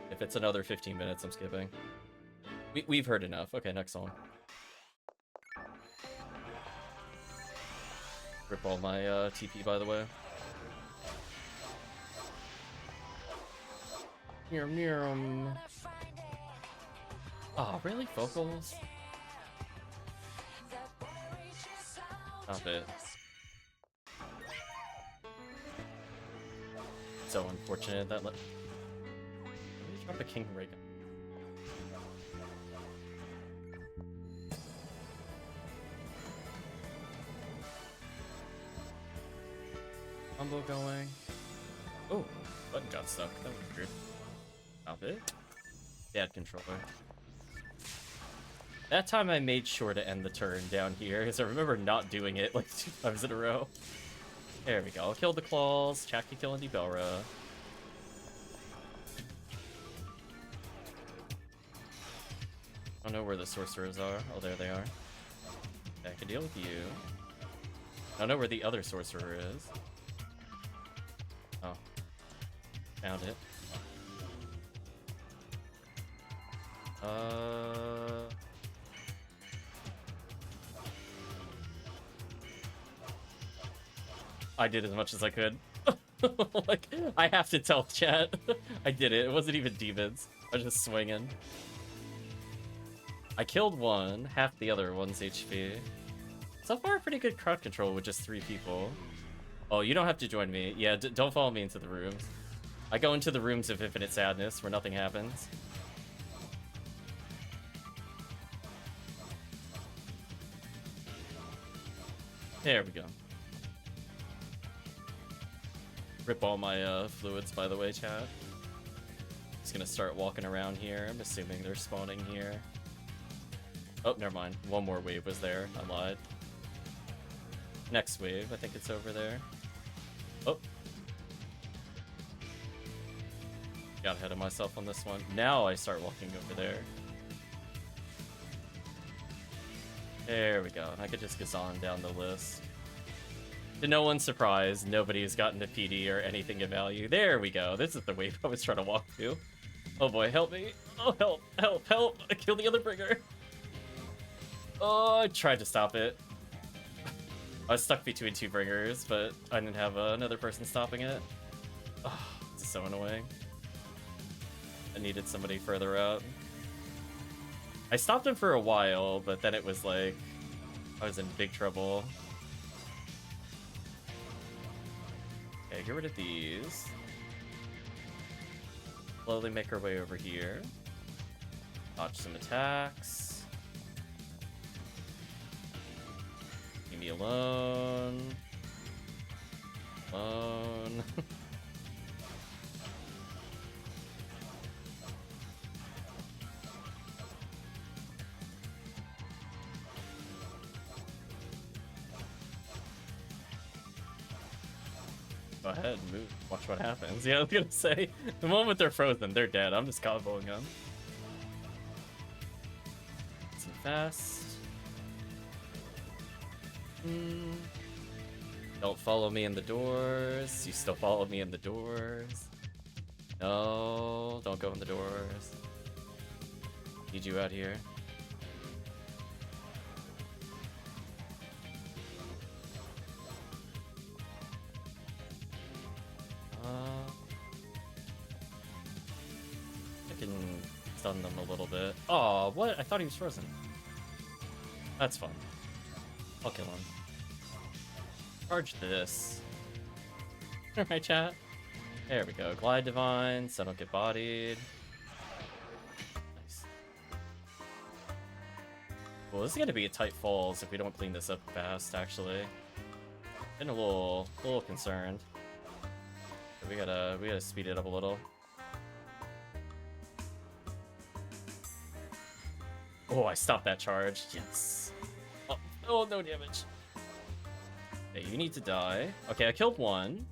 Speaker 1: If it's another 15 minutes, I'm skipping. We've heard enough. Okay, next song. Rip all my TP, by the way. Oh, really? Vocals? Stop it. So unfortunate that let me drop a King Ray Gun. Combo going. Oh, button got stuck. That was weird. Stop it. Bad controller. That time I made sure to end the turn down here, because I remember not doing it like 2 times in a row. There we go. I'll kill the claws. Chat can kill Indy Belra. I don't know where the sorcerers are. Oh, there they are. Okay, I can deal with you. I don't know where the other sorcerer is. Oh. Found it. I did as much as I could. Like, I have to tell chat. I did it. It wasn't even demons. I was just swinging. I killed one, half the other one's HP. So far, pretty good crowd control with just 3 people. Oh, you don't have to join me. Yeah, don't follow me into the rooms. I go into the rooms of Infinite Sadness where nothing happens. There we go. Rip all my fluids, by the way, chat. Just gonna start walking around here. I'm assuming they're spawning here. Oh, never mind. One more wave was there. I lied. Next wave, I think it's over there. Oh. Got ahead of myself on this one. Now I start walking over there. There we go. I could just gazon down the list. To no one's surprise, nobody's gotten to PD or anything of value. There we go. This is the wave I was trying to walk to. Oh boy, help me. Oh, help, help, help. I killed the other bringer. Oh, I tried to stop it. I was stuck between two bringers, but I didn't have another person stopping it. Oh, this is so annoying. I needed somebody further out. I stopped him for a while, but then it was like I was in big trouble. Okay, get rid of these. Slowly make our way over here. Dodge some attacks. Leave me alone. Alone. Go ahead, move. Watch what happens. Yeah, I was gonna say, the moment they're frozen, they're dead. I'm just comboing them. Some fast. Don't follow me in the doors. You still follow me in the doors. No, don't go in the doors. Need you out here. I can stun them a little bit. Oh, what? I thought he was frozen. That's fun. I'll kill him. Charge this. Alright, chat. There we go. Glide Divine, so I don't get bodied. Nice. Well, this is gonna be a tight falls if we don't clean this up fast, actually. Been a little concerned. We gotta speed it up a little. Oh, I stopped that charge. Yes. Oh, no damage. Okay, you need to die. Okay, I killed one.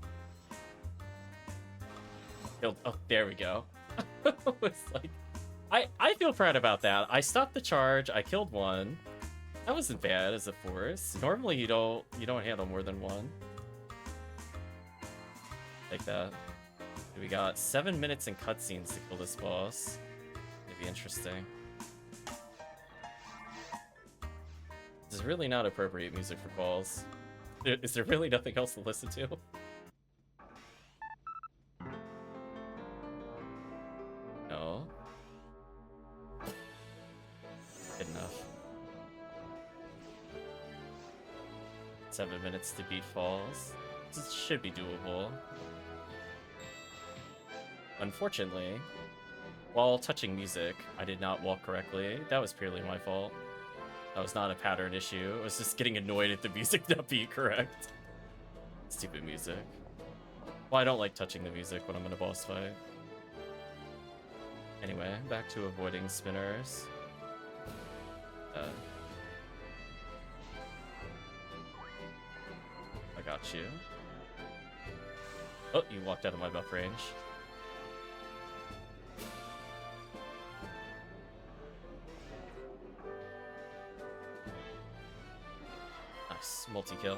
Speaker 1: Oh, there we go. It's like, I feel proud about that. I stopped the charge. I killed one. That wasn't bad as a force. Normally you don't handle more than one. Take that. We got 7 minutes in cutscenes to kill this boss. It'd be interesting. This is really not appropriate music for balls. Is there really nothing else to listen to? No. Good enough. 7 minutes to beat falls. This should be doable. Unfortunately, while touching music, I did not walk correctly. That was purely my fault. That was not a pattern issue. I was just getting annoyed at the music not being correct. Stupid music. Well, I don't like touching the music when I'm in a boss fight. Anyway, back to avoiding spinners. I got you. Oh, you walked out of my buff range. Nice, multi-kill.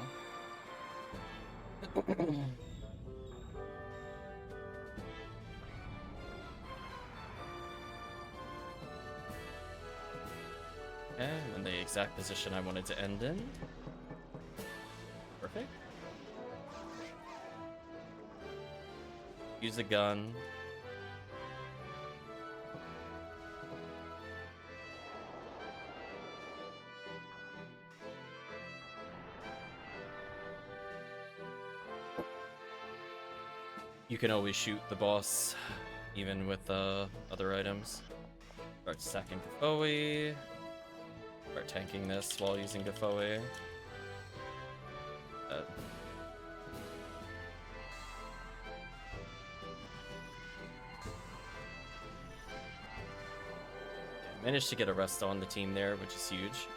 Speaker 1: Okay, and the exact position I wanted to end in. Perfect. Use a gun. You can always shoot the boss, even with other items. Start stacking Gafoe. Start tanking this while using Gafoe. Managed to get a rest on the team there, which is huge.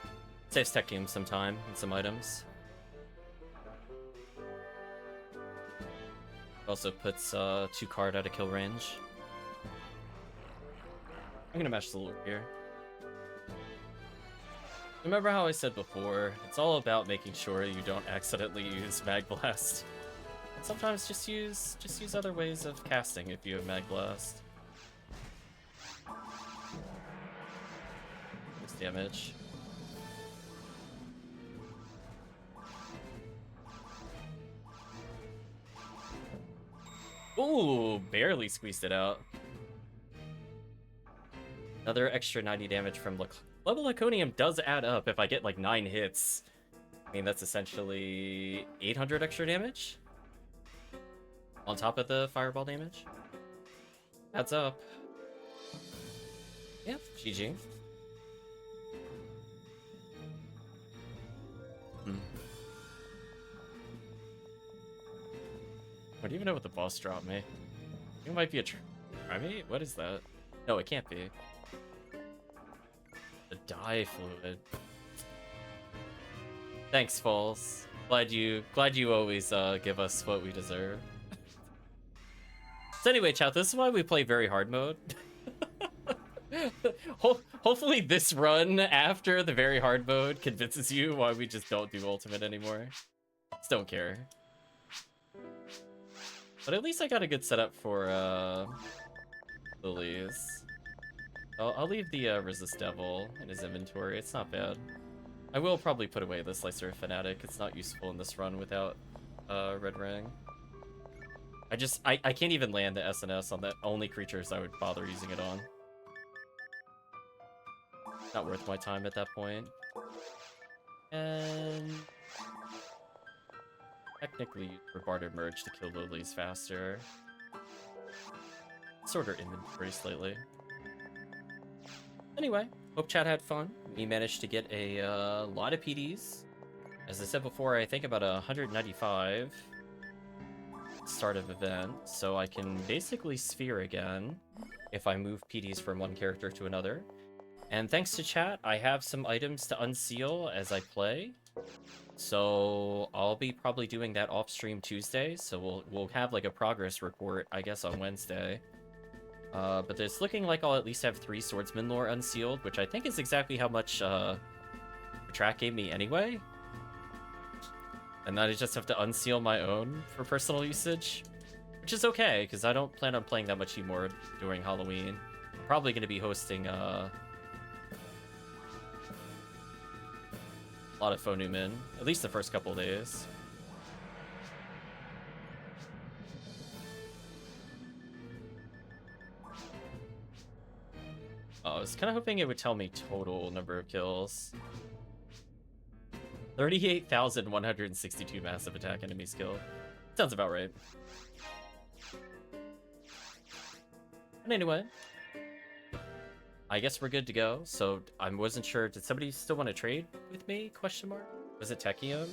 Speaker 1: Saves Tekkium some time and some items. Also puts 2-card out of kill range. I'm gonna match the loop here. Remember how I said before, it's all about making sure you don't accidentally use Mag Blast. Sometimes just use other ways of casting if you have Mag Blast. This damage. Ooh, barely squeezed it out. Another extra 90 damage from Level Iconium does add up if I get like 9 hits. I mean, that's essentially 800 extra damage on top of the fireball damage. Adds up. Yep, GG. I don't even know what the boss dropped me. It might be a primate? What is that? No, it can't be. The dye fluid. Thanks, Falls. Glad you always give us what we deserve. So anyway, chat, this is why we play very hard mode. Hopefully this run after the very hard mode convinces you why we just don't do ultimate anymore. Just don't care. But at least I got a good setup for Lilies. I'll leave the Resist Devil in his inventory. It's not bad. I will probably put away the Slicer of Fanatic. It's not useful in this run without Red Ring. I can't even land the SNS on the only creatures I would bother using it on. Not worth my time at that point. And technically Regarded Merge to kill Lilies faster. Sort of inventory slightly. Anyway, hope chat had fun. We managed to get a lot of PDs. As I said before, I think about 195 start of event, so I can basically sphere again if I move PDs from one character to another. And thanks to chat, I have some items to unseal as I play. So I'll be probably doing that off stream Tuesday, so we'll have like a progress report, I guess, on Wednesday. But it's looking like I'll at least have 3 Swordsman lore unsealed, which I think is exactly how much Track gave me anyway. And then I just have to unseal my own for personal usage, which is okay, because I don't plan on playing that much Emord during Halloween. I'm probably going to be hosting a lot of Phonumen, at least the first couple days. I was kind of hoping it would tell me total number of kills. 38,162 massive attack enemies killed. Sounds about right. And anyway, I guess we're good to go. So I wasn't sure. Did somebody still want to trade with me? Question mark. Was it Tekkium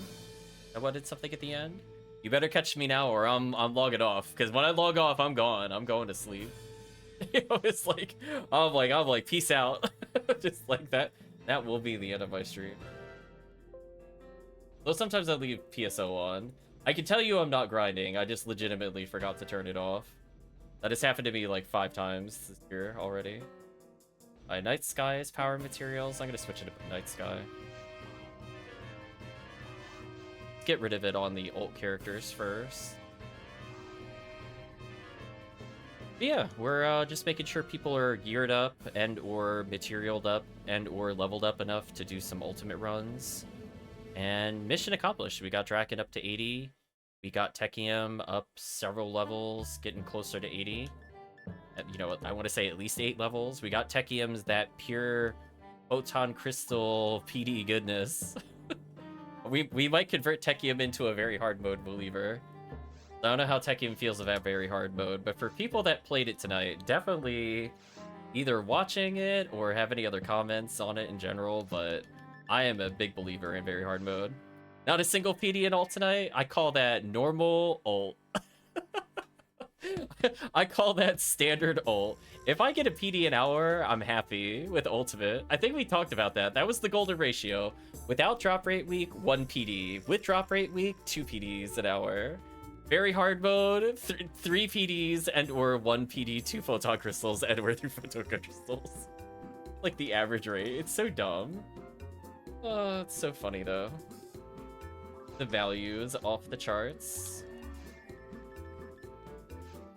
Speaker 1: that wanted something at the end? You better catch me now, or I'm logging off. Because when I log off, I'm gone. I'm going to sleep. It's like I'm like peace out. Just like that. That will be the end of my stream. Though sometimes I leave PSO on. I can tell you I'm not grinding. I just legitimately forgot to turn it off. That has happened to me like 5 times this year already. Night Sky is power materials. I'm gonna switch it to Night Sky. Get rid of it on the ult characters first. But yeah, we're just making sure people are geared up and or materialed up and or leveled up enough to do some ultimate runs. And mission accomplished. We got Draken up to 80. We got Tekkium up several levels, getting closer to 80. You know, I want to say at least 8 levels. We got Tekkium's that pure photon crystal PD goodness. we might convert Tekkium into a very hard mode believer. I don't know how Tekkium feels about very hard mode, but for people that played it tonight, definitely either watching it or have any other comments on it in general, but I am a big believer in very hard mode. Not a single PD in ult tonight. I call that normal ult. I call that standard ult. If I get a PD an hour, I'm happy with ultimate. I think we talked about that. That was the golden ratio. Without drop rate week, 1 PD. With drop rate week, 2 PDs an hour. Very hard mode, 3 PDs and or 1 PD, 2 photon crystals and or 3 photon crystals. Like the average rate. It's so dumb. Oh, it's so funny though. The value is off the charts.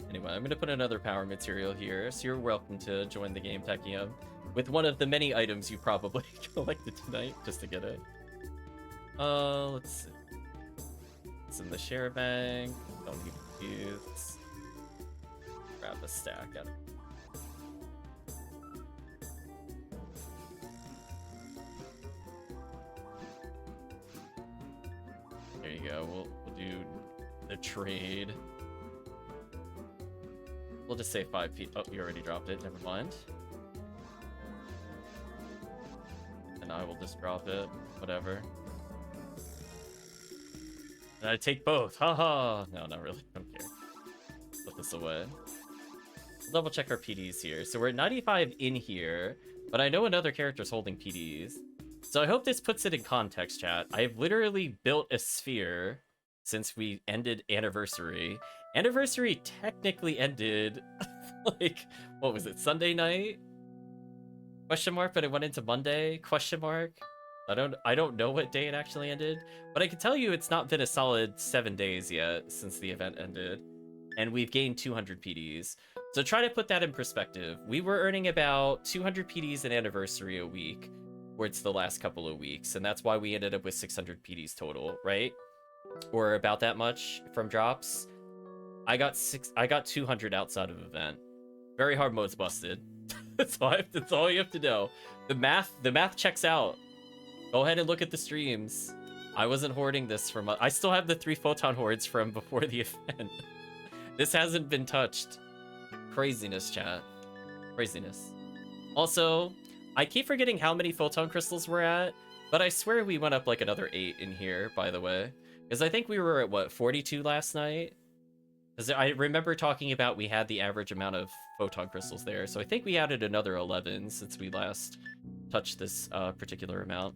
Speaker 1: Anyway, I'm going to put another power material here, so you're welcome to join the game, Tekkium, with one of the many items you probably collected tonight, just to get it. Let's see. It's in the share bank. Don't need to use. Grab a stack out of There you go. We'll do the trade. We'll just say 5 feet. Oh, you already dropped it. Never mind. And I will just drop it. Whatever. And I take both. Haha. No, not really. I don't care. Put this away. We'll double check our PDs here. So we're at 95 in here, but I know another character's holding PDs. So I hope this puts it in context, chat. I've literally built a sphere since we ended Anniversary. Anniversary technically ended, like, what was it, Sunday night? Question mark, but it went into Monday? Question mark. I don't know what day it actually ended, but I can tell you it's not been a solid 7 days yet since the event ended, and we've gained 200 PDs. So try to put that in perspective. We were earning about 200 PDs an Anniversary a week, where it's the last couple of weeks, and that's why we ended up with 600 PDs total, right? Or about that much from drops. I got 200 outside of event. Very hard mode's busted. That's all you have to know. The math checks out. Go ahead and look at the streams. I wasn't hoarding this from. I still have the 3 photon hordes from before the event. This hasn't been touched. Craziness, chat. Craziness. Also, I keep forgetting how many photon crystals we're at, but I swear we went up like another 8 in here, by the way. Because I think we were at, what, 42 last night? Because I remember talking about we had the average amount of photon crystals there, so I think we added another 11 since we last touched this particular amount.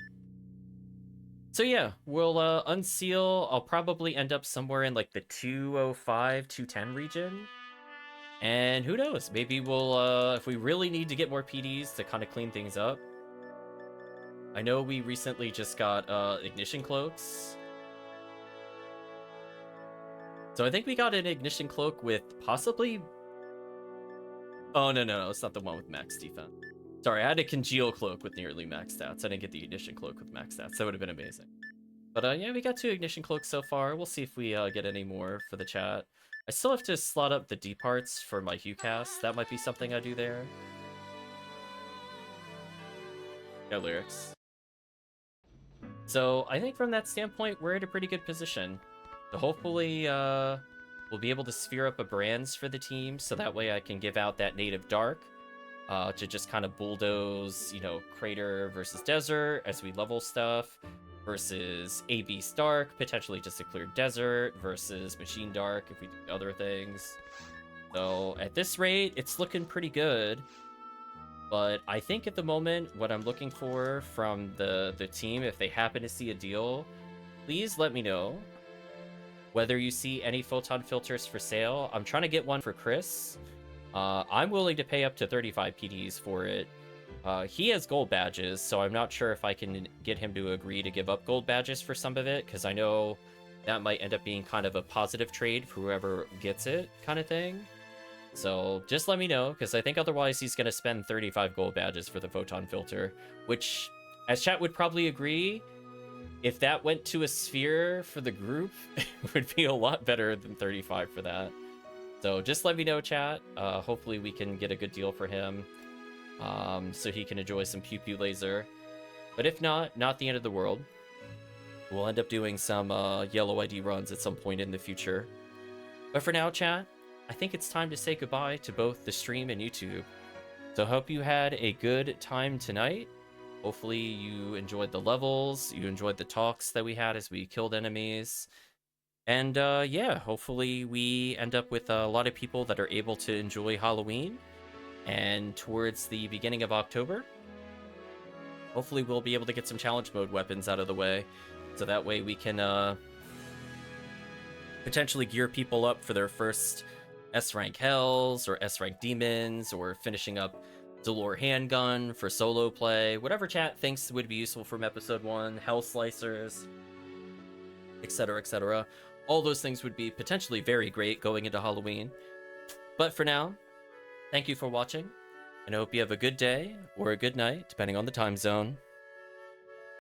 Speaker 1: So yeah, we'll unseal. I'll probably end up somewhere in like the 205, 210 region. And who knows, maybe we'll, if we really need to get more PDs to kind of clean things up. I know we recently just got ignition cloaks. So I think we got an ignition cloak with possibly... Oh, no, it's not the one with max defense. Sorry, I had a congeal cloak with nearly max stats. I didn't get the ignition cloak with max stats. That would have been amazing. But yeah, we got 2 ignition cloaks so far. We'll see if we get any more for the chat. I still have to slot up the D parts for my Hue cast. That might be something I do there. No lyrics. So I think from that standpoint, we're in a pretty good position. So hopefully we'll be able to sphere up a brands for the team, so that way I can give out that native dark to just kind of bulldoze, you know, crater versus desert as we level stuff, versus AB Stark, potentially just a clear desert, versus Machine Dark if we do other things. So at this rate, it's looking pretty good. But I think at the moment, what I'm looking for from the team, if they happen to see a deal, please let me know. Whether you see any photon filters for sale, I'm trying to get one for Chris. I'm willing to pay up to 35 PDs for it. He has gold badges, so I'm not sure if I can get him to agree to give up gold badges for some of it, because I know that might end up being kind of a positive trade for whoever gets it, kind of thing. So just let me know, because I think otherwise he's going to spend 35 gold badges for the photon filter, which, as chat would probably agree, if that went to a sphere for the group, it would be a lot better than 35 for that. So just let me know, chat. Hopefully we can get a good deal for him, so he can enjoy some Pew Pew Laser. But if not the end of the world. We'll end up doing some yellow ID runs at some point in the future. But for now, chat, I think it's time to say goodbye to both the stream and YouTube. So hope you had a good time tonight. Hopefully you enjoyed the levels, you enjoyed the talks that we had as we killed enemies. And yeah, hopefully we end up with a lot of people that are able to enjoy Halloween. And towards the beginning of October, hopefully we'll be able to get some challenge mode weapons out of the way. So that way we can potentially gear people up for their first S-rank Hells or S-rank Demons, or finishing up Delore Handgun for solo play. Whatever chat thinks would be useful from Episode 1, Hell Slicers, etc., etc. All those things would be potentially very great going into Halloween. But for now, thank you for watching, and I hope you have a good day or a good night, depending on the time zone.